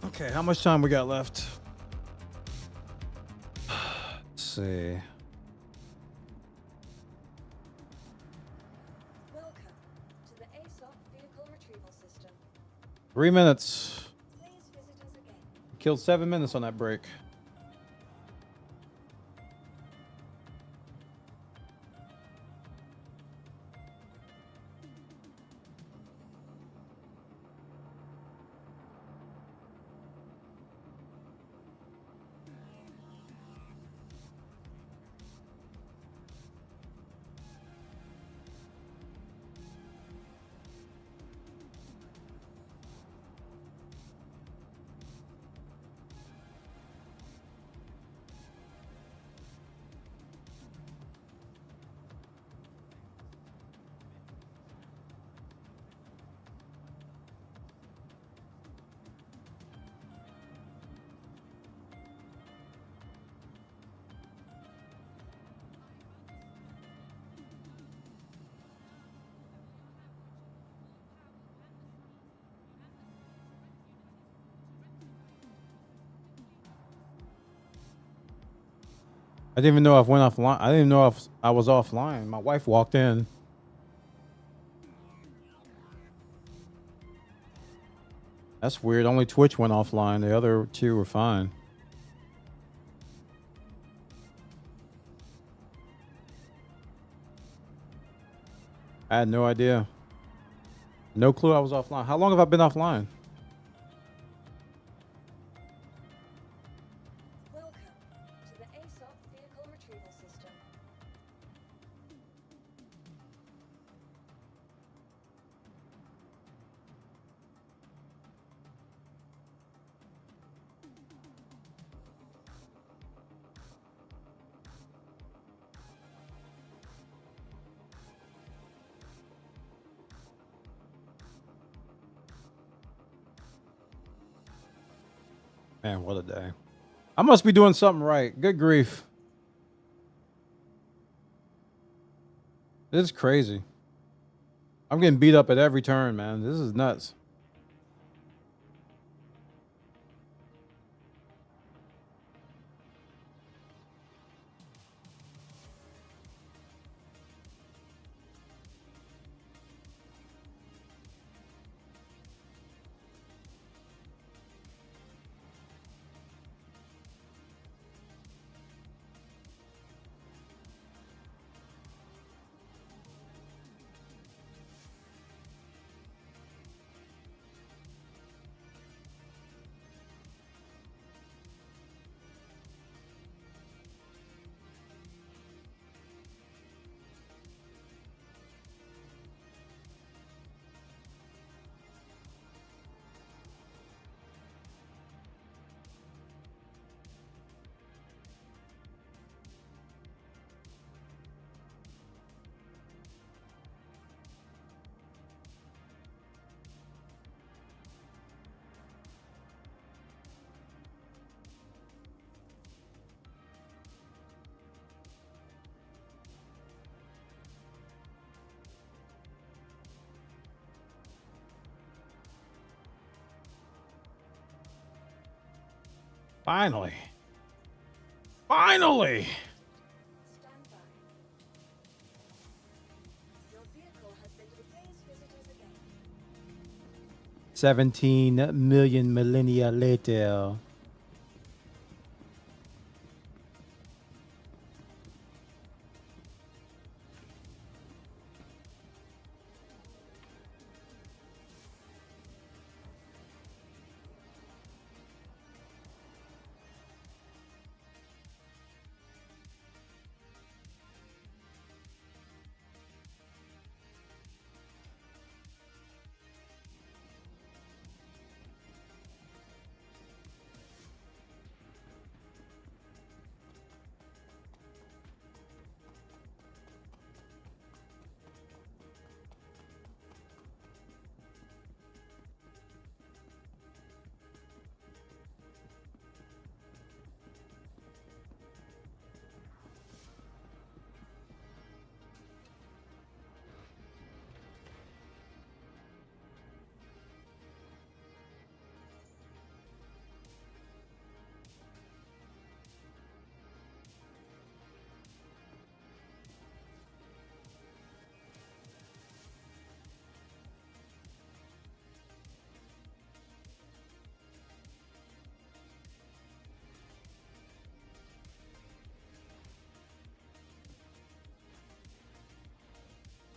Okay, how much time we got left? Let's see. Welcome to the ASOP vehicle retrieval system. 3 minutes. Please visit us again. Killed 7 minutes on that break. I didn't even know I went offline. I didn't even know if I was offline. My wife walked in. That's weird. Only Twitch went offline. The other two were fine. I had no idea. No clue I was offline. How long have I been offline? Welcome to the ASOP vehicle retrieval system. Man, what a day. I must be doing something right. Good grief. This is crazy. I'm getting beat up at every turn, man. This is nuts. Finally. Finally. Stand by. Your vehicle has been to please visit us again. 17 million millennia later.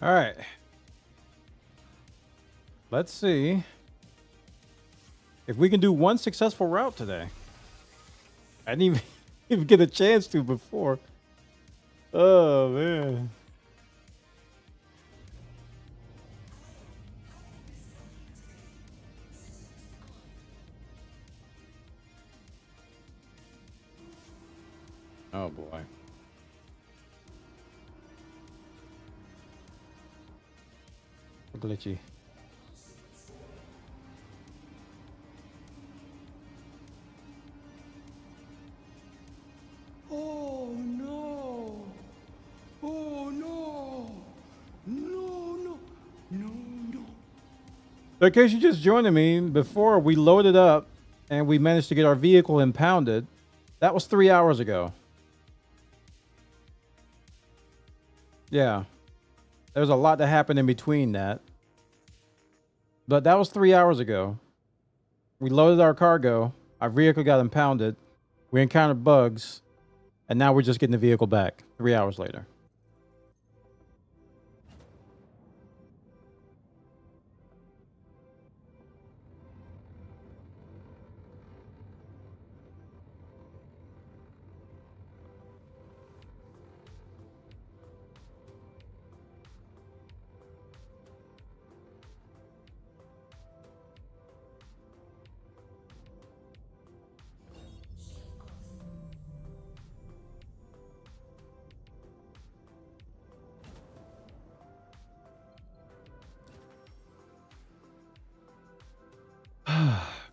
All right. Let's see if we can do one successful route today. I didn't even get a chance to before. Oh, man. Oh, boy. Glitchy. Oh no! Oh no! No! So in case you're just joining me, before we loaded up and we managed to get our vehicle impounded, that was 3 hours ago. Yeah. There's a lot that happened in between that. But that was 3 hours ago. We loaded our cargo. Our vehicle got impounded. We encountered bugs. And now we're just getting the vehicle back 3 hours later.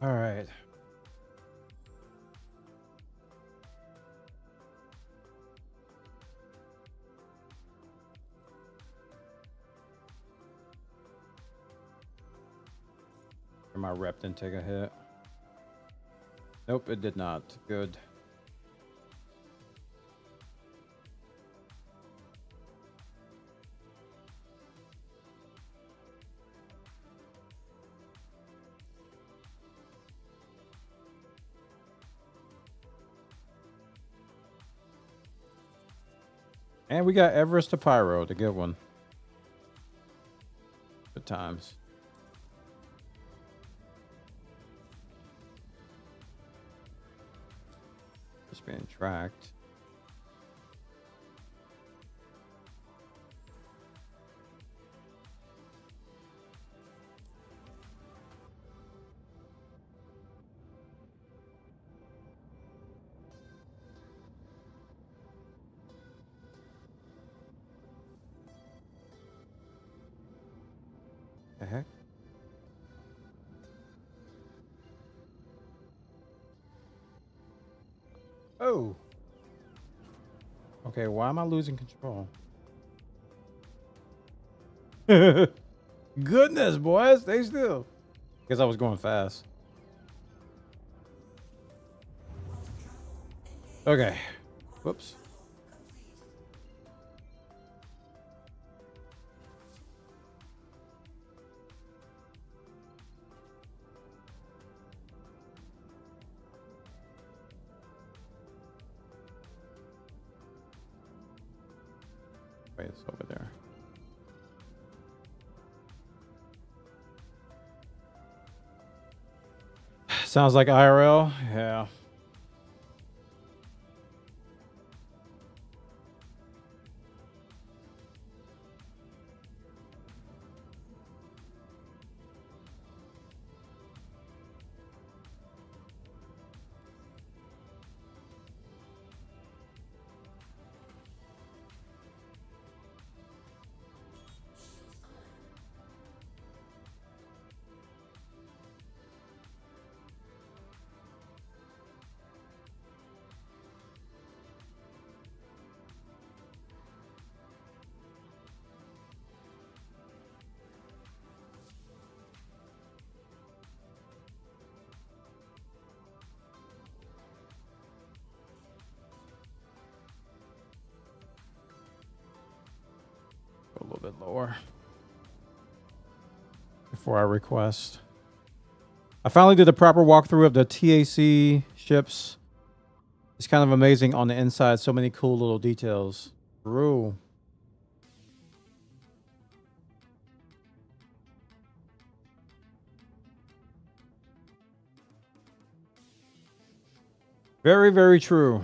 All right. My rep didn't take a hit. Nope, it did not. Good. And we got Everest to Pyro, the good one. Good times. Just being tracked. The heck? Oh. Okay, why am I losing control? Goodness, boys, stay still. Because I was going fast. Okay. Whoops. Wait, it's over there. Sounds like IRL. Yeah. Go a little bit lower before I request. I finally did a proper walkthrough of the TAC ships. It's kind of amazing on the inside. So many cool little details. True. Very, very true.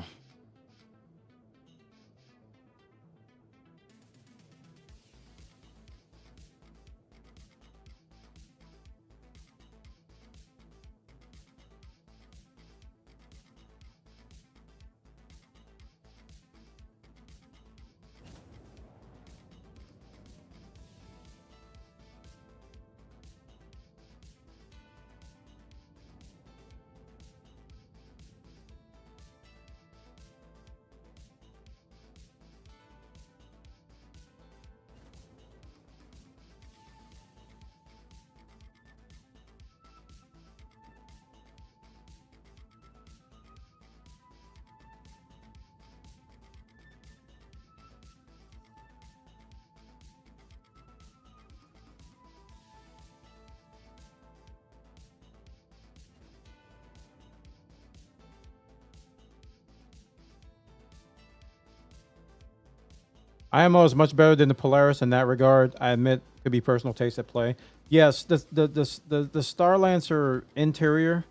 IMO is much better than the Polaris in that regard. I admit, could be personal taste at play. Yes, the Star Lancer interior.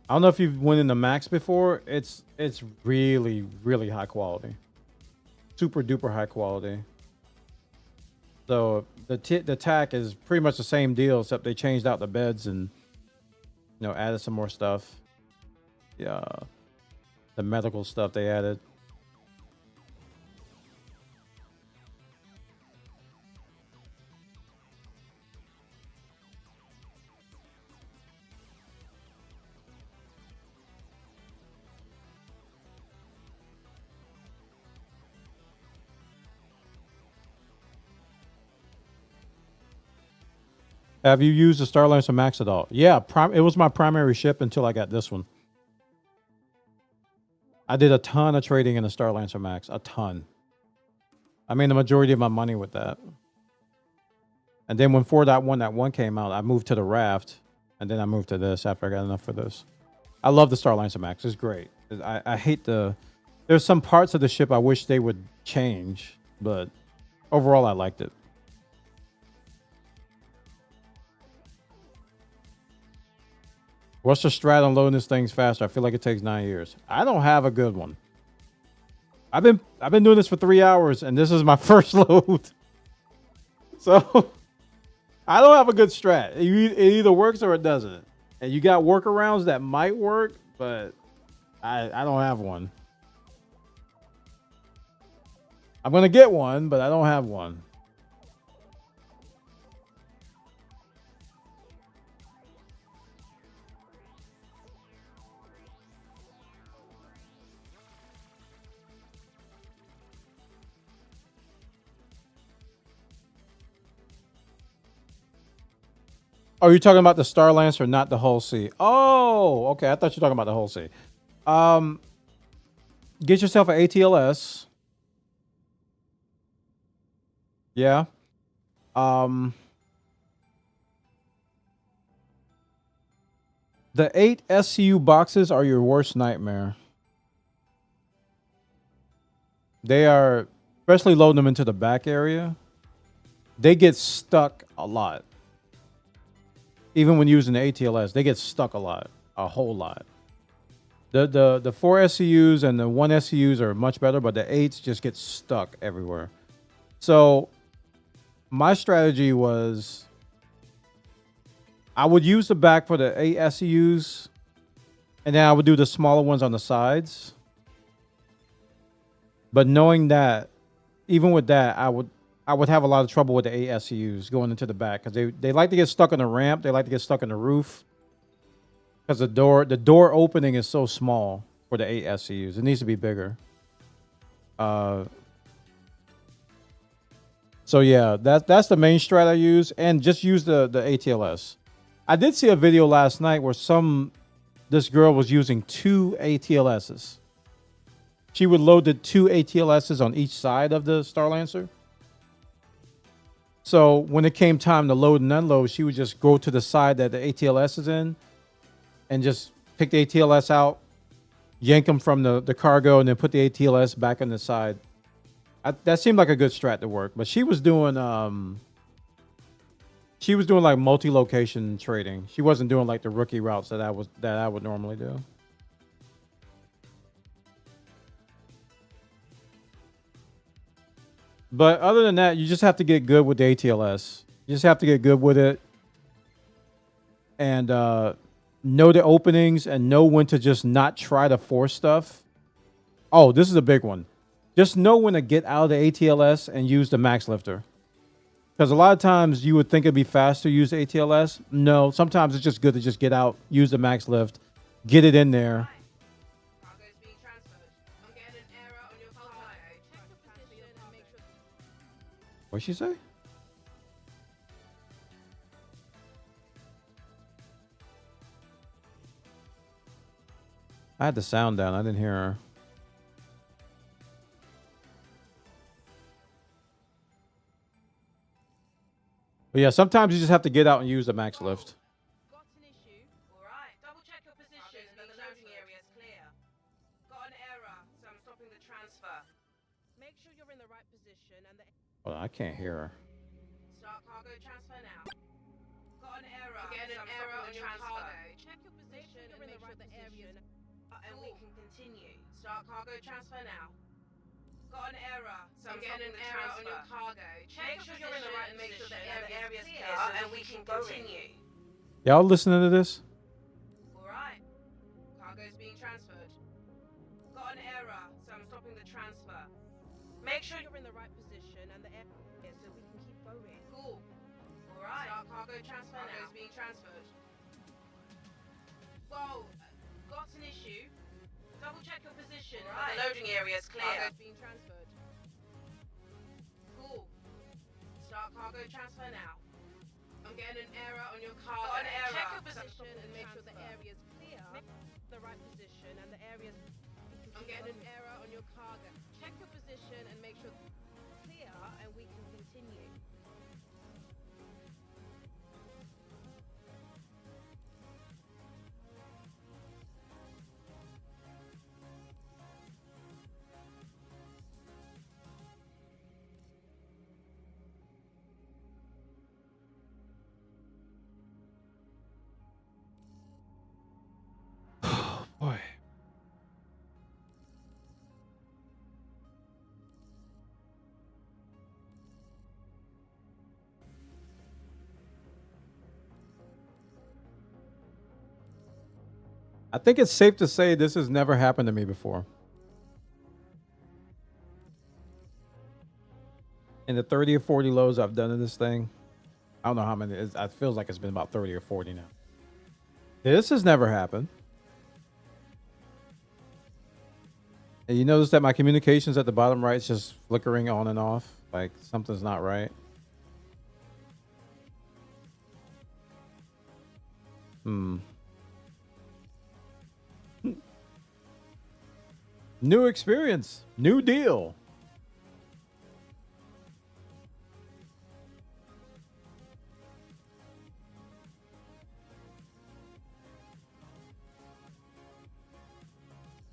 I don't know if you've went in the Max before. It's really, really high quality, super duper high quality. So the TAC is pretty much the same deal, except they changed out the beds and added some more stuff. Yeah, the medical stuff they added. Have you used the Star Lancer Max at all? Yeah, it was my primary ship until I got this one. I did a ton of trading in the Star Lancer Max. A ton. I made the majority of my money with that. And then when 4.1.1 came out, I moved to the Raft. And then I moved to this after I got enough for this. I love the Star Lancer Max. It's great. I hate there's some parts of the ship I wish they would change. But overall, I liked it. What's the strat on loading this things faster? I feel like it takes 9 years. I don't have a good one. I've been doing this for 3 hours, and this is my first load. So I don't have a good strat. It either works or it doesn't. And you got workarounds that might work, but I don't have one. I'm gonna get one, but I don't have one. Oh, you're talking about the Star Lancer, not the Hull C. Oh, okay. I thought you were talking about the Hull C. Get yourself an ATLS. Yeah. The 8 SCU boxes are your worst nightmare. They are, especially loading them into the back area, they get stuck a lot. Even when using the ATLS, they get stuck a whole lot. The 4 SCUs and the 1 SCUs are much better, but the 8s just get stuck everywhere. So my strategy was I would use the back for the 8 SCUs, and then I would do the smaller ones on the sides. But knowing that, even with that, I would have a lot of trouble with the 8 SCUs going into the back because they like to get stuck on the ramp. They like to get stuck on the roof because the door opening is so small for the 8 SCUs. It needs to be bigger. So yeah, that's the main strat I use, and just use the ATLS. I did see a video last night where this girl was using 2 ATLSs. She would load the 2 ATLSs on each side of the Star Lancer. So when it came time to load and unload, she would just go to the side that the ATLS is in and just pick the ATLS out, yank them from the cargo, and then put the ATLS back on the side. That seemed like a good strat to work. But she was doing like multi-location trading. She wasn't doing like the rookie routes that I would normally do. But other than that, you just have to get good with the ATLS. You just have to get good with it. And know the openings and know when to just not try to force stuff. Oh, this is a big one. Just know when to get out of the ATLS and use the max lifter. Because a lot of times you would think it'd be faster to use the ATLS. No, sometimes it's just good to just get out, use the max lift, get it in there. What'd she say? I had the sound down. I didn't hear her. But yeah, sometimes you just have to get out and use the max lift. Well, I can't hear her. Start cargo transfer now. Got an error. Get an error on your cargo. Check your position and make sure the area and we can continue. Start cargo transfer now. Got an error. Some getting an error on your cargo. Make sure you're in the right and make sure the area is clear and we can continue. Y'all listening to this? Alright. Cargo's being transferred. Got an error, so I'm stopping the transfer. Make sure you're in the right position and the area so we can keep going. Cool. Alright. Start cargo transfer now. Cargo's being transferred. Whoa. Got an issue. Double check your position. Right. The loading area is clear. Cargo's being transferred. Cool. Start cargo transfer now. I'm getting an error on your cargo. Got an error. Check your position and make sure the area is clear. The right position and the area is... I'm getting an error on your cargo. Check your position and make sure it's clear and we can continue. Boy. I think it's safe to say this has never happened to me before. In the 30 or 40 loads I've done in this thing, I don't know how many. It feels like it's been about 30 or 40 now. This has never happened. And you notice that my communications at the bottom right is just flickering on and off, like something's not right. New experience, new deal.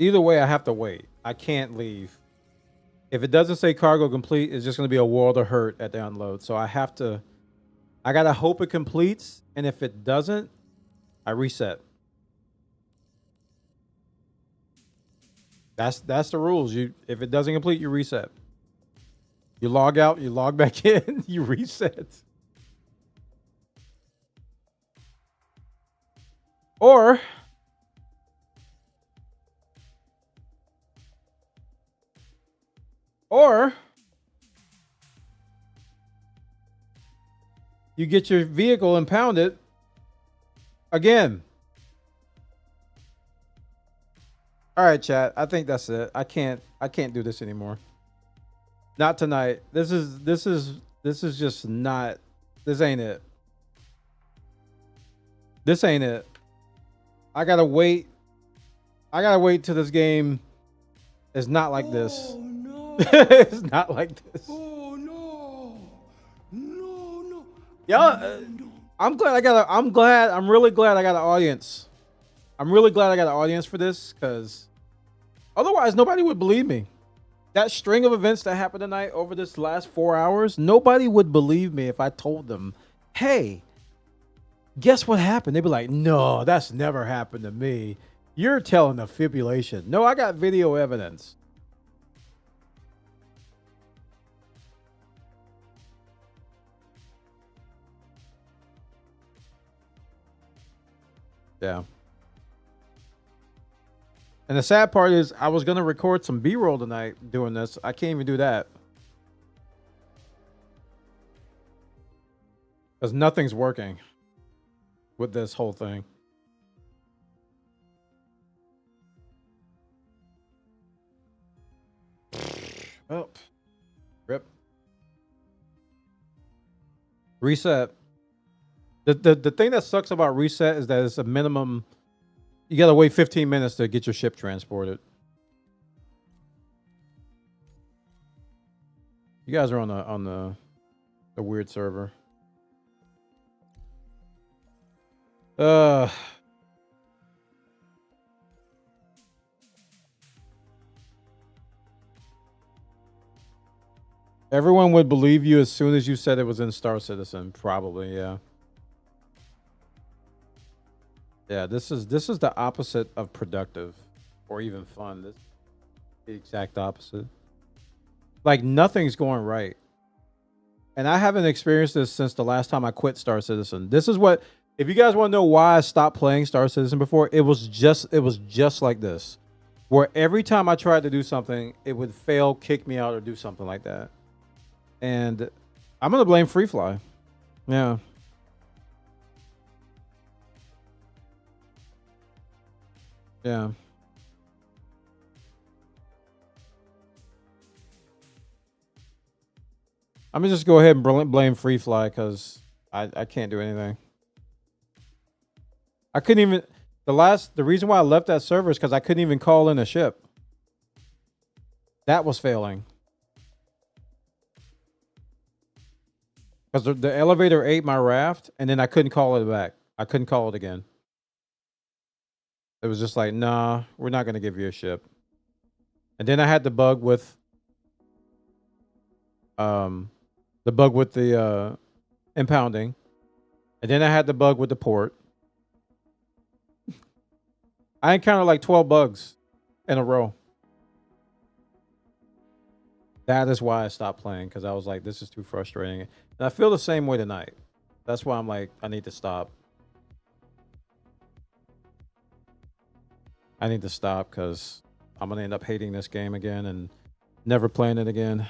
Either way, I have to wait. I can't leave. If it doesn't say cargo complete, it's just going to be a world of hurt at the unload. So I have to, I got to hope it completes. And if it doesn't, I reset. That's the rules. If it doesn't complete, you reset. You log out, you log back in, you reset. Or you get your vehicle impounded again. All right, chat. I think that's it. I can't do this anymore. Not tonight. This is just not. This ain't it. This ain't it. I gotta wait. I gotta wait till this game is not like this. No. It's not like this. Oh no. No, no. Y'all, I'm really glad I got an audience. I'm really glad I got an audience for this, because otherwise nobody would believe me. That string of events that happened tonight over this last 4 hours, nobody would believe me if I told them, hey, guess what happened? They'd be like, no, that's never happened to me. You're telling a fibrillation. No, I got video evidence. Yeah. And the sad part is I was going to record some B-roll tonight doing this. I can't even do that. Because nothing's working with this whole thing. Oh. Rip. Reset. The thing that sucks about reset is that it's a minimum. You gotta wait 15 minutes to get your ship transported. You guys are on the weird server. Everyone would believe you as soon as you said it was in Star Citizen. Probably, yeah. Yeah, this is the opposite of productive or even fun. This is the exact opposite. Like nothing's going right. And I haven't experienced this since the last time I quit Star Citizen. This is what, if you guys want to know why I stopped playing Star Citizen before, it was just like this. Where every time I tried to do something, it would fail, kick me out, or do something like that. And I'm going to blame FreeFly. Yeah. Yeah. I'm going to just go ahead and blame FreeFly because I can't do anything. I couldn't even... The reason why I left that server is because I couldn't even call in a ship. That was failing. Because the elevator ate my raft, and then I couldn't call it back. I couldn't call it again. It was just like, nah, we're not going to give you a ship. And then I had the bug with... the impounding. And then I had the bug with the port. I encountered like 12 bugs in a row. That is why I stopped playing, because I was like, this is too frustrating. And I feel the same way tonight. That's why I'm like, I need to stop. I need to stop because I'm going to end up hating this game again and never playing it again.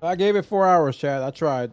I gave it 4 hours, Chad. I tried.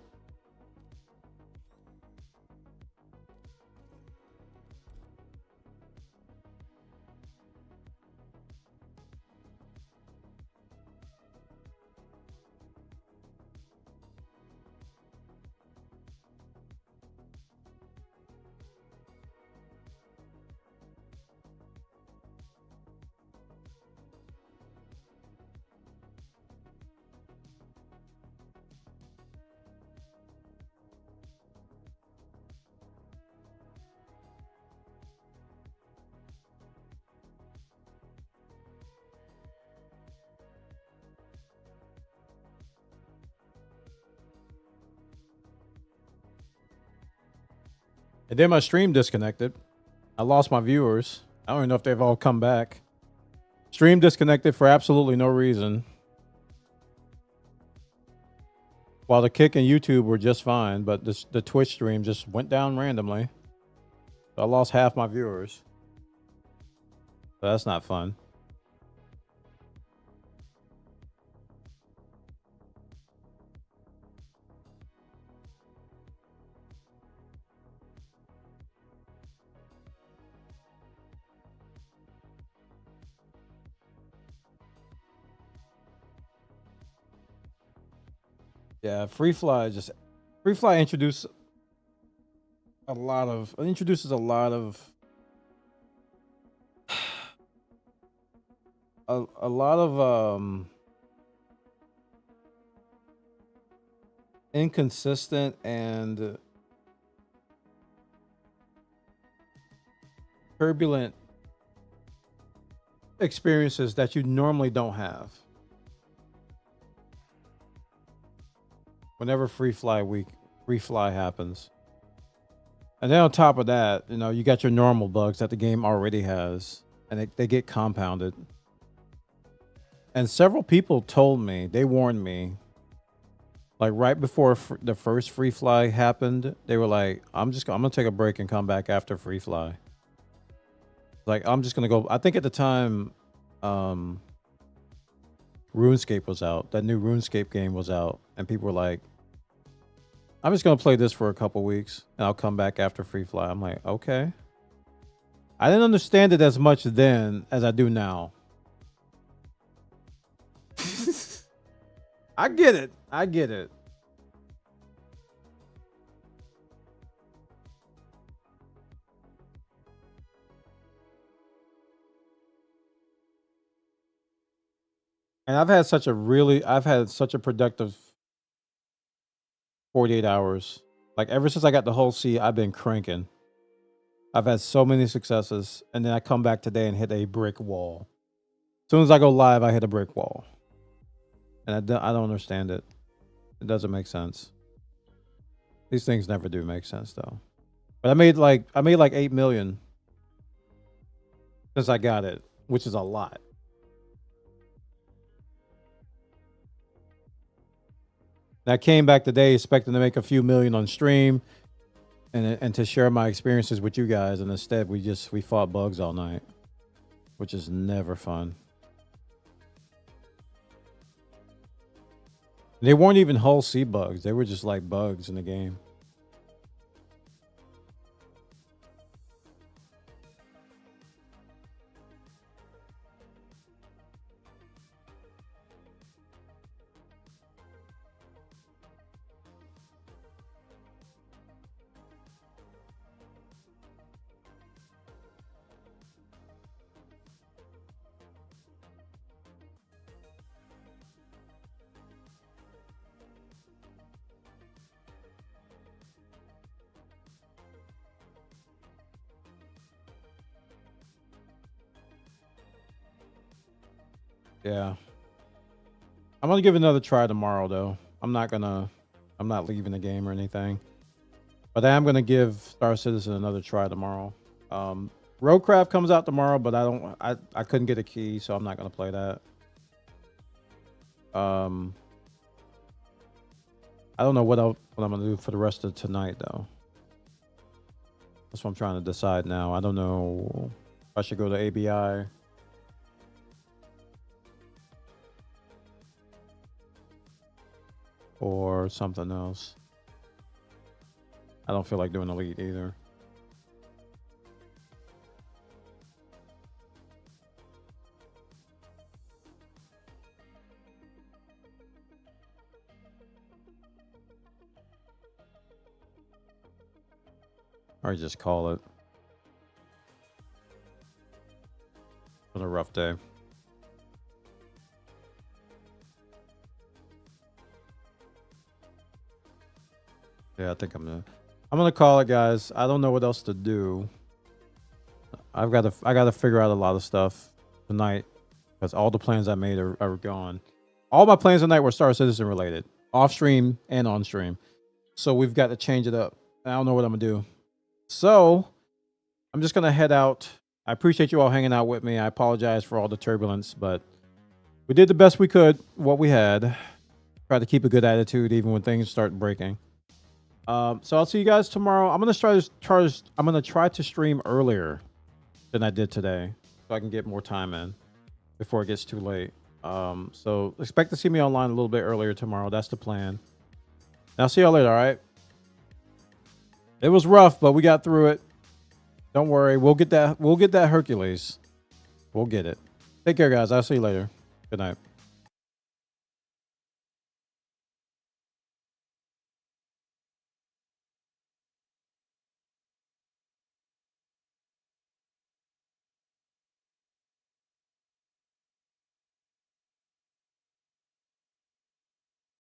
And then my stream disconnected. I lost my viewers. I don't even know if they've all come back. Stream disconnected for absolutely no reason. While the Kick and YouTube were just fine, but the Twitch stream just went down randomly. So I lost half my viewers. So that's not fun. Yeah, FreeFly introduces a lot of inconsistent and turbulent experiences that you normally don't have. Whenever free fly happens. And then on top of that, you know, you got your normal bugs that the game already has. and they get compounded. And several people told me, they warned me, like right before the first free fly happened, they were like, I'm gonna take a break and come back after free fly. Like, I'm just gonna go. I think at the time, RuneScape was out. That new RuneScape game was out, and people were like, I'm just gonna play this for a couple weeks and I'll come back after free fly. I'm like, okay. I didn't understand it as much then as I do now. I get it. I get it. And I've had such a productive 48 hours. Like ever since I got the whole C, I've been cranking. I've had so many successes, and then I come back today and hit a brick wall. As soon as I go live, I hit a brick wall. And I don't understand it. It doesn't make sense. These things never do make sense though. But I made like 8 million since I got it, which is a lot. And I came back today expecting to make a few million on stream and to share my experiences with you guys, and instead we fought bugs all night, which is never fun. They weren't even hull C bugs. They were just like bugs in the game. Yeah. I'm gonna give it another try tomorrow though. I'm not leaving the game or anything. But I am gonna give Star Citizen another try tomorrow. Roadcraft comes out tomorrow, but I couldn't get a key, so I'm not gonna play that. I don't know what I'm gonna do for the rest of tonight though. That's what I'm trying to decide now. I don't know if I should go to ABI. Or something else. I don't feel like doing Elite either. Or just call it. It's been a rough day. Yeah, I think I'm gonna call it, guys. I don't know what else to do. I gotta figure out a lot of stuff tonight because all the plans I made are gone. All my plans tonight were Star Citizen related, off stream and on stream. So we've got to change it up. I don't know what I'm gonna do. So I'm just gonna head out. I appreciate you all hanging out with me. I apologize for all the turbulence, but we did the best we could. What we had. Try to keep a good attitude even when things start breaking. So I'll see you guys tomorrow. I'm gonna try to stream earlier than I did today, so I can get more time in before it gets too late. So expect to see me online a little bit earlier tomorrow. That's the plan. And I'll see y'all later. All right. It was rough, but we got through it. Don't worry. We'll get that Hercules. We'll get it. Take care, guys. I'll see you later. Good night.